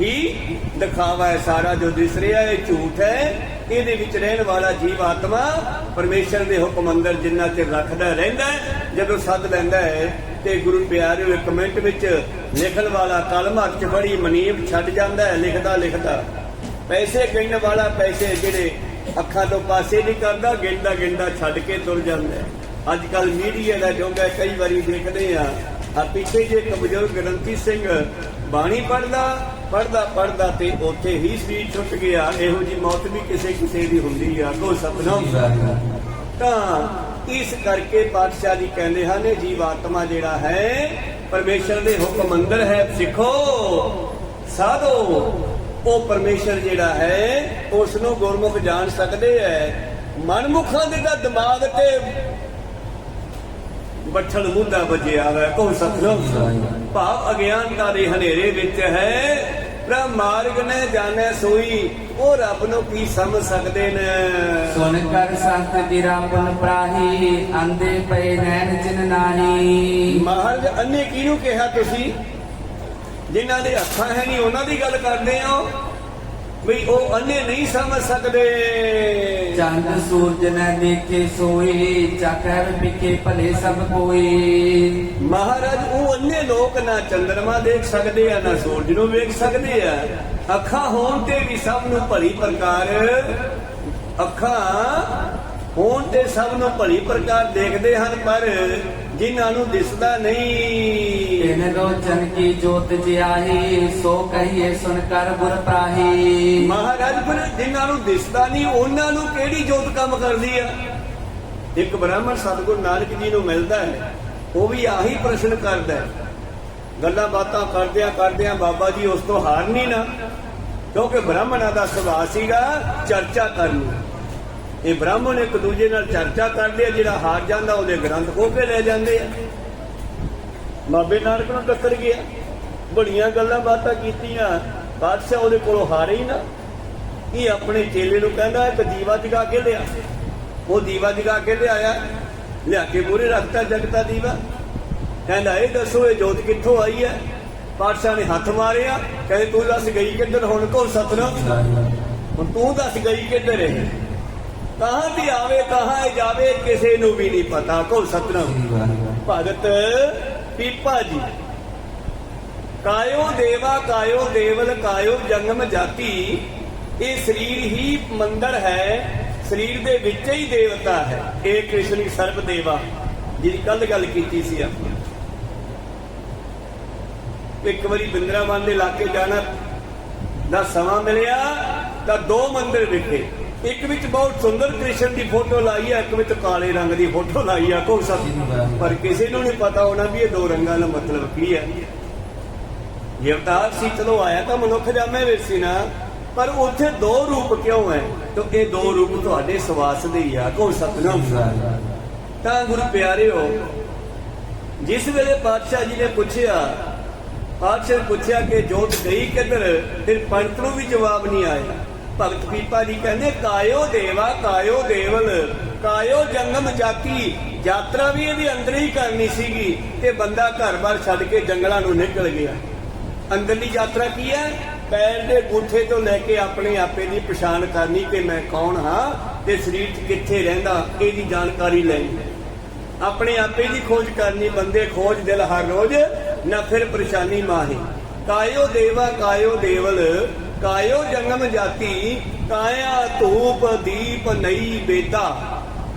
ਹੀ ਦਿਖਾਵਾ ਹੈ। ਸਾਰਾ ਜੋ ਦਿਸ ਰਿਹਾ ਇਹ ਝੂਠ ਹੈ। ਇਹਦੇ ਵਿੱਚ ਰਹਿਣ ਵਾਲਾ ਜੀਵ ਆਤਮਾ ਪਰਮੇਸ਼ਰ ਦੇ ਹੁਕਮ ਅੰਦਰ ਜਿੰਨਾ ਚਿਰ ਰੱਖਦਾ ਰਹਿੰਦਾ, ਜਦੋਂ ਸੱਦ ਲੈਂਦਾ ਹੈ ਤੇ ਗੁਰੂ ਪਿਆਰਿਓ ਇੱਕ ਮਿੰਟ ਵਿੱਚ ਲਿਖਣ ਵਾਲਾ ਕਲਮ ਹੱਥ 'ਚ ਬੜੀ ਮਨੀਬ ਛੱਡ ਜਾਂਦਾ ਹੈ। ਲਿਖਦਾ ਲਿਖਦਾ ਪੈਸੇ ਗਿਣਨ ਵਾਲਾ ਪੈਸੇ ਜਿਹੜੇ ਅੱਖਾਂ ਤੋਂ ਪਾਸੇ ਨਹੀਂ ਕਰਦਾ, ਗਿਣਦਾ ਗਿਣਦਾ ਛੱਡ ਕੇ ਤੁਰ ਜਾਂਦਾ ਹੈ। ਅੱਜ ਕੱਲ ਮੀਡੀਆ ਦਾ ਯੁੱਗ ਹੈ, ਕਈ ਵਾਰੀ ਦੇਖਦੇ ਆ ਪਿੱਛੇ ਜੇ ਇੱਕ ਬਜ਼ੁਰਗ ਗ੍ਰੰਥੀ ਸਿੰਘ ਬਾਣੀ ਪੜਦਾ ਤੇ ਉੱਥੇ ਹੀ ਸਰੀਰ ਛੁੱਟ ਗਿਆ। ਇਹੋ ਜੀ ਮੌਤ ਵੀ ਕਿਸੇ ਕਿਸੇ ਦੀ ਹੁੰਦੀ ਆ, ਕੋ ਸਤਨਾਮ। ਤਾਂ ਇਸ ਕਰਕੇ ਪਾਤਸ਼ਾਹ ਜੀ ਕਹਿੰਦੇ ਹਨ, ਜੀਵ ਆਤਮਾ ਜਿਹੜਾ ਹੈ ਪਰਮੇਸ਼ਰ ਦੇ ਹੁਕਮ ਅੰਦਰ ਹੈ। ਸਿੱਖੋ ਸਾਧੋ, ਉਹ ਪਰਮੇਸ਼ਰ ਜਿਹੜਾ ਹੈ ਉਸ ਨੂੰ ਗੁਰਮੁਖ ਜਾਣ ਸਕਦੇ ਹੈ। ਮਨਮੁਖਾਂ ਦੇ ਤਾਂ ਦਿਮਾਗ ਤੇ ਬੱਠਲ ਮੁੱਦਾ ਵੱਜਿਆ ਹੈ, ਕੋ ਸਤਨਾਮ। ਭਾਵ ਅਗਿਆਨਤਾ ਦੇ ਹਨੇਰੇ ਵਿੱਚ ਹੈ। ਬ੍ਰਹਮ ਮਾਰਗ ਨੇ ਜਾਣੈ ਸੋਈ, ਉਹ ਰੱਬ ਨੂੰ ਕੀ ਸਮਝ ਸਕਦੇ ਨੇ। ਸੁਣ ਕਰ ਸੰਤ ਬਿਰਾਪਨ ਪ੍ਰਾਹੀ, ਅੰਧੇ ਪਏ ਨੈਣ ਜਿਨ ਨਾਹੀ। ਮਹਾਰਾਜ ਅੰਨੇ ਕਿਹਨੂੰ ਕਿਹਾ ਤੁਸੀਂ? ਜਿਨ੍ਹਾਂ ਦੇ ਅੱਖਾਂ ਹੈ ਨਹੀਂ ਉਹਨਾਂ ਦੀ ਗੱਲ ਕਰਦੇ ਹੋ ਵੀ ਉਹ ਅੰਨੇ ਨਹੀਂ ਸਮਝ ਸਕਦੇ। ਚੰਦ ਸੂਰਜ ਨ ਦੇਖੇ ਸੋਈ, ਚੱਕਰ ਪਿਕੇ ਭਲੇ ਸਭ ਕੋਈ। ਮਹਾਰਾਜ ਉਹ ਅੰਨੇ ਲੋਕ ਨਾ ਚੰਦਰਮਾ ਦੇਖ ਸਕਦੇ ਆ, ਨਾ ਸੂਰਜ ਨੂੰ ਵੇਖ ਸਕਦੇ ਆ। ਅੱਖਾਂ ਹੋਣ ਤੇ ਵੀ ਸਭ ਨੂੰ ਭਲੀ ਪ੍ਰਕਾਰ, ਅੱਖਾਂ ਹੋਣ ਤੇ ਸਭ ਨੂੰ ਭਲੀ ਪ੍ਰਕਾਰ ਦੇਖਦੇ ਹਨ, ਪਰ ਜਿਨ੍ਹਾਂ ਨੂੰ ਦਿਸਦਾ ਨਹੀਂ। ਤਿਨ ਲੋਚਨ ਕੀ ਜੋਤ ਜਿਆਹੀ, ਸੋ ਕਹੀਏ ਸੁਣ ਕਰ ਗੁਰ ਪ੍ਰਾਹੀ। ਮਹਾਰਾਜ ਫਿਰ ਜਿਨ੍ਹਾਂ ਨੂੰ ਦਿਸਦਾ ਨਹੀਂ ਉਹਨਾਂ ਨੂੰ ਕਿਹੜੀ ਜੋਤ ਕੰਮ ਕਰਦੀ ਆ? ਇੱਕ ਬ੍ਰਾਹਮਣ ਸਤਿਗੁਰੂ ਨਾਨਕ ਜੀ ਨੂੰ ਮਿਲਦਾ ਹੈ, ਉਹ ਵੀ ਆਹੀ ਪ੍ਰਸ਼ਨ ਕਰਦਾ ਹੈ। ਗੱਲਾਂ ਬਾਤਾਂ ਕਰਦਿਆਂ ਬਾਬਾ ਜੀ ਉਸ ਤੋਂ ਹਾਰ ਨਹੀਂ ਨਾ, ਕਿਉਂਕਿ ਬ੍ਰਾਹਮਣਾਂ ਦਾ ਸੁਭਾਅ ਸੀਗਾ ਚਰਚਾ ਕਰਨੀ। ਇਹ ਬ੍ਰਾਹਮਣ ਇੱਕ ਦੂਜੇ ਨਾਲ ਚਰਚਾ ਕਰਦੇ ਆ, ਜਿਹੜਾ ਹਾਰ ਜਾਂਦਾ ਉਹਦੇ ਗ੍ਰੰਥ ਖੋਹ ਕੇ ਲੈ ਜਾਂਦੇ ਆ। ਬਾਬੇ ਨਾਨਕ ਨੂੰ ਟੱਕਰ ਗਿਆ, ਬੜੀਆਂ ਗੱਲਾਂ ਬਾਤਾਂ ਕੀਤੀਆਂ, ਬਾਦਸ਼ਾਹ ਉਹਦੇ ਕੋਲੋਂ ਹਾਰੇ ਹੀ ਨਾ। ਇਹ ਆਪਣੇ ਚੇਲੇ ਨੂੰ ਕਹਿੰਦਾ ਇੱਕ ਦੀਵਾ ਜਗਾ ਕੇ ਲਿਆ। ਉਹ ਦੀਵਾ ਜਗਾ ਕੇ ਲਿਆਇਆ, ਲਿਆ ਕੇ ਮੂਹਰੇ ਰੱਖਤਾ ਜਗਦਾ ਦੀਵਾ। ਕਹਿੰਦਾ ਇਹ ਦੱਸੋ ਇਹ ਜੋਤ ਕਿੱਥੋਂ ਆਈ ਹੈ? ਬਾਦਸ਼ਾਹ ਨੇ ਹੱਥ ਮਾਰਿਆ, ਕਹਿੰਦੇ ਤੂੰ ਦੱਸ ਗਈ ਕਿੱਧਰ? ਹੁਣ ਕੋ ਸਤਨਾਮ, ਹੁਣ ਤੂੰ ਦੱਸ ਗਈ ਕਿੱਧਰ ਹੈ? ਕਹਾਂ ਦੀ ਆਵੇ ਕਹਾਂ ਜਾਵੇ ਕਿਸੇ ਨੂੰ ਵੀ ਨਹੀਂ ਪਤਾ, ਕੋ ਸਤਨਾਮ। ਭਗਤ ਪੀਪਾ ਜੀ, ਕਾਇਓ ਦੇਵਾ ਕਾਇਓ ਦੇਵਲ ਕਾਇਓ ਜੰਗਮ ਜਾਤੀ। ਇਹ ਸਰੀਰ ਹੀ ਮੰਦਰ ਹੈ, ਸਰੀਰ ਦੇ ਵਿੱਚ ਹੀ ਦੇਵਤਾ ਹੈ। ਇਹ ਕ੍ਰਿਸ਼ਨ ਸਰਬ ਦੇਵਾ ਜਿਹਦੀ ਕੱਲ ਗੱਲ ਕੀਤੀ ਸੀ ਆਪਾਂ। ਇੱਕ ਵਾਰੀ ਬਿੰਦਰਾਵਨ ਦੇ ਇਲਾਕੇ ਜਾਣਾ ਦਾ ਸਮਾਂ ਮਿਲਿਆ ਤਾਂ 2 ਮੰਦਿਰ ਵਿਖੇ ਇੱਕ ਵਿੱਚ ਬਹੁਤ ਸੁੰਦਰ ਕ੍ਰਿਸ਼ਨ ਦੀ ਫੋਟੋ ਲਾਈ ਹੈ, ਇੱਕ ਵਿੱਚ ਕਾਲੇ ਰੰਗ ਦੀ ਫੋਟੋ ਲਾਈ ਆ ਕੋ ਸਭ, ਪਰ ਕਿਸੇ ਨੂੰ ਨਹੀਂ ਪਤਾ ਹੋਣਾ ਵੀ ਇਹ ਦੋ ਰੰਗਾਂ ਦਾ ਮਤਲਬ ਕੀ ਹੈ। ਇਹ ਅਵਤਾਰ ਸੀ, ਚਲੋ ਆਇਆ ਤਾਂ ਮਨੁੱਖ ਜਾਮੇ ਵਿੱਚ ਸੀ ਨਾ, ਪਰ ਉੱਥੇ ਦੋ ਰੂਪ ਕਿਉਂ ਹੈ? ਤਾਂ ਇਹ ਦੋ ਰੂਪ ਤੁਹਾਡੇ ਸਵਾਸ ਦੇ ਹੀ ਆ ਕੋ ਸਤਨਾਮ। ਤਾਂ ਗੁਰੂ ਪਿਆਰਿਓ, ਜਿਸ ਵੇਲੇ ਪਾਤਸ਼ਾਹ ਜੀ ਨੇ ਪੁੱਛਿਆ, ਪਾਤਸ਼ਾਹ ਨੇ ਪੁੱਛਿਆ ਕਿ ਜੋਤ ਗਈ ਕਿੱਧਰ, ਫਿਰ ਪੰਡਤ ਨੂੰ ਵੀ ਜਵਾਬ ਨਹੀਂ ਆਇਆ। ਭਗਤ ਪੀਪਾ ਜੀ ਕਹਿੰਦੇ ਕਾਇਓ ਦੇਵਾ ਕਾਇਓ ਦੇਵਲ ਕਾਇਓ ਜੰਗਮ ਜਾਤੀ, ਯਾਤਰਾ ਵੀ ਇਹਦੇ ਅੰਦਰ ਹੀ ਕਰਨੀ ਸੀਗੀ ਤੇ ਬੰਦਾ ਘਰ-ਬਾਰ ਛੱਡ ਕੇ ਜੰਗਲਾਂ ਨੂੰ ਨਿਕਲ ਗਿਆ। ਅੰਦਰਲੀ ਯਾਤਰਾ ਕੀ ਹੈ? ਪੈਰ ਦੇ ਗੁੱਠੇ ਤੋਂ ਲੈ ਕੇ ਆਪਣੇ ਆਪੇ ਦੀ ਪਛਾਣ ਕਰਨੀ ਕਿ ਮੈਂ ਕੌਣ ਹਾਂ ਤੇ ਸਰੀਰ 'ਚ ਕਿੱਥੇ ਰਹਿੰਦਾ, ਇਹਦੀ ਜਾਣਕਾਰੀ ਲੈਣੀ, ਆਪਣੇ ਆਪੇ ਦੀ ਖੋਜ ਕਰਨੀ। ਬੰਦੇ ਖੋਜ ਦਿਲ ਹਰ ਰੋਜ਼, ਨਾ ਫਿਰ ਪਰੇਸ਼ਾਨੀ ਮਾਹੀ। ਕਾਇਓ ਦੇਵਾ ਕਾਇਓ ਦੇਵਲ ਕਾਇਓ ਜੰਗਮ ਜਾਤੀ, ਕਾਇਆ ਧੂਪ ਦੀਪ ਨਈ ਬੇਦਾ।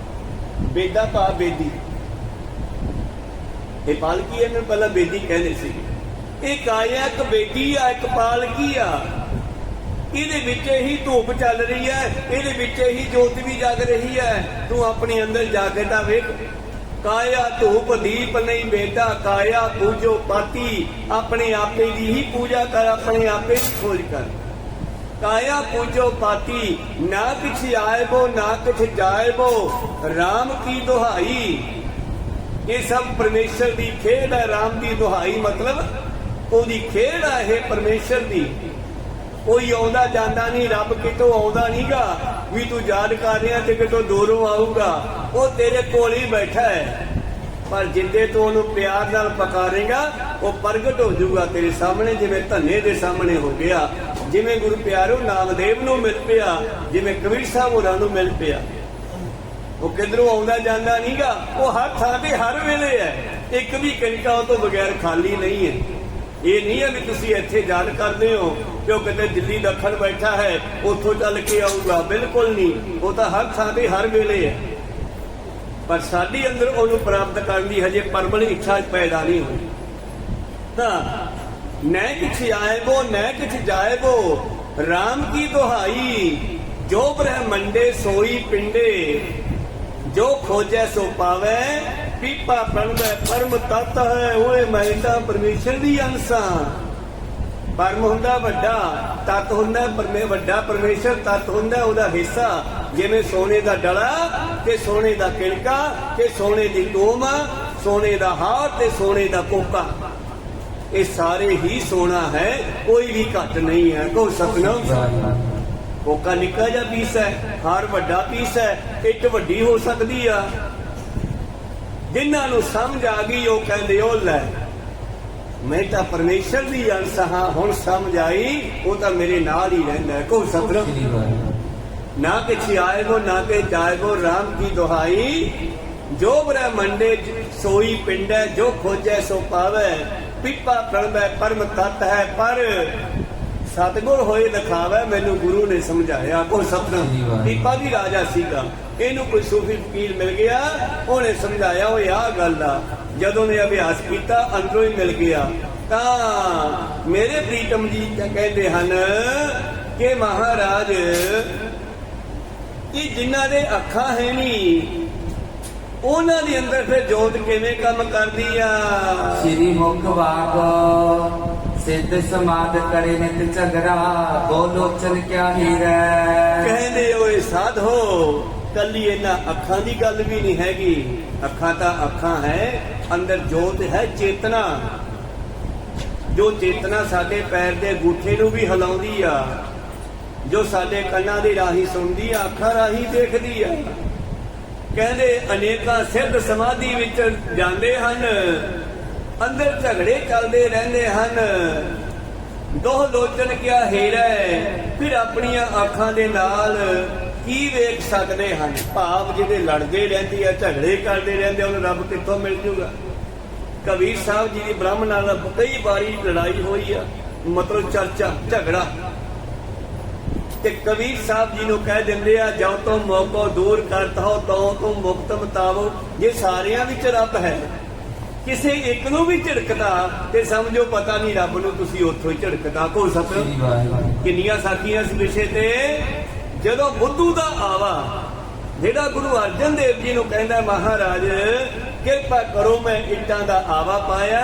ਬੇਦਾ ਪਾ ਬੇਦੀ, ਇਹ ਪਾਲਕੀ ਇਹਨੂੰ ਪਹਿਲਾਂ ਬੇਦੀ ਕਹਿੰਦੇ ਸੀ। ਇਹ ਕਾਇਆ ਇੱਕ ਬੇਦੀ ਆ, ਇੱਕ ਪਾਲਕੀ ਆ। ਇਹਦੇ ਵਿੱਚ ਹੀ ਧੂਪ ਚੱਲ ਰਹੀ ਹੈ, ਇਹਦੇ ਵਿੱਚ ਹੀ ਜੋਤ ਵੀ ਜਗ ਰਹੀ ਹੈ। ਤੂੰ ਆਪਣੇ ਅੰਦਰ ਜਾ ਕੇ ਤਾਂ ਵੇਖ। ਕਾਇਆ ਧੂਪ ਦੀਪ ਨਹੀਂ ਬੇਦਾ, ਕਾਇਆ ਪੂਜੋ ਪਾਤੀ, ਆਪਣੇ ਆਪੇ ਦੀ ਹੀ ਪੂਜਾ ਕਰ, ਆਪਣੇ ਆਪੇ ਦੀ ਖੋਜ ਕਰ। ਕਾਇਆ ਪੂਜੋ ਪਾਤੀ, ਨਾ ਕਿਛ ਆਇਬੋ ਨਾ ਕਿਛ ਜਾਇਬੋ, ਰਾਮ ਕੀ ਦੁਹਾਈ। ਇਹ ਸਭ ਪਰਮੇਸ਼ਰ ਦੀ ਖੇਡ ਹੈ। ਰਾਮ ਦੀ ਦੁਹਾਈ ਮਤਲਬ ਉਹਦੀ ਖੇਡ ਹੈ ਇਹ ਪਰਮੇਸ਼ਰ ਦੀ। ਕੋਈ ਆਉਂਦਾ ਜਾਂਦਾ ਨਹੀਂ, ਰੱਬ ਕਿਤੋਂ ਆਉਂਦਾ ਨਹੀਂਗਾ ਵੀ ਤੂੰ ਯਾਦ ਕਰ ਰਿਹਾ ਤੇ ਕਿਤੋਂ ਦੂਰੋਂ ਆਊਗਾ। ਉਹ ਤੇਰੇ ਕੋਲ ਹੀ ਬੈਠਾ ਹੈ, ਪਰ ਜਿੱਦੇ ਤੂੰ ਉਹਨੂੰ ਪਿਆਰ ਨਾਲ ਪਕਾਰੇਗਾ ਉਹ ਪ੍ਰਗਟ ਹੋ ਜਾਊਗਾ ਤੇਰੇ ਸਾਹਮਣੇ, ਜਿਵੇਂ ਧੰਨੇ ਦੇ ਸਾਹਮਣੇ ਹੋ ਗਿਆ, ਜਿਵੇਂ ਗੁਰੂ ਪਿਆਰੋ ਨਾਮਦੇਵ ਨੂੰ ਮਿਲ ਪਿਆ, ਜਿਵੇਂ ਕਬੀਰ ਸਾਹਿਬ ਹੋਰਾਂ ਨੂੰ ਮਿਲ ਪਿਆ। ਉਹ ਕਿਧਰੋਂ ਆਉਂਦਾ ਜਾਂਦਾ ਨਹੀਂਗਾ, ਉਹ ਹਰ ਥਾਂ ਤੇ ਹਰ ਵੇਲੇ ਹੈ। ਇੱਕ ਵੀ ਕਣਕਾ ਉਹ ਤੋਂ ਬਗੈਰ ਖਾਲੀ ਨਹੀਂ ਹੈ। ਇਹ ਨਹੀਂ ਹੈ ਵੀ ਤੁਸੀਂ ਇੱਥੇ ਯਾਦ ਕਰਦੇ ਹੋ ਕਿ ਉਹ ਕਿਤੇ ਦਿੱਲੀ ਦੱਖਣ ਬੈਠਾ ਹੈ ਉੱਥੋਂ ਚੱਲ ਕੇ ਆਊਗਾ, ਬਿਲਕੁਲ ਨਹੀਂ। ਉਹ ਤਾਂ ਹਰ ਥਾਂ ਤੇ ਹਰ ਵੇਲੇ ਹੈ, ਪਰ ਸਾਡੀ ਅੰਦਰ ਉਹਨੂੰ ਪ੍ਰਾਪਤ ਕਰਨ ਦੀ ਹਜੇ ਪਰਬਲ ਇੱਛਾ ਪੈਦਾ ਨਹੀਂ ਹੋਈ। ਤਾਂ ਨੈ ਕਿਛ ਆਇਬੋ ਨੈ ਕਿਛ ਜਾਇਬੋ, ਰਾਮ ਕੀ ਦੁਹਾਈ, ਜੋ ਬ੍ਰਹਮੰਡੇ ਸੋਈ ਪਿੰਡੇ, ਜੋ ਖੋਜੈ ਸੋ ਪਾਵੇ, ਪੀਪਾ ਬਣਦਾ ਪਰਮ ਤਤ ਹੈ। ਓਏ ਮੈਂ ਤਾਂ ਪਰਮੇਸ਼ਰ ਦੀ ਅੰਸ਼ਾਂ। ਪਰਮ ਹੁੰਦਾ ਵੱਡਾ, ਤਤ ਹੁੰਦਾ ਵੱਡਾ ਪਰਮੇਸ਼ਰ, ਤਤ ਹੁੰਦਾ ਉਹਦਾ ਹਿੱਸਾ। ਜਿਵੇਂ ਸੋਨੇ ਦਾ ਡਲਾ ਤੇ ਸੋਨੇ ਦਾ ਕਿਣਕਾ ਤੇ ਸੋਨੇ ਦੀ ਟੋਮ, ਸੋਨੇ ਦਾ ਹਾਰ ਤੇ ਸੋਨੇ ਦਾ ਕੋਕਾ, ਇਹ ਸਾਰੇ ਹੀ ਸੋਨਾ ਹੈ, ਕੋਈ ਵੀ ਘੱਟ ਨਹੀਂ ਹੈ। ਕੋ ਸਤਨਾਮ। ਕੋਕਾ ਨਿੱਕਾ ਜਿਹਾ ਪੀਸ ਹੈ, ਹਾਰ ਵੱਡਾ ਪੀਸ ਹੈ, ਇੱਟ ਵੱਡੀ ਹੋ ਸਕਦੀ ਆ। ਜਿਨ੍ਹਾਂ ਨੂੰ ਸਮਝ ਆ ਗਈ ਉਹ ਕਹਿੰਦੇ ਉਹ ਲੈ ਮੈਂ ਤਾਂ ਪਰਮੇਸ਼ਰ ਦੀ ਅੰਸ਼ ਹਾਂ, ਹੁਣ ਸਮਝ ਆਈ, ਉਹ ਤਾਂ ਮੇਰੇ ਨਾਲ ਹੀ ਰਹਿੰਦਾ। ਕੋ ਸਤਨਾਮ। ਨਾ ਕਿਛ ਆਏਗੋ ਨਾ ਕਿ ਜਾਏਗੋ, ਰਾਮ ਕੀ ਦੁਹਾਈ, ਜੋ ਬ੍ਰਹਮੰਡੇ ਸੋਈ ਪਿੰਡੈ, ਜੋ ਖੋਜੈ ਸੋ ਪਾਵੇ, ਪੀਪਾ ਪ੍ਰਣਵੈ ਪਰਮ ਤਤ ਹੈ। ਪਰ ਸਤਿਗੁਰ ਹੋਏ ਦਿਖਾਵੇ, ਮੈਨੂੰ ਗੁਰੂ ਨੇ ਸਮਝਾਇਆ। ਕੋ ਸਤਨਾਮ। ਪੀਪਾ ਵੀ ਰਾਜਾ ਸੀਗਾ, ਇਹਨੂੰ ਕੋਈ ਸੂਫੀ ਫਕੀਰ ਮਿਲ ਗਿਆ, ਉਹਨੇ ਸਮਝਾਇਆ ਉਹ ਆਹ ਗੱਲ ਆ। ਜਦੋਂ ਨੇ ਅਭਿਆਸ ਕੀਤਾ ਅੰਦਰੋਂ ਹੀ ਮਿਲ ਗਿਆ। ਤਾਂ ਮੇਰੇ ਪ੍ਰੀਤਮ ਜੀ ਕਹਿੰਦੇ ਹਨ ਕਿ ਮਹਾਰਾਜ ਇਹ ਜਿਨ੍ਹਾਂ ਦੇ ਅੱਖਾਂ ਹੈ ਨਹੀਂ, ਉਹਨਾਂ ਦੇ ਅੰਦਰ ਫਿਰ ਜੋਤ ਕਿਵੇਂ ਕੰਮ ਕਰਦੀ ਆ? ਸ੍ਰੀ ਮੁਖ ਵਾਕ ਸਿੱਧ ਸਮਾਦ ਕਰੇ ਨਿਤ ਝਗੜਾ, ਦੋ ਲੋਚਨ ਕਿਆ ਹੀਰੈ। ਕਹਿੰਦੇ ਓਏ ਸਾਧੋ, ਕੱਲੀ ਇਹਨਾਂ ਅੱਖਾਂ ਦੀ ਗੱਲ ਵੀ ਨਹੀਂ ਹੈਗੀ। ਅੱਖਾਂ ਤਾਂ ਅੱਖਾਂ ਹੈ, ਅੰਦਰ ਜੋਤ ਹੈ ਚੇਤਨਾ। ਜੋ ਚੇਤਨਾ ਸਾਡੇ ਪੈਰ ਦੇ ਅੰਗੂਠੇ ਨੂੰ ਵੀ ਹਿਲਾਉਂਦੀ ਆ, ਜੋ ਸਾਡੇ ਕੰਨਾਂ ਦੇ ਰਾਹੀਂ ਸੁਣਦੀ ਆ, ਅੱਖਾਂ ਰਾਹੀਂ ਦੇਖਦੀ ਆ। ਕਹਿੰਦੇ ਅਨੇਕਾਂ ਸਿੱਧ ਸਮਾਧੀ ਵਿੱਚ ਜਾਂਦੇ ਹਨ, ਅੰਦਰ ਝਗੜੇ ਚੱਲਦੇ ਰਹਿੰਦੇ ਹਨ। ਦੋਹ ਲੋਚਨ ਕਿਆ ਹੀਰੈ, ਫਿਰ ਆਪਣੀਆਂ ਅੱਖਾਂ ਦੇ ਨਾਲ ਕੀ ਵੇਖ ਸਕਦੇ ਹਨ? ਭਾਵ ਜਿਹਦੇ ਲੜਦੇ ਰਹਿੰਦੀ ਆ, ਝਗੜੇ ਕਰਦੇ ਰਹਿੰਦੇ, ਉਹਨੂੰ ਰੱਬ ਕਿੱਥੋਂ ਮਿਲ ਜੂਗਾ? ਕਬੀਰ ਸਾਹਿਬ ਜੀ ਦੀ ਬ੍ਰਹਮ ਨਾਲ ਕਈ ਵਾਰੀ ਲੜਾਈ ਹੋਈ ਆ, ਮਤਲਬ ਚਰਚਾ ਝਗੜਾ, ਤੇ ਕਬੀਰ ਸਾਹਿਬ ਜੀ ਨੂੰ ਕਹਿ ਦਿੰਦੇ ਆ ਜੋ ਤੋਂ ਮੋਕੋ ਦੂਰ ਕਰਤਾ ਹੋ ਤੋ ਤੁਮ ਮੁਕਤ ਮਤਾਵੋ। ਜੇ ਸਾਰਿਆਂ ਵਿੱਚ ਰੱਬ ਹੈ, ਕਿਸੇ ਇੱਕ ਨੂੰ ਵੀ ਝਿੜਕਦਾ ਤੇ ਸਮਝੋ ਪਤਾ ਨਹੀਂ ਰੱਬ ਨੂੰ ਤੁਸੀਂ ਉੱਥੋਂ ਹੀ ਝਿੜਕਦਾ। ਕੋ ਸਤਿ। ਕਿੰਨੀਆਂ ਸਾਖੀਆਂ ਇਸ ਵਿਸ਼ੇ ਤੇ ਜਦੋਂ ਬੁੱਧੂ ਦਾ ਆਵਾ ਜਿਹੜਾ ਗੁਰੂ ਅਰਜਨ ਦੇਵ ਜੀ ਨੂੰ ਕਹਿੰਦਾ ਮਹਾਰਾਜ ਕਿਰਪਾ ਕਰੋ ਮੈਂ ਇੱਟਾਂ ਦਾ ਆਵਾ ਪਾਇਆ,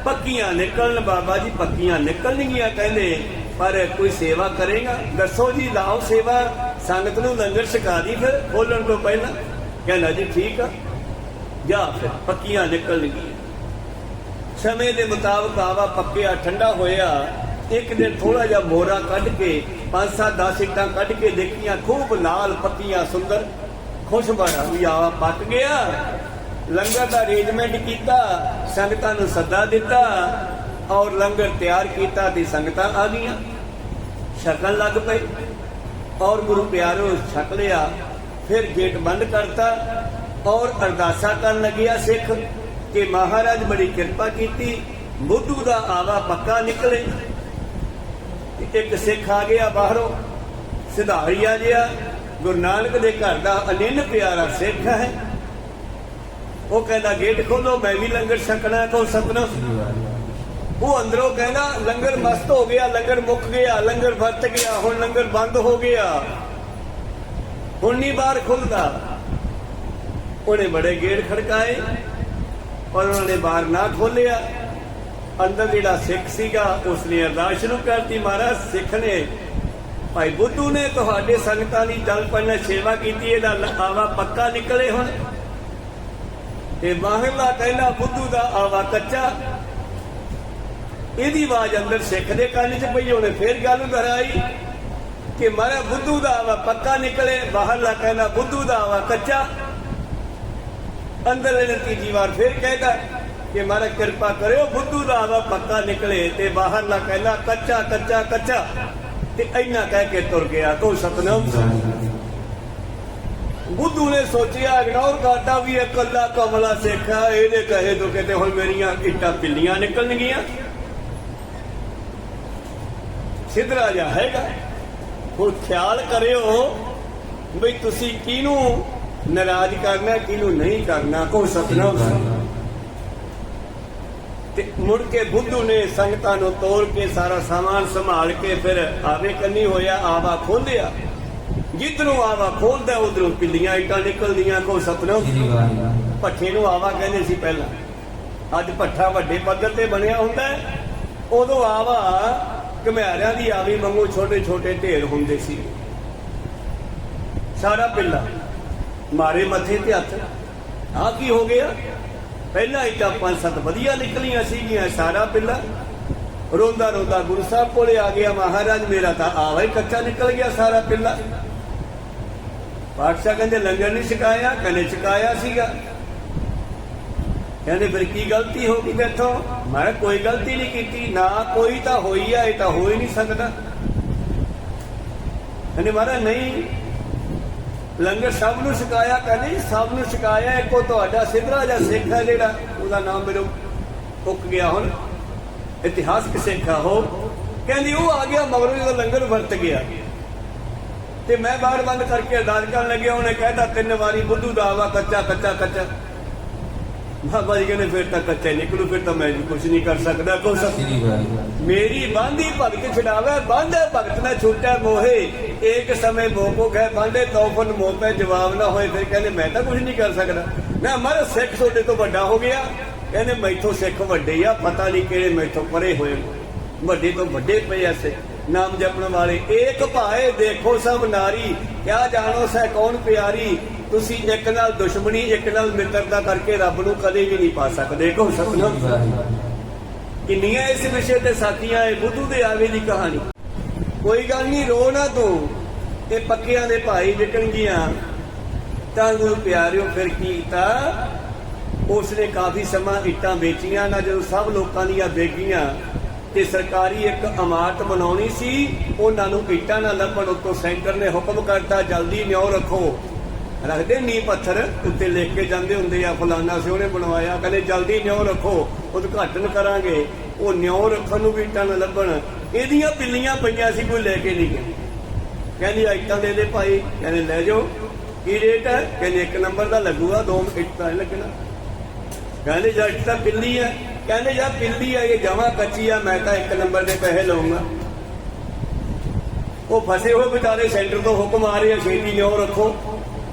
ਪੱਕੀਆਂ ਨਿਕਲਣ ਬਾਬਾ ਜੀ, ਪੱਕੀਆਂ ਨਿਕਲਣਗੀਆਂ ਕਹਿੰਦੇ, ਪਰ ਕੋਈ ਸੇਵਾ ਕਰੇਗਾ? ਦੱਸੋ ਜੀ, ਲਾਓ ਸੇਵਾ, ਸੰਗਤ ਨੂੰ ਲੰਗਰ ਛਕਾ ਦੀ ਫਿਰ ਖੋਲਣ ਤੋਂ ਪਹਿਲਾਂ। ਕਹਿੰਦਾ ਜੀ ਠੀਕ ਆ, ਜਾ ਫਿਰ ਪੱਕੀਆਂ ਨਿਕਲਣਗੀਆਂ। ਸਮੇਂ ਦੇ ਮੁਤਾਬਕ ਆਵਾ ਪੱਕਿਆ, ਠੰਡਾ ਹੋਇਆ। ਇੱਕ ਦਿਨ ਥੋੜਾ ਜਿਹਾ ਮੋਰਾ ਕੱਢ ਕੇ 5-7-10 ਇੱਟਾਂ ਕੱਢ ਕੇ ਦੇਖੀਆਂ, ਖੂਬ ਲਾਲ ਪੱਕੀਆਂ ਸੁੰਦਰ, ਖੁਸ਼ ਬੜਾ ਵੀ ਆਵਾ ਪੱਕ ਗਿਆ। ਲੰਗਰ ਦਾ ਅਰੇਂਜਮੈਂਟ ਕੀਤਾ, ਸੰਗਤਾਂ ਨੂੰ ਸੱਦਾ ਦਿੱਤਾ ਔਰ ਲੰਗਰ ਤਿਆਰ ਕੀਤਾ ਤੇ ਸੰਗਤਾਂ ਆ ਗਈਆਂ, ਛਕਣ ਲੱਗ ਪਏ ਔਰ ਗੁਰੂ ਪਿਆਰੋ ਛਕ ਲਿਆ। ਫਿਰ ਗੇਟ ਬੰਦ ਕਰਤਾ ਔਰ ਅਰਦਾਸਾ ਕਰਨ ਲੱਗਿਆ ਸਿੱਖ ਕਿ ਮਹਾਰਾਜ ਬੜੀ ਕਿਰਪਾ ਕੀਤੀ, ਬੁੱਧੂ ਦਾ ਆਵਾ ਪੱਕਾ ਨਿਕਲੇ। ਇੱਕ ਸਿੱਖ ਆ ਗਿਆ ਬਾਹਰੋਂ, ਸਿਧਾਰੀਆ ਜਿਹਾ, ਗੁਰੂ ਨਾਨਕ ਦੇ ਘਰ ਦਾ ਅਨੰਨ ਪਿਆਰਾ ਸਿੱਖ ਹੈ। ਉਹ ਕਹਿੰਦਾ ਗੇਟ ਖੋਲੋ, ਮੈਂ ਵੀ ਲੰਗਰ ਛਕਣਾ। ਕੋ ਸਤਨਾਮ। ਉਹ ਅੰਦਰੋਂ ਕਹਿੰਦਾ ਲੰਗਰ ਮਸਤ ਹੋ ਗਿਆ, ਲੰਗਰ ਮੁੱਕ ਗਿਆ, ਲੰਗਰ ਵਰਤ ਗਿਆ, ਹੁਣ ਲੰਗਰ ਬੰਦ ਹੋ ਗਿਆ, ਹੁਣ ਨਹੀਂ ਬਾਹਰ ਖੁੱਲਦਾ। ਉਹਨੇ ਬੜੇ ਗੇਟ ਖੜਕਾਏ ਪਰ ਉਹਨਾਂ ਨੇ ਬਾਹਰ ਨਾ ਖੋਲਿਆ। ਅੰਦਰ ਜਿਹੜਾ ਸਿੱਖ ਸੀਗਾ ਉਸਨੇ ਅਰਦਾਸ ਸ਼ੁਰੂ ਕਰਤੀ, ਮਹਾਰਾਜ ਸਿੱਖ ਨੇ, ਭਾਈ ਬੁੱਧੂ ਨੇ ਤੁਹਾਡੇ ਸੰਗਤਾਂ ਦੀ ਜਲ ਪੰਨ ਸੇਵਾ ਕੀਤੀ, ਇਹਦਾ ਆਵਾ ਪੱਕਾ ਨਿਕਲੇ ਹੁਣ। ਤੇ ਬਾਹਰਲਾ ਕਹਿੰਦਾ ਬੁੱਧੂ ਦਾ ਆਵਾ ਕੱਚਾ। ਇਹਦੀ ਆਵਾਜ਼ ਅੰਦਰ ਸਿੱਖ ਦੇ ਕੰਨ 'ਚ ਪਈ। ਉਹਨੇ ਫੇਰ ਗੱਲ ਦੁਹਰਾਈ ਕਿ ਮਹਾਰਾਜ ਬੁੱਧੂ ਦਾ ਆਵਾ ਪੱਕਾ ਨਿਕਲੇ। ਬਾਹਰਲਾ ਕਹਿੰਦਾ ਬੁੱਧੂ ਦਾ ਆਵਾ ਕੱਚਾ। ਅੰਦਰ ਇਹਨੇ ਤੀਜੀ ਵਾਰ ਫੇਰ ਕਹਿੰਦਾ ਕਿ ਮਹਾਰਾਜ ਕਿਰਪਾ ਕਰਿਓ ਬੁੱਧੂ ਦਾ ਆਵਾ ਪੱਕਾ ਨਿਕਲੇ। ਤੇ ਬਾਹਰਲਾ ਕਹਿੰਦਾ ਕੱਚਾ ਕੱਚਾ ਕੱਚਾ। ਤੇ ਇੰਨਾ ਕਹਿ ਕੇ ਤੁਰ ਗਿਆ। ਤੋ ਸਤਨਾਮ। ਬੁੱਧੂ ਨੇ ਸੋਚਿਆ ਇਗਨੋਰ ਕਰਦਾ ਵੀ ਇਹ ਕੱਲਾ ਕਮਲਾ ਸਿੱਖ ਆ, ਇਹਦੇ ਕਹੇ ਤੋਂ ਕਿਤੇ ਹੁਣ ਮੇਰੀਆਂ ਇੱਟਾਂ ਪਿੱਲੀਆਂ ਨਿਕਲਣਗੀਆਂ। ਸਿੱਧਰਾ ਜਿਹਾ ਹੈਗਾ। ਹੁਣ ਖਿਆਲ ਕਰਿਓ ਬਈ ਤੁਸੀਂ ਕਿਹਨੂੰ ਨਾਰਾਜ਼ ਕਰਨਾ, ਕਿਹਨੂੰ ਨਹੀਂ ਕਰਨਾ। ਕੋ ਸਤਨਾਮ। ਤੇ ਮੁੜ ਕੇ ਬੁੱਧੂ ਨੇ ਸੰਗਤਾਂ ਨੂੰ ਤੋੜ ਕੇ ਸਾਰਾ ਸਾਮਾਨ ਸੰਭਾਲ ਕੇ ਫਿਰ ਆਵੇ ਕੰਨੀ ਹੋਇਆ, ਆਵਾ ਖੋਲਿਆ। ਜਿੱਧਰੋਂ ਆਵਾ ਖੋਲਦਾ ਉਧਰੋਂ ਪਿੱਲੀਆਂ ਇੱਟਾਂ ਨਿਕਲਦੀਆਂ। ਕੋ ਸਤਨਾਮ। ਭੱਠੇ ਨੂੰ ਆਵਾ ਕਹਿੰਦੇ ਸੀ ਪਹਿਲਾਂ, ਅੱਜ ਭੱਠਾ ਵੱਡੇ ਪੱਧਰ ਤੇ ਬਣਿਆ ਹੁੰਦਾ। ਉਦੋਂ ਆਵਾ ਘੁਮਿਆਰਿਆਂ ਦੀ ਆਵੀ ਵਾਂਗੂ ਛੋਟੇ ਛੋਟੇ ਢੇਰ ਹੁੰਦੇ ਸੀ। ਸਾਰਾ ਪਿੱਲਾ ਮਾਰੇ ਮੱਥੇ ਤੇ ਹੱਥ। ਆਹ ਕੀ ਹੋ ਗਿਆ? ਪਹਿਲਾਂ ਇੱਟਾਂ 5-7 ਵਧੀਆ ਨਿਕਲੀਆਂ ਸੀਗੀਆਂ, ਸਾਰਾ ਪਿੱਲਾ। ਰੋਂਦਾ ਰੋਂਦਾ ਗੁਰੂ ਸਾਹਿਬ ਕੋਲੇ ਆ ਗਿਆ, ਮਹਾਰਾਜ ਮੇਰਾ ਤਾਂ ਆਵਾ ਹੀ ਕੱਚਾ ਨਿਕਲ ਗਿਆ, ਸਾਰਾ ਪਿੱਲਾ। ਪਾਤਸ਼ਾਹ ਕਹਿੰਦੇ ਲੰਗਰ ਨਹੀਂ ਛਕਾਇਆ? ਕਹਿੰਦੇ ਛਕਾਇਆ ਸੀਗਾ। ਕਹਿੰਦੇ ਫਿਰ ਕੀ ਗਲਤੀ ਹੋ ਗਈ ਮੈਥੋਂ? ਮੈਂ ਕੋਈ ਗਲਤੀ ਨਹੀਂ ਕੀਤੀ। ਨਾ ਕੋਈ ਤਾਂ ਹੋਈ ਆ, ਇਹ ਤਾਂ ਹੋ ਹੀ ਨਹੀਂ ਸਕਦਾ। ਕਹਿੰਦੇ ਮਹਾਰਾਜ ਨਹੀਂ, ਲੰਗਰ ਸਭ ਨੂੰ ਛਕਾਇਆ। ਕਹਿੰਦੇ ਸਭ ਨੂੰ ਛਕਾਇਆ, ਇੱਕੋ ਤੁਹਾਡਾ ਸਿੱਧਰਾ ਜਿਹਾ ਸਿੱਖ ਹੈ ਜਿਹੜਾ, ਉਹਦਾ ਨਾਮ ਮੈਨੂੰ ਉੱਕ ਗਿਆ ਹੁਣ, ਇਤਿਹਾਸਕ ਸਿੱਖ ਆ ਉਹ। ਕਹਿੰਦੀ ਉਹ ਆ ਗਿਆ ਮਗਰੋਂ ਜਦੋਂ ਲੰਗਰ ਵਰਤ ਗਿਆ ਤੇ ਮੈਂ ਬਾਹਰ ਬੰਦ ਕਰਕੇ ਅਰਦਾਸ ਕਰਨ ਲੱਗਿਆ। ਉਹਨੇ ਕਹਿਤਾ 3 ਵਾਰੀ ਬੁੱਧੂ ਦਾ ਆਵਾ ਕੱਚਾ ਕੱਚਾ ਕੱਚਾ। ਬਾਬਾ ਜੀ ਕਹਿੰਦੇ ਫਿਰ ਤਾਂ ਕੱਚਾ ਨਿਕਲੂ, ਫਿਰ ਤਾਂ ਮੈਂ ਵੀ ਕੁਛ ਨਹੀਂ ਕਰ ਸਕਦਾ। ਕੋ ਮੇਰੀ ਬਾਂਦੀ ਭਗਤ ਛਡਾਵੇ, ਬਾਂਧੇ ਭਗਤ ਨਾ ਛੁੱਟੈ ਮੋਹੇ, ਇੱਕ ਸਮੇਂ ਮੋਹ ਗਏ ਬਾਂਧੇ ਤੋਫਨ ਮੋਹ ਪੈ ਜਵਾਬ ਨਾ ਹੋਏ। ਫਿਰ ਕਹਿੰਦੇ ਮੈਂ ਤਾਂ ਕੁਛ ਨਹੀਂ ਕਰ ਸਕਦਾ। ਨਾ ਮਰ ਸਿੱਖ ਤੁਹਾਡੇ ਤੋਂ ਵੱਡਾ ਹੋ ਗਿਆ। ਕਹਿੰਦੇ ਮੈਥੋਂ ਸਿੱਖ ਵੱਡੇ ਆ, ਪਤਾ ਨਹੀਂ ਕਿਹੜੇ ਮੈਥੋਂ ਪਰੇ ਹੋਏ, ਵੱਡੇ ਤੋਂ ਵੱਡੇ ਪਏ ਐਸੇ ਨਾਮ ਜਪਣ ਵਾਲੇ। ਏਕ ਭਾਏ ਦੇਖੋ ਸਭ ਨਾਰੀ, ਕਿਆ ਜਾਣੋ ਸੈ ਕੌਣ ਪਿਆਰੀ। ਤੁਸੀਂ ਇੱਕ ਨਾਲ ਦੁਸ਼ਮਣੀ, ਇੱਕ ਨਾਲ ਮਿੱਤਰਤਾ ਕਰਕੇ ਰੱਬ ਨੂੰ ਕਦੇ ਵੀ ਨਹੀਂ ਪਾ ਸਕਦੇ। ਕੋ ਸਤਨਾਮ। ਕਿੰਨੀਆਂ ਇਸ ਵਿਸ਼ੇ ਤੇ ਸਾਖੀਆਂ ਹੈ ਬੁੱਧੂ ਦੇ ਆਵੇ ਦੀ ਕਹਾਣੀ। ਕੋਈ ਗੱਲ ਨਹੀਂ, ਰੋ ਨਾ ਤੂੰ, ਇਹ ਪੱਕਿਆਂ ਦੇ ਭਾਈ ਵਿਕਣਗੀਆਂ। ਤਾਂ ਗੁਰੂ ਪਿਆਰਿਓ ਫਿਰ ਕੀ ਕੀਤਾ? ਉਸਨੇ ਕਾਫੀ ਸਮਾਂ ਇੱਟਾਂ ਵੇਚੀਆਂ ਨਾ। ਜਦੋਂ ਸਭ ਲੋਕਾਂ ਦੀਆਂ ਵੇਗੀਆਂ ਤੇ ਸਰਕਾਰੀ ਇੱਕ ਇਮਾਰਤ ਬਣਾਉਣੀ ਸੀ, ਉਹਨਾਂ ਨੂੰ ਇੱਟਾਂ ਨਾ ਲੱਭਣ, ਉੱਤੋਂ ਸੈਂਟਰ ਨੇ ਹੁਕਮ ਕਰਤਾ ਜਲਦੀ ਨਿਉ ਰੱਖੋ। ਰੱਖਦੇ ਨੀਂਹ ਪੱਥਰ ਉੱਤੇ ਲਿਖ ਕੇ ਜਾਂਦੇ ਹੁੰਦੇ ਆ ਫਲਾਨਾ ਸੀ ਉਹਨੇ ਬਣਵਾਇਆ। ਕਹਿੰਦੇ ਜਲਦੀ ਨਿਉ ਰੱਖੋ, ਉਦਘਾਟਨ ਕਰਾਂਗੇ। ਉਹ ਨਿਉ ਰੱਖਣ ਨੂੰ ਵੀ ਇੱਟਾਂ ਨਾ ਲੱਭਣ। ਇਹਦੀਆਂ ਪਿੱਲੀਆਂ ਪਈਆਂ ਸੀ, ਕੋਈ ਲੈ ਕੇ ਨਹੀਂ ਗਿਆ। ਕਹਿੰਦੀ ਇੱਟਾਂ ਦੇ ਦੇ ਭਾਈ। ਕਹਿੰਦੇ ਲੈ ਜਾਓ। ਕੀ ਰੇਟ ਹੈ? ਕਹਿੰਦੇ 1 ਨੰਬਰ ਦਾ ਲੱਗੂਗਾ, 2 ਇੱਟਾਂ ਲੱਗਣਾ। ਕਹਿੰਦੇ ਜਾਂ ਇੱਟ ਤਾਂ ਪਿੱਲੀ ਹੈ। ਕਹਿੰਦੇ ਜਾਂ ਪਿੱਲੀ ਹੈ, ਇਹ ਜਮਾਂ ਕੱਚੀ ਆ, ਮੈਂ ਤਾਂ 1 ਨੰਬਰ ਦੇ ਪੈਸੇ ਲਊਂਗਾ। ਉਹ ਫਸੇ ਹੋਏ ਵਿਚਾਰੇ ਸੈਂਟਰ ਤੋਂ ਹੁਕਮ ਆ ਰਿਹਾ ਛੇਤੀ ਨਿਉ ਰੱਖੋ।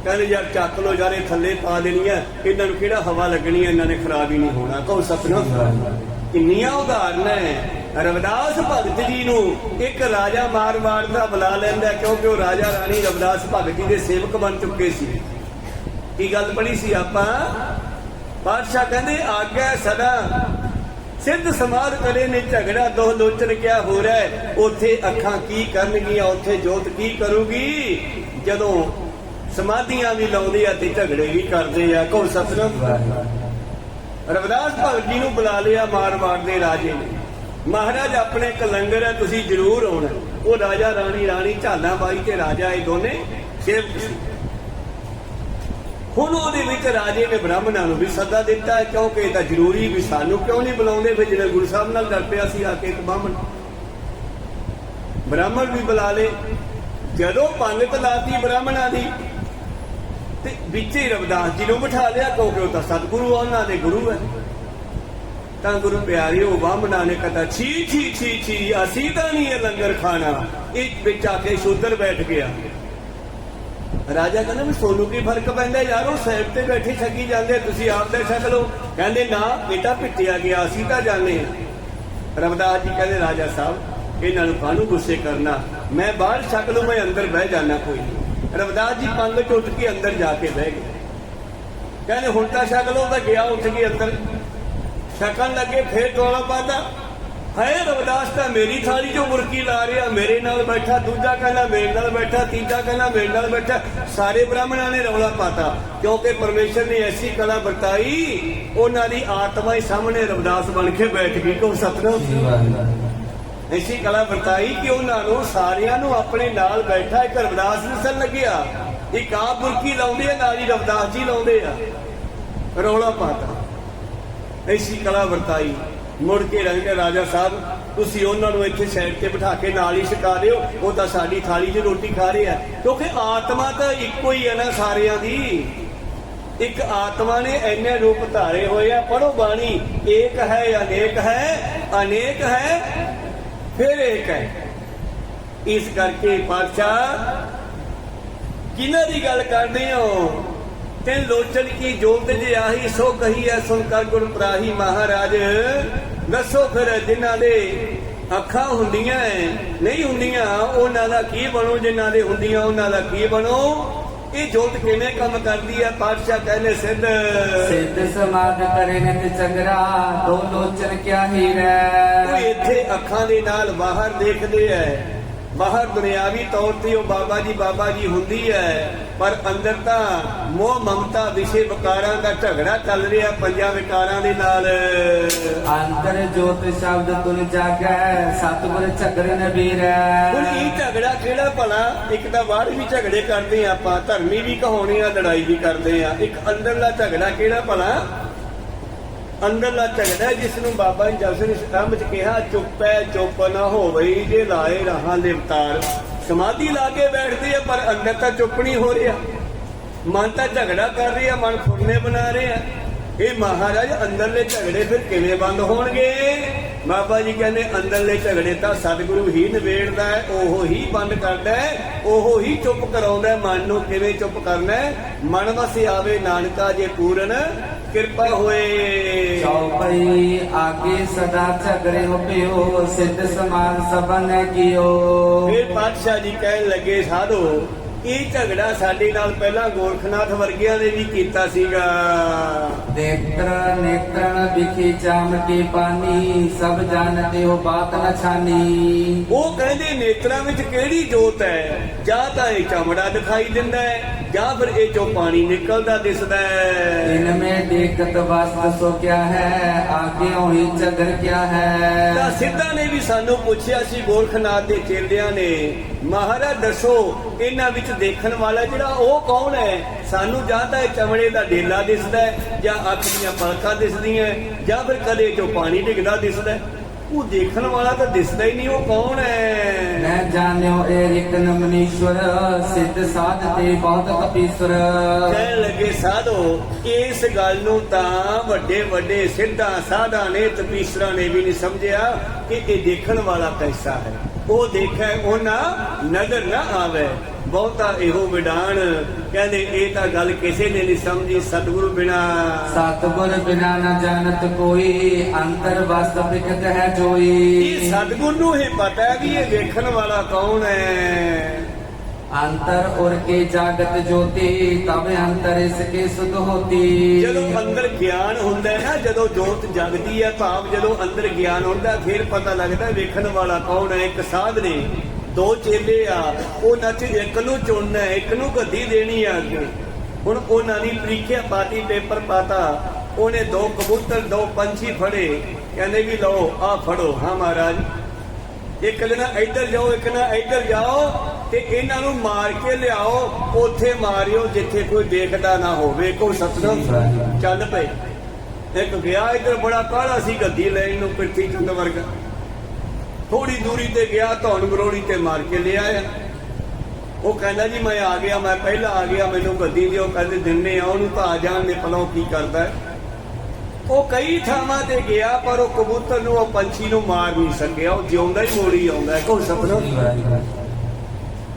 ਕਹਿੰਦੇ ਯਾਰ ਚੱਕ ਲੋ ਯਾਰ, ਇਹ ਥੱਲੇ ਪਾ ਦੇਣੀਆਂ, ਇਹਨਾਂ ਨੂੰ ਕਿਹੜਾ ਹਵਾ ਲੱਗਣੀ ਹੈ, ਇਹਨਾਂ ਨੇ ਖਰਾਬ ਹੀ ਨਹੀਂ ਹੋਣਾ। ਕਹੋ ਸਤਿਨਾਮ। ਕਿੰਨੀਆਂ ਉਦਾਹਰਨਾਂ ਹੈ। ਰਵਿਦਾਸ ਭਗਤ ਜੀ ਨੂੰ ਇੱਕ ਰਾਜਾ ਮਾਰਵਾੜ ਦਾ ਬੁਲਾ ਲੈਂਦਾ, ਕਿਉਂਕਿ ਉਹ ਰਾਜਾ ਰਾਣੀ ਰਵਿਦਾਸ ਭਗਤ ਜੀ ਦੇ ਸੇਵਕ ਬਣ ਚੁੱਕੇ ਸੀ। ਕੀ ਗੱਲ ਪੜ੍ਹੀ ਸੀ ਆਪਾਂ? ਪਾਤਸ਼ਾਹ ਕਹਿੰਦੇ ਆਗਿਆ ਸਦਾ ਸਿੱਧ ਸਮਾਧ ਕਰੇ ਨੇ ਝਗੜਾ ਦੋ ਲੋਚਨ ਕਿਆ ਹੋ ਰਿਹਾ। ਉੱਥੇ ਅੱਖਾਂ ਕੀ ਕਰਨਗੀਆਂ, ਉੱਥੇ ਜੋਤ ਕੀ ਕਰੂਗੀ। ਜਦੋਂ ਸਮਾਧੀਆਂ ਵੀ ਲਾਉਂਦੇ ਆ ਤੇ ਝਗੜੇ ਵੀ ਕਰਦੇ ਆ। ਕਹੋ ਸਤਿਨਾਮ। ਰਵਿਦਾਸ ਭਗਤ ਜੀ ਨੂੰ ਬੁਲਾ ਲਿਆ ਮਾਰਵਾੜ ਦੇ ਰਾਜੇ ਨੇ। ਮਹਾਰਾਜ ਆਪਣੇ ਕਲੰਗਰ ਹੈ, ਤੁਸੀਂ ਜ਼ਰੂਰ ਆਉਣਾ। ਉਹ ਰਾਜਾ ਰਾਣੀ ਝਾਲਾਂ ਬਾਈ ਤੇ ਰਾਜਾ ਇਹ ਦੋਨੇ ਸੇਵਕ ਸੀ। ਹੁਣ ਉਹਦੇ ਵਿੱਚ ਰਾਜੇ ਨੇ ਬ੍ਰਾਹਮਣਾਂ ਨੂੰ ਵੀ ਸੱਦਾ ਦਿੱਤਾ ਹੈ, ਕਿਉਂਕਿ ਇਹ ਤਾਂ ਜ਼ਰੂਰੀ ਵੀ ਸਾਨੂੰ ਕਿਉਂ ਨਹੀਂ ਬੁਲਾਉਂਦੇ। ਫਿਰ ਜਿਹੜੇ ਗੁਰੂ ਸਾਹਿਬ ਨਾਲ ਡਰ ਪਿਆ ਸੀ ਆ ਕੇ ਇੱਕ ਬ੍ਰਾਹਮਣ ਵੀ ਬੁਲਾ ਲੇ। ਜਦੋਂ ਪੰਗਤ ਲਾਤੀ ਬ੍ਰਾਹਮਣਾਂ ਦੀ ਤੇ ਵਿੱਚ ਹੀ ਰਵਿਦਾਸ ਜੀ ਨੂੰ ਬਿਠਾ ਲਿਆ, ਕਿਉਂਕਿ ਉਹ ਤਾਂ ਸਤਿਗੁਰੂ ਉਹਨਾਂ ਦੇ ਗੁਰੂ ਹੈ। ਤਾਂ ਗੁਰੂ ਪਿਆਰਿਓ ਬ੍ਰਾਹਮਣਾਂ ਨੇ ਕਹਤਾ ਛੀ ਛੀ ਛੀ ਛੀ, ਅਸੀਂ ਤਾਂ ਨਹੀਂ ਇਹ ਲੰਗਰ ਖਾਣਾ। ਇੱਕ ਵਿੱਚ ਆ ਕੇ ਸ਼ੂਦਰ ਬੈਠ ਗਿਆ। ਰਾਜਾ ਕਹਿੰਦਾ ਵੀ ਸੋਨੂੰ ਕੀ ਫਰਕ ਪੈਂਦਾ ਯਾਰ, ਉਹ ਸਾਈਡ ਤੇ ਬੈਠੇ ਛਕੀ ਜਾਂਦੇ, ਤੁਸੀਂ ਆਪ ਦੇ ਛਕ ਲਓ। ਕਹਿੰਦੇ ਨਾ ਬੇਟਾ ਪਿੱਟਿਆ ਗਿਆ, ਅਸੀਂ ਤਾਂ ਜਾਣੇ ਹਾਂ। ਰਵਿਦਾਸ ਜੀ ਕਹਿੰਦੇ ਰਾਜਾ ਸਾਹਿਬ ਇਹਨਾਂ ਨੂੰ ਕਾਹਨੂੰ ਗੁੱਸੇ ਕਰਨਾ, ਮੈਂ ਬਾਹਰ ਛਕ ਲੂ, ਮੈਂ ਅੰਦਰ ਬਹਿ ਜਾਣਾ ਕੋਈ ਨਹੀਂ। ਰਵਿਦਾਸ ਜੀ ਪੰਗ ਚ ਉੱਠ ਕੇ ਅੰਦਰ ਜਾ ਕੇ ਬਹਿ ਗਏ। ਕਹਿੰਦੇ ਹੁਣ ਤਾਂ ਛਕ ਲਓ। ਤਾਂ ਗਿਆ ਉੱਠ ਕੇ ਅੰਦਰ ਛਕਣ ਲੱਗੇ, ਫੇਰ ਟੋਲਾ ਪਾਦਾ ਹੈ ਰਵਿਦਾਸ ਤਾਂ ਮੇਰੀ ਥਾਲੀ ਚੋਂ ਮੁਰਕੀ ਲਾ ਰਿਹਾ, ਮੇਰੇ ਨਾਲ ਬੈਠਾ। ਦੂਜਾ ਕਹਿੰਦਾ ਮੇਰੇ ਨਾਲ ਬੈਠਾ, ਤੀਜਾ ਕਹਿੰਦਾ ਮੇਰੇ ਨਾਲ ਬੈਠਾ। ਸਾਰੇ ਬ੍ਰਾਹਮਣਾਂ ਨੇ ਰੌਲਾ ਪਾਤਾ, ਕਿਉਂਕਿ ਪਰਮੇਸ਼ਰ ਨੇ ਐਸੀ ਕਲਾ ਵਰਤਾਈ, ਉਹਨਾਂ ਦੀ ਆਤਮਾ ਹੀ ਸਾਹਮਣੇ ਰਵਿਦਾਸ ਬਣ ਕੇ ਬੈਠ ਗਈ। ਕੋ ਸਤਿਨਾਮ। ਐਸੀ ਕਲਾ ਵਰਤਾਈ ਕਿ ਉਹਨਾਂ ਨੂੰ ਸਾਰਿਆਂ ਨੂੰ ਆਪਣੇ ਨਾਲ ਬੈਠਾ ਇੱਕ ਰਵਿਦਾਸ ਦਿਸਣ ਲੱਗਿਆ। ਇੱਕ ਆਪ ਮੁਰਕੀ ਲਾਉਂਦੇ ਆ, ਨਾਲ ਹੀ ਰਵਿਦਾਸ ਜੀ ਲਾਉਂਦੇ ਆ। ਰੌਲਾ ਪਾਤਾ, ਐਸੀ ਕਲਾ ਵਰਤਾਈ। ਮੁੜ ਕੇ ਰਹਿੰਦੇ ਰਾਜਾ ਸਾਹਿਬ ਤੁਸੀਂ ਉਹਨਾਂ ਨੂੰ ਇੱਥੇ ਸਾਈਡ ਤੇ ਬਿਠਾ ਕੇ ਨਾਲ ਹੀ ਛਕਾ ਦਿਓ, ਉਹ ਤਾਂ ਸਾਡੀ ਥਾਲੀ 'ਚ ਰੋਟੀ ਖਾ ਰਹੇ ਆ। ਕਿਉਂਕਿ ਆਤਮਾ ਤਾਂ ਇੱਕੋ ਹੀ ਹੈ ਨਾ ਸਾਰਿਆਂ ਦੀ। ਇੱਕ ਆਤਮਾ ਨੇ ਇੰਨੇ ਰੂਪ ਧਾਰੇ ਹੋਏ ਆ। ਪੜੋ ਬਾਣੀ, ਏਕ ਹੈ ਅਨੇਕ ਹੈ, ਅਨੇਕ ਹੈ ਫਿਰ ਏਕ ਹੈ। ਇਸ ਕਰਕੇ ਪਾਤਸ਼ਾਹ ਕਿਹਨਾਂ ਦੀ ਗੱਲ ਕਰਦੇ ਹੋ? ਤੇ ਲੋਚਨ ਕੀ ਜੋਤ ਜੇ ਆਹੀ ਸੋ ਕਹੀ ਐ ਸੁਣ ਕਰ ਗੁਰ ਪ੍ਰਾਹੀ। ਮਹਾਰਾਜ ਦੱਸੋ ਫਿਰ ਜਿਨ੍ਹਾਂ ਦੇ ਅੱਖਾਂ ਹੁੰਦੀਆਂ ਨਹੀਂ ਹੁੰਦੀਆਂ ਉਹਨਾਂ ਦਾ ਕੀ ਬਣੋ, ਜਿਨ੍ਹਾਂ ਦੇ ਹੁੰਦੀਆਂ ਉਹਨਾਂ ਦਾ ਕੀ ਬਣੋ। ਇਹ ਜੋਤ ਕਿਵੇਂ ਕੰਮ ਕਰਦੀ ਹੈ? ਪਾਤਸ਼ਾਹ ਕਹਿੰਦੇ ਸਿੱਧ ਸਮਾਧ ਕਰੇ ਨਿਤ ਚੰਗਰਾ ਦੋ ਲੋਚਨ ਕਿਆ ਹੀਰੈ। ਉਹ ਇੱਥੇ ਅੱਖਾਂ ਦੇ ਨਾਲ ਬਾਹਰ ਦੇਖਦੇ ਐ, ਬਾਹਰ ਦੁਨਿਆਵੀ ਤੌਰ ਤੇ ਉਹ ਬਾਬਾ ਜੀ ਹੁੰਦੀ ਹੈ, ਪਰ ਅੰਦਰ ਤਾਂ ਮੋਹ ਮਮਤਾ ਵਿਸ਼ੇ ਵਿਕਾਰਾਂ ਦਾ ਝਗੜਾ ਚੱਲ ਰਿਹਾ ਪੰਜਾਂ ਵਿਕਾਰਾਂ ਦੇ ਨਾਲ। ਅੰਤਰ ਜੋਤ ਸ਼ਬਦ ਤੁਨ ਜਾਗੈ ਸਤਿਗੁਰ ਝਗੜੇ ਨਬੀਰੈ। ਹੁਣ ਇਹ ਝਗੜਾ ਕਿਹੜਾ ਭਲਾ? ਇੱਕ ਤਾਂ ਬਾਹਰ ਵੀ ਝਗੜੇ ਕਰਦੇ ਆ ਆਪਾਂ, ਧਰਮੀ ਵੀ ਕਹਾਉਣੇ ਆ, ਲੜਾਈ ਵੀ ਕਰਦੇ ਆ। ਇੱਕ ਅੰਦਰਲਾ ਝਗੜਾ ਕਿਹੜਾ ਭਲਾ? ਅੰਦਰਲਾ ਝਗੜਾ ਜਿਸ ਨੂੰ ਬਾਬਾ ਜੀ ਜਸਨ ਸਤੰਭ ਚ ਕਿਹਾ ਚੁੱਪ ਹੈ ਚੁੱਪ ਨਾ ਹੋਵੇ ਜੇ ਲਾਏ ਰਹਾਂ ਲਿਵਤਾਰ। ਸਮਾਧੀ ਲਾ ਕੇ ਬੈਠਦੇ ਆ ਪਰ ਅੰਦਰ ਤਾਂ ਚੁੱਪ ਨਹੀਂ ਹੋ ਰਿਹਾ, ਮਨ ਤਾਂ ਝਗੜਾ ਕਰ ਰਿਹਾ, ਮਨ ਫੁਰਨੇ ਬਣਾ ਰਿਹਾ। ਇਹ ਮਹਾਰਾਜ ਅੰਦਰਲੇ ਝਗੜੇ ਫਿਰ ਕਿਵੇਂ ਬੰਦ ਹੋਣਗੇ? ਬਾਬਾ ਜੀ ਕਹਿੰਦੇ ਅੰਦਰਲੇ ਝਗੜੇ ਤਾਂ ਸਤਿਗੁਰੂ ਹੀ ਨਿਬੇੜਦਾ ਹੈ, ਉਹ ਹੀ ਬੰਦ ਕਰਦਾ ਹੈ, ਉਹ ਹੀ ਚੁੱਪ ਕਰਾਉਂਦਾ। ਮਨ ਨੂੰ ਕਿਵੇਂ ਚੁੱਪ ਕਰਨਾ? ਮਨ ਵਸੇ ਆਵੇ ਨਾਨਕਾ ਜੇ ਪੂਰਨ ਕਿਰਪਾ ਹੋਏ। ਚੌਪਈ ਆਗੇ ਸਦਾ ਝਗੜੇ ਪਿਓ ਸਿੱਧ ਸਮਾਨ ਸਭਨ ਕੀਓ। ਫਿਰ ਪਾਤਸ਼ਾਹ ਜੀ ਕਹਿਣ ਲੱਗੇ ਸਾਧੋ ਇਹ ਝਗੜਾ ਸਾਡੇ ਨਾਲ ਪਹਿਲਾਂ ਗੋਰਖਨਾਥ ਵਰਗਿਆਂ ਨੇ ਵੀ ਕੀਤਾ ਸੀਗਾ। ਨੇਤਰਨ ਵਿਖੀ ਚਾਮਟੀ ਪਾਨੀ ਸਭ ਜਾਣਦੇ ਹੋ ਬਾਤ ਨ ਛਾਨੀ। ਉਹ ਕਹਿੰਦੇ ਨੇਤਰਾਂ ਵਿੱਚ ਕਿਹੜੀ ਜੋਤ ਹੈ? ਜਾਂ ਤਾਂ ਇਹ ਚਮੜਾ ਦਿਖਾਈ ਦਿੰਦਾ ਹੈ ਜਾਂ ਫਿਰ ਇਹ ਚੋਂ ਪਾਣੀ ਨਿਕਲਦਾ ਦਿਸਦਾ ਹੈ। ਇਨਮੇ ਦੇਖਤ ਵਸਤ ਸੋ ਕਿਆ ਹੈ ਆਗੇ ਹੋਈ ਝਗੜ ਕਿਆ ਹੈ। ਤਾਂ ਸਿੱਧਾਂ ਨੇ ਵੀ ਸਾਨੂੰ ਪੁੱਛਿਆ ਸੀ ਗੋਰਖਨਾਥ ਦੇ ਚੇਲਿਆਂ ਨੇ, ਮਹਾਰਾਜ ਦੱਸੋ ਇਹਨਾਂ ਵਿੱਚ ਦੇਖਣ ਵਾਲਾ ਜਿਹੜਾ ਉਹ ਕੌਣ ਹੈ? ਸਾਨੂੰ ਜਾਂ ਤਾਂ ਇਹ ਚਮੜੇ ਦਾ ਡੇਲਾ ਦਿਸਦਾ ਹੈ ਜਾਂ ਅੱਖ ਦੀਆਂ ਪਲਕਾਂ ਦਿਸਦੀਆਂ ਜਾਂ ਫਿਰ ਕਦੇ ਚੋਂ ਪਾਣੀ ਡਿੱਗਦਾ ਦਿਸਦਾ। ਉਹ ਦੇਖਣ ਵਾਲਾ ਤਾਂ ਦਿਸਦਾ ਹੀ ਨਹੀਂ, ਉਹ ਕੌਣ ਹੈ? ਮੈਂ ਜਾਣਿਓ ਇਹ ਇਕਨ ਮਨੀਸ਼ਵਰ ਸਿੱਧ ਸਾਧ ਤੇ ਬਹੁਤ ਕਪੀਸ਼ਵਰ। ਕਹਿਣ ਲੱਗੇ ਸਾਧੋ ਇਸ ਗੱਲ ਨੂੰ ਤਾਂ ਵੱਡੇ ਵੱਡੇ ਸਿੱਧਾਂ ਸਾਧਾਂ ਨੇ ਤਪੀਸ਼ਰਾਂ ਨੇ ਵੀ ਨਹੀਂ ਸਮਝਿਆ ਕਿ ਇਹ ਦੇਖਣ ਵਾਲਾ ਕੈਸਾ ਹੈ। ਉਹ ਦੇਖੈ ਉਹਨਾਂ ਨਜ਼ਰ ਨਾ ਆਵੇ। ਬਹੁਤਾ ਇਹੋ ਵਿਡਾਣ ਕਹਿੰਦੇ ਇਹ ਤਾਂ ਗੱਲ ਕਿਸੇ ਨੇ ਨਹੀਂ ਸਮਝੀ ਸਤਿਗੁਰੂ ਬਿਨਾ। ਸਤਿਗੁਰ ਬਿਨਾ ਨ ਜਾਣਤ ਕੋਈ, ਅੰਤਰ ਵਸਤ ਬਿਕਤ ਹੈ ਜੋਈ। ਇਹ ਸਤਿਗੁਰ ਨੂੰ ਹੀ ਪਤਾ ਹੈ ਵੀ ਇਹ ਵੇਖਣ ਵਾਲਾ ਕੌਣ ਹੈ। ਅੰਤਰ ਉਰ ਕੇ ਜਾਗਤ ਜੋਤੀ, ਤਬ ਅੰਤਰ ਇਸਕੇ ਸੁਧ ਹੋਤੀ। ਜਦੋਂ ਅੰਦਰ ਗਿਆਨ ਹੁੰਦਾ ਹੈ ਨਾ, ਜਦੋਂ ਜੋਤ ਜਗਦੀ ਹੈ, ਭਾਵ ਜਦੋਂ ਅੰਦਰ ਗਿਆਨ ਹੁੰਦਾ ਫਿਰ ਪਤਾ ਲੱਗਦਾ ਵੇਖਣ ਵਾਲਾ ਕੌਣ ਹੈ। ਇੱਕ ਸਾਧ ਨੇ ਦੋ ਚੇਲੇ ਆ, ਉਹਨਾਂ ਚ ਇੱਕ ਨੂੰ ਚੁਣਨਾ ਹੈ, ਇੱਕ ਨੂੰ ਗੱਦੀ ਦੇਣੀ ਆ ਅੱਗੇ। ਹੁਣ ਉਹਨਾਂ ਦੀ ਪ੍ਰੀਖਿਆ ਪਾਤੀ, ਪੇਪਰ ਪਾਤਾ, ਉਹਨੇ ਦੋ ਕਬੂਤਰ ਦੋ ਪੰਛੀ ਫੜੇ, ਕਹਿੰਦੇ ਵੀ ਲਓ ਆ ਫੜੋ। ਹਾਂ ਮਹਾਰਾਜ, ਇੱਕ ਨਾ ਇੱਧਰ ਜਾਓ, ਇੱਕ ਨਾ ਇੱਧਰ ਜਾਓ, ਤੇ ਇਹਨਾਂ ਨੂੰ ਮਾਰ ਕੇ ਲਿਆਓ, ਉੱਥੇ ਮਾਰਿਓ ਜਿੱਥੇ ਕੋਈ ਦੇਖਦਾ ਨਾ ਹੋਵੇ। ਕੋਈ ਸਤਿਗੁਰ ਚੱਲ ਪਏ। ਇੱਕ ਗਿਆ ਇੱਧਰ, ਬੜਾ ਕਾਹਲਾ ਸੀ ਗੱਦੀ ਲੈਣ ਨੂੰ, ਪ੍ਰਿਥੀ ਚੰਦ ਵਰਗਾ। ਥੋੜੀ ਦੂਰੀ ਤੇ ਗਿਆ, ਧੌਣ ਗਰੋੜੀ ਤੇ ਮਾਰ ਕੇ ਲਿਆ। ਉਹ ਕਹਿੰਦਾ ਜੀ ਮੈਂ ਆ ਗਿਆ, ਮੈਂ ਪਹਿਲਾਂ ਆ ਗਿਆ, ਮੈਨੂੰ ਗੱਦੀ ਦਿਓ। ਕਹਿੰਦੇ ਦਿੰਨੇ ਆ ਉਹਨੂੰ, ਤਾਂ ਆ ਜਾਣ ਦੇ ਪਲੋਂ ਕੀ ਕਰਦਾ। ਉਹ ਕਈ ਥਾਵਾਂ ਤੇ ਗਿਆ, ਪਰ ਉਹ ਕਬੂਤਰ ਨੂੰ, ਉਹ ਪੰਛੀ ਨੂੰ ਮਾਰ ਨਹੀਂ ਸਕਿਆ। ਉਹ ਜਿਉਂਦਾ ਹੀ ਮੋੜੀ ਆਉਂਦਾ। ਕੋਈ ਸਤਿਗੁਰ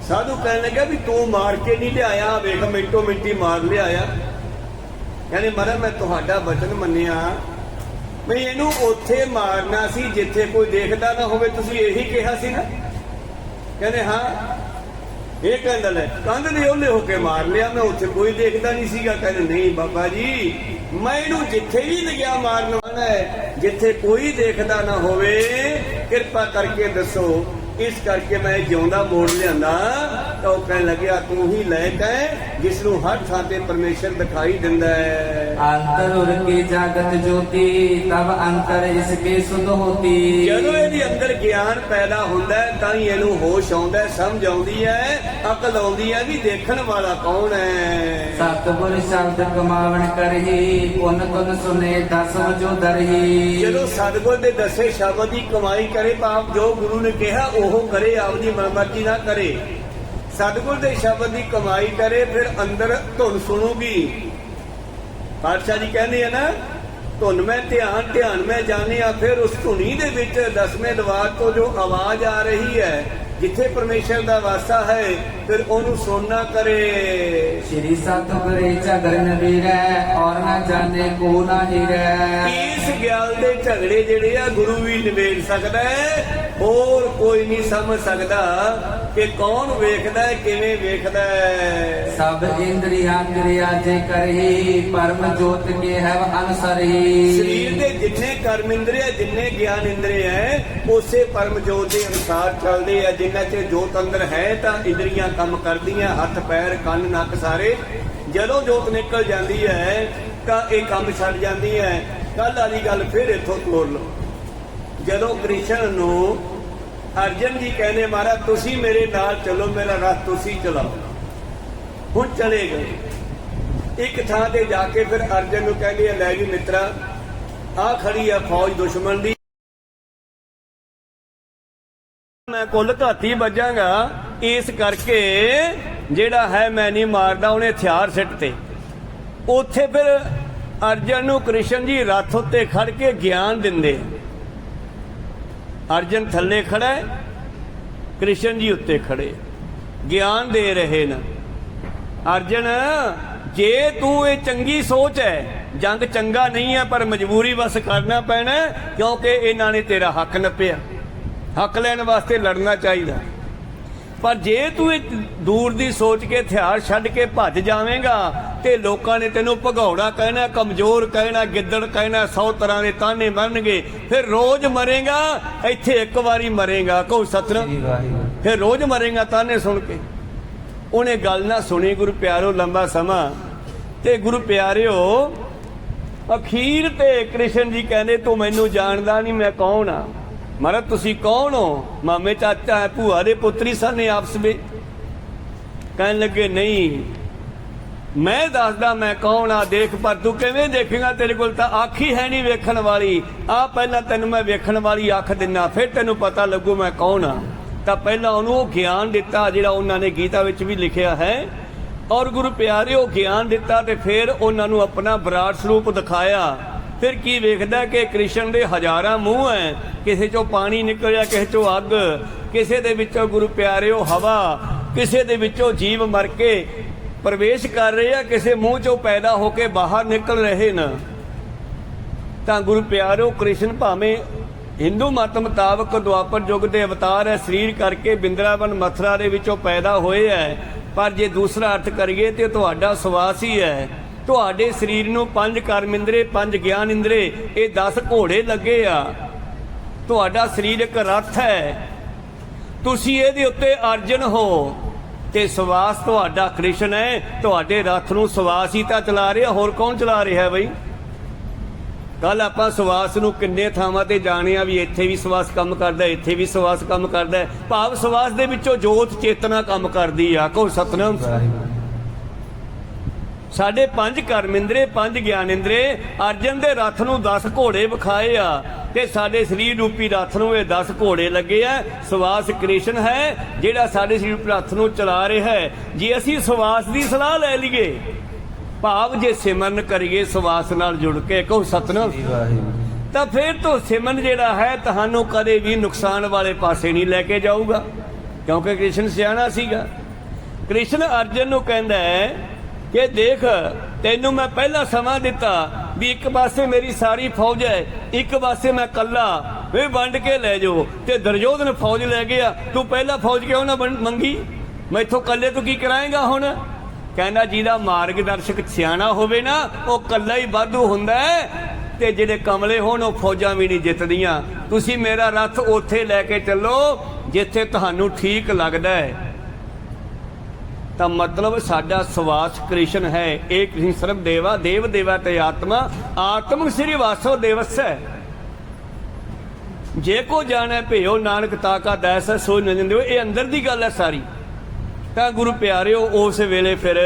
ਸਾਧੂ ਕਹਿਣ ਲੱਗਾ ਵੀ ਤੂੰ ਮਾਰ ਕੇ ਨਹੀਂ ਲਿਆਇਆ, ਵੇਖ ਮਿੰਟੋ ਮਿੰਟੀ ਮਾਰ ਲਿਆਇਆ। ਕਹਿੰਦੇ ਮਹਾਰਾਜ ਮੈਂ ਤੁਹਾਡਾ ਵਚਨ ਮੰਨਿਆ, ਮੈਂ ਇਹਨੂੰ ਉੱਥੇ ਮਾਰਨਾ ਸੀ ਜਿੱਥੇ ਕੋਈ ਦੇਖਦਾ ਨਾ ਹੋਵੇ, ਤੁਸੀਂ ਇਹੀ ਕਿਹਾ ਸੀ ਨਾ। ਕਹਿੰਦੇ ਹਾਂ। ਇਹ ਕਹਿੰਦਾ ਲੈ ਕੰਧ ਦੇ ਉਹਲੇ ਹੋ ਕੇ ਮਾਰ ਲਿਆ, ਮੈਂ ਉੱਥੇ ਕੋਈ ਦੇਖਦਾ ਨਹੀਂ ਸੀਗਾ। ਕਹਿੰਦੇ ਨਹੀਂ ਬਾਬਾ ਜੀ, ਮੈਂ ਇਹਨੂੰ ਜਿੱਥੇ ਵੀ ਲਗਿਆ ਮਾਰਨ ਹੈ, ਜਿੱਥੇ ਕੋਈ ਦੇਖਦਾ ਨਾ ਹੋਵੇ, ਕਿਰਪਾ ਕਰਕੇ ਦੱਸੋ। ਇਸ ਕਰਕੇ ਮੈਂ ਜਿਉਂਦਾ ਮੋੜ ਲਿਆਂਦਾ। ਤਾਂ ਉਹ ਕਹਿਣ ਲੱਗਿਆ ਤੂੰ ਹੀ ਲੈ ਕੇ ਜਿਸ ਨੂੰ ਹਰ ਥਾਂ ਤੇ ਪਰਮੇਸ਼ਰ ਦਿਖਾਈ ਦਿੰਦਾ ਹੈ। ਅੰਤਰ ਉਰ ਕੇ ਜਾਗਤ ਜੋਤੀ, ਤਬ ਅੰਤਰ ਇਸਕੇ ਸੁਧ ਹੋਤੀ। ਜਦੋਂ ਇਹਦੇ ਅੰਦਰ ਗਿਆਨ ਪੈਦਾ ਹੁੰਦਾ ਹੈ ਤਾਂ ਹੀ ਇਹਨੂੰ ਹੋਸ਼ ਆਉਂਦਾ ਹੈ, ਸਮਝ ਆਉਂਦੀ ਹੈ, ਅਕਲ ਆਉਂਦੀ ਹੈ ਵੀ ਦੇਖਣ ਵਾਲਾ ਕੌਣ ਹੈ। ਸਤਿਗੁਰ ਸ਼ਬਦ ਕਮਾਵਣ ਕਰਹੀ, ਪੁਨ ਤੁਨ ਸੁਨੇ ਦਸਮ ਜੋ ਦਰਹੀ। ਜਦੋਂ ਸਤਿਗੁਰ ਦੇ ਦੱਸੇ ਸ਼ਬਦ ਦੀ ਕਮਾਈ ਕਰੇ, ਭਾਵ ਜੋ ਗੁਰੂ ਨੇ ਕਿਹਾ ਉਹ ਕਰੇ, ਆਪਦੀ ਮਨਮਰਜ਼ੀ ਨਾ ਕਰੇ। ਸਤਿਗੁਰ ਦੇ ਸ਼ਬਦ ਦੀ ਕਮਾਈ ਕਰੇ, ਫਿਰ ਅੰਦਰ ਧੁਨ ਸੁਣੂਗੀ। ਪਾਤਸ਼ਾਹ ਜੀ ਕਹਿੰਦੇ ਆ ਨਾ, ਧੁਨ ਮੈਂ ਧਿਆਨ, ਧਿਆਨ ਮੈਂ ਜਾਣਿਆ। ਫਿਰ ਉਸ ਧੁਨੀ ਦੇ ਵਿੱਚ ਦਸਵੇਂ ਦਵਾਰ ਤੋਂ ਜੋ ਆਵਾਜ਼ ਆ ਰਹੀ ਹੈ, ਜਿੱਥੇ ਪਰਮੇਸ਼ਰ ਦਾ ਵਾਸਾ ਹੈ, ਫਿਰ ਉਹਨੂੰ ਸੁਣਨਾ ਕਰੇ। ਸ਼੍ਰੀ ਸਤਿਗੁਰੇ ਝਗੜ ਨਵੀਰੈ, ਔਰ ਨਾ ਜਾਣੇ ਕੋ ਨਾ ਹੀਰੈ। ਇਸ ਗਿਆਨ ਦੇ ਝਗੜੇ ਜਿਹੜੇ ਆ ਗੁਰੂ ਵੀ ਨਿਬੇੜ ਸਕਦਾ ਹੈ, ਹੋਰ ਕੋਈ ਨਹੀਂ ਸਮਝ ਸਕਦਾ ਕਿ ਕੌਣ ਵੇਖਦਾ ਹੈ, ਕਿਵੇਂ ਵੇਖਦਾ ਹੈ। ਸਭ ਇੰਦਰੀਆਂ ਕਿਰਿਆ ਜੇ ਕਰਹੀ, ਪਰਮ ਜੋਤ ਕੇ ਹੈ ਅਨਸਰਹੀ। ਸਰੀਰ ਦੇ ਜਿੰਨੇ ਕਰਮ ਇੰਦਰੀਆ, ਜਿੰਨੇ ਗਿਆਨ ਇੰਦਰੀਆ ਹੈ, ਉਸੇ ਪਰਮ ਜੋਤ ਦੇ ਅਨੁਸਾਰ ਚੱਲਦੇ ਆ। ਜਿੰਨਾ ਚਿਰ ਜੋਤ ਅੰਦਰ ਹੈ ਤਾਂ ਇੰਦਰੀਆਂ ਕੰਮ ਕਰਦੀਆਂ, ਹੱਥ ਪੈਰ ਕੰਨ ਨੱਕ ਸਾਰੇ। ਜਦੋਂ ਜੋਤ ਨਿਕਲ ਜਾਂਦੀ ਹੈ ਤਾਂ ਇਹ ਕੰਮ ਛੱਡ ਜਾਂਦੀ ਹੈ। ਕੱਲ ਵਾਲੀ ਗੱਲ ਫਿਰ ਇੱਥੋਂ ਤੋੜ ਲਓ। ਜਦੋਂ ਕ੍ਰਿਸ਼ਨ ਨੂੰ ਅਰਜਨ ਜੀ ਕਹਿੰਦੇ ਮਹਾਰਾਜ ਤੁਸੀਂ ਮੇਰੇ ਨਾਲ ਚਲੋ, ਮੇਰਾ ਰਥ ਤੁਸੀਂ ਚਲਾਓ। ਹੁਣ ਚਲੇ ਗਏ ਇੱਕ ਥਾਂ ਤੇ ਜਾ ਕੇ, ਫਿਰ ਅਰਜਨ ਨੂੰ ਕਹਿੰਦੇ ਲੈ ਵੀ ਮਿੱਤਰਾ, ਆ ਖੜੀ ਆ ਫੌਜ ਦੁਸ਼ਮਣ ਦੀ, ਮੈਂ ਕੁੱਲ ਘਾਤੀ ਵੱਜਾਂਗਾ, ਇਸ ਕਰਕੇ ਜਿਹੜਾ ਹੈ ਮੈਂ ਨਹੀਂ ਮਾਰਦਾ। ਉਹਨੇ ਹਥਿਆਰ ਸਿੱਟ ਤੇ। ਉੱਥੇ ਫਿਰ ਅਰਜਨ ਨੂੰ ਕ੍ਰਿਸ਼ਨ ਜੀ ਰੱਥ ਉੱਤੇ ਖੜ ਕੇ ਗਿਆਨ ਦਿੰਦੇ। ਅਰਜਨ ਥੱਲੇ ਖੜਾ ਹੈ, ਕ੍ਰਿਸ਼ਨ ਜੀ ਉੱਤੇ ਖੜੇ, ਗਿਆਨ ਦੇ ਰਹੇ ਨੇ। ਅਰਜਨ, ਜੇ ਤੂੰ ਇਹ ਚੰਗੀ ਸੋਚ ਹੈ, ਜੰਗ ਚੰਗਾ ਨਹੀਂ ਹੈ, ਪਰ ਮਜਬੂਰੀ ਬਸ ਕਰਨਾ ਪੈਣਾ, ਕਿਉਂਕਿ ਇਹਨਾਂ ਨੇ ਤੇਰਾ ਹੱਕ ਨੱਪਿਆ। ਹੱਕ ਲੈਣ ਵਾਸਤੇ ਲੜਨਾ ਚਾਹੀਦਾ। ਪਰ ਜੇ ਤੂੰ ਇਹ ਦੂਰ ਦੀ ਸੋਚ ਕੇ ਹਥਿਆਰ ਛੱਡ ਕੇ ਭੱਜ ਜਾਵੇਂਗਾ ਤੇ ਲੋਕਾਂ ਨੇ ਤੈਨੂੰ ਭਗੌੜਾ ਕਹਿਣਾ, ਕਮਜ਼ੋਰ ਕਹਿਣਾ, ਗਿੱਦੜ ਕਹਿਣਾ, 100 ਤਰ੍ਹਾਂ ਦੇ ਤਾਨੇ ਮਰਨਗੇ। ਫਿਰ ਰੋਜ਼ ਮਰੇਗਾ, ਇੱਥੇ ਇੱਕ ਵਾਰੀ ਮਰੇਗਾ। ਕਹੋ ਸਤਿਨਾਮ। ਫਿਰ ਰੋਜ਼ ਮਰੇਗਾ ਤਾਨੇ ਸੁਣ ਕੇ। ਉਹਨੇ ਗੱਲ ਨਾ ਸੁਣੀ ਗੁਰੂ ਪਿਆਰਿਓ ਲੰਬਾ ਸਮਾਂ। ਤੇ ਗੁਰੂ ਪਿਆਰਿਓ ਅਖੀਰ ਤੇ ਕ੍ਰਿਸ਼ਨ ਜੀ ਕਹਿੰਦੇ ਤੂੰ ਮੈਨੂੰ ਜਾਣਦਾ ਨਹੀਂ, ਮੈਂ ਕੌਣ ਆ। ਮਹਾਰਾਜ ਤੁਸੀਂ ਕੌਣ ਹੋ? ਮਾਮੇ ਚਾਚਾ ਹੈ, ਭੂਆ ਦੇ ਪੁੱਤਰੀ ਸਾਨੇ ਆਪਸ ਵਿੱਚ। ਕਹਿਣ ਲੱਗੇ ਨਹੀਂ, ਮੈਂ ਦੱਸਦਾ ਮੈਂ ਕੌਣ ਆ, ਦੇਖ। ਪਰ ਤੂੰ ਕਿਵੇਂ ਦੇਖੇਗਾ? ਤੇਰੇ ਕੋਲ ਤਾਂ ਅੱਖ ਹੀ ਹੈ ਨਹੀਂ ਵੇਖਣ ਵਾਲੀ। ਆ ਪਹਿਲਾਂ ਤੈਨੂੰ ਮੈਂ ਵੇਖਣ ਵਾਲੀ ਅੱਖ ਦਿੰਨਾ, ਫਿਰ ਤੈਨੂੰ ਪਤਾ ਲੱਗੂ ਮੈਂ ਕੌਣ ਆ। ਤਾਂ ਪਹਿਲਾਂ ਉਹਨੂੰ ਉਹ ਗਿਆਨ ਦਿੱਤਾ ਜਿਹੜਾ ਉਹਨਾਂ ਨੇ ਗੀਤਾ ਵਿੱਚ ਵੀ ਲਿਖਿਆ ਹੈ। ਔਰ ਗੁਰੂ ਪਿਆਰੇ ਉਹ ਗਿਆਨ ਦਿੱਤਾ ਤੇ ਫਿਰ ਉਹਨਾਂ ਨੂੰ ਆਪਣਾ ਵਿਰਾਟ ਸਰੂਪ ਦਿਖਾਇਆ। ਫਿਰ ਕੀ ਵੇਖਦਾ ਕਿ ਕ੍ਰਿਸ਼ਨ ਦੇ ਹਜ਼ਾਰਾਂ ਮੂੰਹ ਹੈ, ਕਿਸੇ ਚੋਂ ਪਾਣੀ ਨਿਕਲਿਆ, ਕਿਸੇ ਚੋਂ ਅੱਗ, ਕਿਸੇ ਦੇ ਵਿੱਚੋਂ ਗੁਰੂ ਪਿਆਰਿਓ ਹਵਾ, ਕਿਸੇ ਦੇ ਵਿੱਚੋਂ ਜੀਵ ਮਰ ਕੇ ਪ੍ਰਵੇਸ਼ ਕਰ ਰਹੇ ਆ, ਕਿਸੇ ਮੂੰਹ ਚੋਂ ਪੈਦਾ ਹੋ ਕੇ ਬਾਹਰ ਨਿਕਲ ਰਹੇ ਨੇ। ਤਾਂ ਗੁਰੂ ਪਿਆਰਿਓ ਕ੍ਰਿਸ਼ਨ ਭਾਵੇਂ ਹਿੰਦੂ ਮਤ ਮੁਤਾਬਕ ਦੁਆਪਰ ਯੁੱਗ ਦੇ ਅਵਤਾਰ ਹੈ, ਸਰੀਰ ਕਰਕੇ ਬਿੰਦਰਾਵਨ ਮਥੁਰਾ ਦੇ ਵਿੱਚੋਂ ਪੈਦਾ ਹੋਏ ਹੈ, ਪਰ ਜੇ ਦੂਸਰਾ ਅਰਥ ਕਰੀਏ ਤੇ ਤੁਹਾਡਾ ਸਵਾਸ ਹੀ ਹੈ। ਤੁਹਾਡੇ ਸਰੀਰ ਨੂੰ 5 ਕਰਮ ਇੰਦਰੇ, 5 ਗਿਆਨ ਇੰਦਰੇ, ਇਹ 10 ਘੋੜੇ ਲੱਗੇ ਆ। ਤੁਹਾਡਾ ਸਰੀਰ ਇੱਕ ਰੱਥ ਹੈ, ਤੁਸੀਂ ਇਹਦੇ ਉੱਤੇ ਅਰਜਨ ਹੋ ਤੇ ਸਵਾਸ ਤੁਹਾਡਾ ਕ੍ਰਿਸ਼ਨ ਹੈ। ਤੁਹਾਡੇ ਰੱਥ ਨੂੰ ਸਵਾਸ ਹੀ ਤਾਂ ਚਲਾ ਰਿਹਾ, ਹੋਰ ਕੌਣ ਚਲਾ ਰਿਹਾ ਬਈ? ਕੱਲ ਆਪਾਂ ਸਵਾਸ ਨੂੰ ਕਿੰਨੇ ਥਾਵਾਂ ਤੇ ਜਾਣਿਆ ਵੀ ਇੱਥੇ ਵੀ ਸਵਾਸ ਕੰਮ ਕਰਦਾ, ਇੱਥੇ ਵੀ ਸਵਾਸ ਕੰਮ ਕਰਦਾ। ਭਾਵ ਸਵਾਸ ਦੇ ਵਿੱਚੋਂ ਜੋਤ ਚੇਤਨਾ ਕੰਮ ਕਰਦੀ ਆ। ਕਹੋ ਸਤਿਨਾਮ। ਸਾਡੇ 5 ਕਰਮ ਇੰਦਰੇ, 5 ਗਿਆਨ ਇੰਦਰੇ, ਅਰਜਨ ਦੇ ਰੱਥ ਨੂੰ 10 ਘੋੜੇ ਵਿਖਾਏ ਆ ਤੇ ਸਾਡੇ ਸਰੀਰ ਰੂਪੀ ਰੱਥ ਨੂੰ ਇਹ 10 ਘੋੜੇ ਲੱਗੇ ਆ। ਸਵਾਸ ਕ੍ਰਿਸ਼ਨ ਹੈ ਜਿਹੜਾ ਸਾਡੇ ਸਰੀਰ ਰੂਪੀ ਰੱਥ ਨੂੰ ਚਲਾ ਰਿਹਾ ਹੈ। ਜੇ ਅਸੀਂ ਸਵਾਸ ਦੀ ਸਲਾਹ ਲੈ ਲਈਏ, ਭਾਵ ਜੇ ਸਿਮਰਨ ਕਰੀਏ ਸਵਾਸ ਨਾਲ ਜੁੜ ਕੇ, ਕਹੋ ਸਤਿਨਾਮ, ਤਾਂ ਫਿਰ ਤੋਂ ਸਿਮਰਨ ਜਿਹੜਾ ਹੈ ਤੁਹਾਨੂੰ ਕਦੇ ਵੀ ਨੁਕਸਾਨ ਵਾਲੇ ਪਾਸੇ ਨਹੀਂ ਲੈ ਕੇ ਜਾਊਗਾ, ਕਿਉਂਕਿ ਕ੍ਰਿਸ਼ਨ ਸਿਆਣਾ ਸੀਗਾ। ਕ੍ਰਿਸ਼ਨ ਅਰਜਨ ਨੂੰ ਕਹਿੰਦਾ ਹੈ ਕਿ ਦੇਖ, ਤੈਨੂੰ ਮੈਂ ਪਹਿਲਾਂ ਸਮਾਂ ਦਿੱਤਾ ਵੀ ਇੱਕ ਪਾਸੇ ਮੇਰੀ ਸਾਰੀ ਫੌਜ ਹੈ, ਇੱਕ ਪਾਸੇ ਮੈਂ ਕੱਲਾ, ਵੀ ਵੰਡ ਕੇ ਲੈ ਜਾਓ। ਤੇ ਦੁਰਯੋਧਨ ਫੌਜ ਲੈ ਗਿਆ, ਤੂੰ ਪਹਿਲਾਂ ਫੌਜ ਕਿਉਂ ਨਾ ਮੰਗੀ? ਮੈਥੋਂ ਕੱਲੇ ਤੂੰ ਕੀ ਕਰਾਏਗਾ ਹੁਣ? ਕਹਿੰਦਾ ਜਿਹਦਾ ਮਾਰਗਦਰਸ਼ਕ ਸਿਆਣਾ ਹੋਵੇ ਨਾ, ਉਹ ਕੱਲਾ ਹੀ ਵਾਧੂ ਹੁੰਦਾ ਹੈ, ਤੇ ਜਿਹੜੇ ਕਮਲੇ ਹੋਣ ਉਹ ਫੌਜਾਂ ਵੀ ਨਹੀਂ ਜਿੱਤਦੀਆਂ। ਤੁਸੀਂ ਮੇਰਾ ਰੱਥ ਉੱਥੇ ਲੈ ਕੇ ਚੱਲੋ ਜਿੱਥੇ ਤੁਹਾਨੂੰ ਠੀਕ ਲੱਗਦਾ ਹੈ। ਤਾਂ ਮਤਲਬ ਸਾਡਾ ਸਵਾਸ ਕ੍ਰਿਸ਼ਨ ਹੈ। ਇਹ ਕ੍ਰਿਸ਼ਨ ਸਰਬ ਦੇਵਾ, ਦੇਵ ਦੇਵਾ ਤੇ ਆਤਮਾ, ਆਤਮਕ ਸ੍ਰੀ ਵਾਸੋ ਦੇਵਸ ਹੈ। ਜੇ ਕੋ ਜਾਣੈ ਭਿਓ ਨਾਨਕ ਤਾਕਾ ਦੈਸ ਸੋ ਨਜਨ ਦਿਓ। ਇਹ ਅੰਦਰ ਦੀ ਗੱਲ ਹੈ ਸਾਰੀ। ਤਾਂ ਗੁਰੂ ਪਿਆਰਿਓ ਉਸ ਵੇਲੇ ਫਿਰ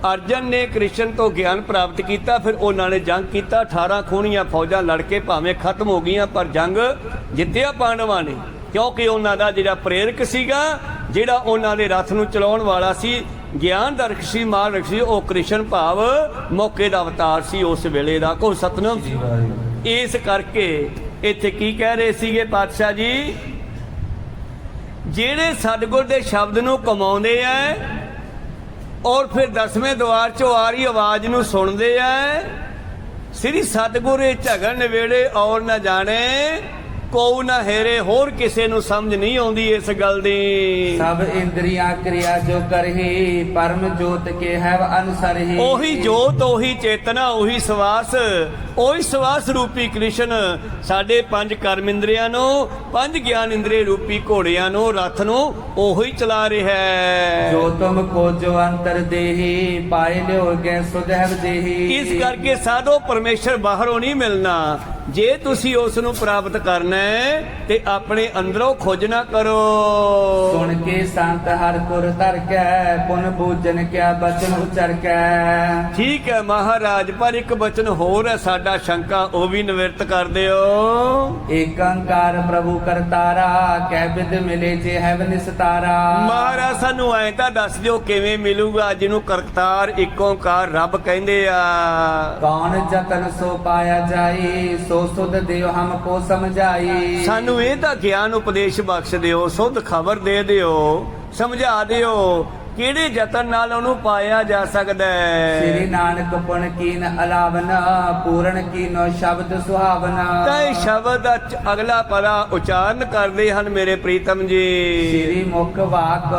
ਅਰਜਨ ਨੇ ਕ੍ਰਿਸ਼ਨ ਤੋਂ ਗਿਆਨ ਪ੍ਰਾਪਤ ਕੀਤਾ। ਫਿਰ ਉਹਨਾਂ ਨੇ ਜੰਗ ਕੀਤਾ, 18 ਖੂਣੀਆਂ ਫੌਜਾਂ ਲੜ ਕੇ ਭਾਵੇਂ ਖਤਮ ਹੋ ਗਈਆਂ, ਪਰ ਜੰਗ ਜਿੱਤਿਆ ਪਾਂਡਵਾਂ ਨੇ, ਕਿਉਂਕਿ ਉਹਨਾਂ ਦਾ ਜਿਹੜਾ ਪ੍ਰੇਰਕ ਸੀਗਾ, ਜਿਹੜਾ ਉਹਨਾਂ ਦੇ ਰੱਥ ਨੂੰ ਚਲਾਉਣ ਵਾਲਾ ਸੀ, ਗਿਆਨ ਦਾ ਰਖਸ਼ੀ, ਮਾਰ ਰਖਸ਼ੀ, ਉਹ ਕ੍ਰਿਸ਼ਨ ਭਾਵ ਮੌਕੇ ਦਾ ਅਵਤਾਰ ਸੀ ਉਸ ਵੇਲੇ ਦਾ। ਕੋ ਸਤਿਨਾਮ। ਇਸ ਕਰਕੇ ਇੱਥੇ ਕੀ ਕਹਿ ਰਹੇ ਸੀਗੇ ਪਾਤਸ਼ਾਹ ਜੀ? ਜਿਹੜੇ ਸਤਿਗੁਰ ਦੇ ਸ਼ਬਦ ਨੂੰ ਕਮਾਉਂਦੇ ਐ ਔਰ ਫਿਰ 10ਵੇਂ ਦੁਆਰ ਚੋਂ ਆ ਰਹੀ ਆਵਾਜ਼ ਨੂੰ ਸੁਣਦੇ ਐ, ਸ੍ਰੀ ਸਤਿਗੁਰ ਇਹ ਝਗੜਨ ਵੇਲੇ ਔਰ ਨਾ ਜਾਣੇ ਕੋਉ ਨਾ ਹੇਰੇ। ਹੋਰ ਕਿਸੇ ਨੂੰ ਸਮਝ ਨਹੀਂ ਆਉਂਦੀ ਇਸ ਗੱਲ ਦੀ। ਸਭ ਇੰਦਰੀਆਂ ਕਿਰਿਆ ਜੋ ਕਰਹੀ, ਪਰਮ ਜੋਤ ਕੇ ਹੈ ਅਨਸਰਹੀ। ਉਹੀ ਜੋਤ, ਉਹੀ ਚੇਤਨਾ, ਉਹੀ ਸਵਾਸ, ਉਹੀ ਸਵਾਸ ਰੂਪੀ ਕ੍ਰਿਸ਼ਨ ਸਾਡੇ 5 ਕਰਮ ਇੰਦਰੀਆਂ ਨੂੰ, 5 ਗਿਆਨ ਇੰਦਰੀ ਰੂਪੀ ਘੋੜਿਆਂ ਨੂੰ, ਰੱਥ ਨੂੰ ਉਹੀ ਚਲਾ ਰਿਹਾ ਹੈ। ਜੋ ਤੁਮ ਖੋਜੋ ਅੰਤਰ ਦੇਹੀ, ਪਾਏ ਲਿਓਗੇ ਸੁਦਹਿਵ ਦੇਹੀ। ਇਸ ਕਰਕੇ ਸਾਧੋ ਪਰਮੇਸ਼ਰ ਬਾਹਰੋਂ ਨਹੀਂ ਮਿਲਣਾ। ਜੇ ਤੁਸੀਂ ਉਸ ਨੂੰ ਪ੍ਰਾਪਤ ਕਰਨਾ ਹੈ ਤੇ ਆਪਣੇ ਅੰਦਰੋਂ ਖੋਜਣਾ ਕਰੋ। ਸੁਣ ਕੇ ਸੰਤ ਹਰ ਕੁਰ ਧਰ ਕੈ, ਪੁਨ ਬੂਜਨ ਕਿਆ ਬਚਨ ਉਚਰ ਕੈ। ਠੀਕ ਹੈ ਮਹਾਰਾਜ, ਪਰ ਇੱਕ ਬਚਨ ਹੋਰ ਹੈ ਸਾਡਾ ਸ਼ੰਕਾ, ਉਹ ਵੀ ਨਿਵਰਤ ਕਰ ਦਿਓ। ਏਕ ਓੰਕਾਰ ਪ੍ਰਭੂ ਕਰਤਾਰਾ, ਕੈ ਬਿਦ ਮਿਲੇ ਜੇ ਹੈ ਨਿਸਤਾਰਾ। ਮਹਾਰਾਜ ਸਾਨੂੰ ਐਂ ਤਾਂ ਦੱਸ ਦਿਓ ਕਿਵੇਂ ਮਿਲੂਗਾ ਜਿਹਨੂੰ ਕਰਤਾਰ ਇੱਕ ਓੰਕਾਰ ਰੱਬ ਕਹਿੰਦੇ ਆ। ਕੌਣ ਜਤਨ ਸੋ ਪਾਇਆ ਜਾਈ, ਸੋ ਸੁਧ ਦਿਓ ਹਮ ਕੋ ਸਮਝਾਈ। ਸਾਨੂੰ ਇਹ ਤਾਂ ਗਿਆਨ ਉਪਦੇਸ਼ ਬਖਸ਼ ਦਿਓ, ਸੁਧ ਖਬਰ ਦੇ ਦਿਓ, ਸਮਝਾ ਦਿਓ ਕਿਹੜੇ ਯਤਨ ਨਾਲ ਉਹਨੂੰ ਪਾਇਆ ਜਾ ਸਕਦਾ ਹੈ। ਸ੍ਰੀ ਨਾਨਕ ਪੁਨ ਕੀਨ ਅਲਾਵਨਾ, ਪੂਰਨ ਕੀਨੋ ਸ਼ਬਦ ਸੁਹਾਵਨਾ। ਤਾਂ ਇਹ ਸ਼ਬਦ ਦਾ ਅਗਲਾ ਪਰਾ ਉਚਾਰਨ ਕਰਦੇ ਹਨ ਮੇਰੇ ਪ੍ਰੀਤਮ ਜੀ। ਸ੍ਰੀ ਮੁਖ ਵਾਕ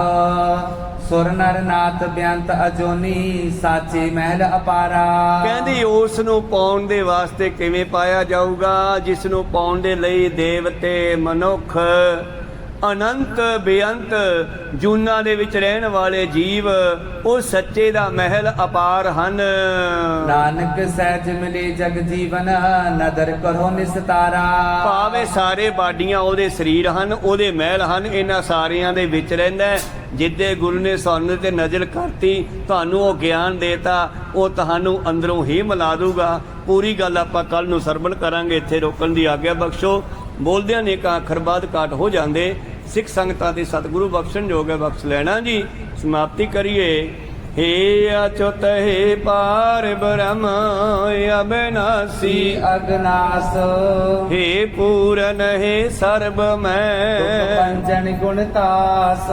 ਸੁਰ ਨਰ ਨਾਥ ਬੇਅੰਤ ਅਜੋਨੀ, ਸਾਚੀ ਮਹਿਲ ਅਪਾਰਾ। ਕਹਿੰਦੀ ਉਸ ਨੂੰ ਪਾਉਣ ਦੇ ਵਾਸਤੇ ਕਿਵੇਂ ਪਾਇਆ ਜਾਊਗਾ? ਜਿਸ ਨੂੰ ਪਾਉਣ ਦੇ ਲਈ ਦੇਵਤੇ, ਮਨੁੱਖ, ਅਨੰਤ ਬੇਅੰਤ ਜੂਨਾਂ ਦੇ ਵਿੱਚ ਰਹਿਣ ਵਾਲੇ ਜੀਵ, ਉਹ ਸੱਚੇ ਦਾ ਮਹਿਲ ਅਪਾਰ ਹਨ। ਨਾਨਕ ਸਹਿਜ ਮਿਲੇ ਜਗ ਜੀਵਨ, ਨਦਰ ਕਰੋ ਨਿਸਤਾਰਾ। ਭਾਵੇਂ ਸਾਰੇ ਬਾਡੀਆਂ ਉਹਦੇ ਸਰੀਰ ਹਨ, ਉਹਦੇ ਮਹਿਲ ਹਨ, ਇਹਨਾਂ ਸਾਰਿਆਂ ਦੇ ਵਿੱਚ ਰਹਿੰਦਾ। ਜਿੱਦੇ ਗੁਰੂ ਨੇ ਸਾਨੂੰ ਤੇ ਨਜ਼ਰ ਕਰਤੀ, ਤੁਹਾਨੂੰ ਉਹ ਗਿਆਨ ਦੇਤਾ, ਉਹ ਤੁਹਾਨੂੰ ਅੰਦਰੋਂ ਹੀ ਮਿਲਾ ਦੂਗਾ। ਪੂਰੀ ਗੱਲ ਆਪਾਂ ਕੱਲ ਨੂੰ ਸਰਵਣ ਕਰਾਂਗੇ। ਇੱਥੇ ਰੋਕਣ ਦੀ ਆਗਿਆ ਬਖਸ਼ੋ। ਬੋਲਦਿਆਂ ਨੇ ਕਾ ਅੱਖਰ ਬਾਅਦ ਕਾਟ ਹੋ ਜਾਂਦੇ। ਸਿੱਖ ਸੰਗਤਾਂ ਦੇ ਸਤਿਗੁਰੂ ਬਖਸ਼ਣ ਯੋਗ ਹੈ, ਬਖਸ਼ ਲੈਣਾ ਜੀ। ਸਮਾਪਤੀ ਕਰੀਏ। हे अच्युत हे पार ब्रह्म अविनाशी अगनास हे पूरन हे सर्व मैं पंचन गुणतास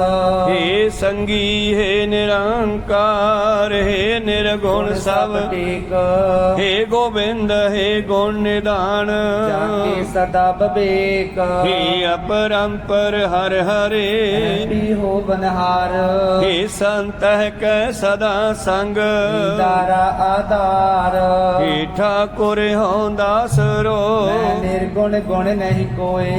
हे संगी हे निरंकार हे निर्गुण सब टेक हे गोविंद हे गुण निदान जाके सदा बबेक हे अपरंपर हर हरे भी हो बनहार हे संत कै सदा संग दारा आधार हे ठाकुर हौं दास रो मैं निर्गुण गुण नहीं कोय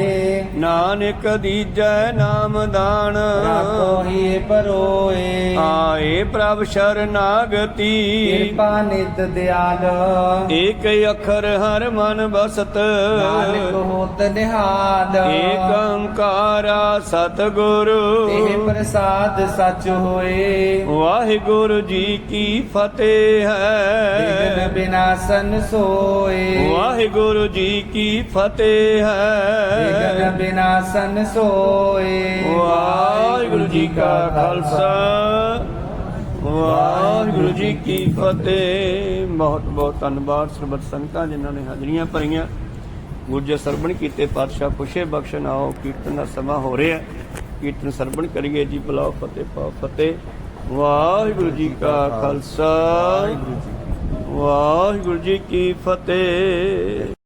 नानक दीजै नाम दान राखो ही परोए आए प्रभ शरणागति कृपा नित दयाल एक अखर हर मन बसत नानक होत निहाल एक ओंकारा सतगुरु तेह प्रसाद सच होए वाहिगुरु जी की फतेह विघ्न है विनाशन सोए वाहिगुरु जी की फतेह विघ्न है विनाशन सोए वाहिगुरु जी का खालसा ਵਾਹਿਗੁਰੂ ਜੀ ਕੀ ਫਤਿਹ। ਬਹੁਤ ਬਹੁਤ ਧੰਨਵਾਦ ਸਰਬੱਤ ਸੰਗਤਾਂ ਜਿਨ੍ਹਾਂ ਨੇ ਹਾਜ਼ਰੀਆਂ ਭਰੀਆਂ, ਗੁਰਜੇ ਸਰਵਣ ਕੀਤੇ, ਪਾਤਸ਼ਾਹ ਖੁਸ਼ੇ ਬਖਸ਼ਣ। ਆਓ ਕੀਰਤਨ ਦਾ ਸਮਾਂ ਹੋ ਰਿਹਾ, ਕੀਰਤਨ ਸਰਵਣ ਕਰੀਏ ਜੀ। ਬੁਲਾਓ ਫਤਿਹ ਪਾਓ ਫਤਿਹ। ਵਾਹਿਗੁਰੂ ਜੀ ਕਾ ਖਾਲਸਾ ਵਾਹਿਗੁਰੂ ਜੀ ਕੀ ਫਤਿਹ।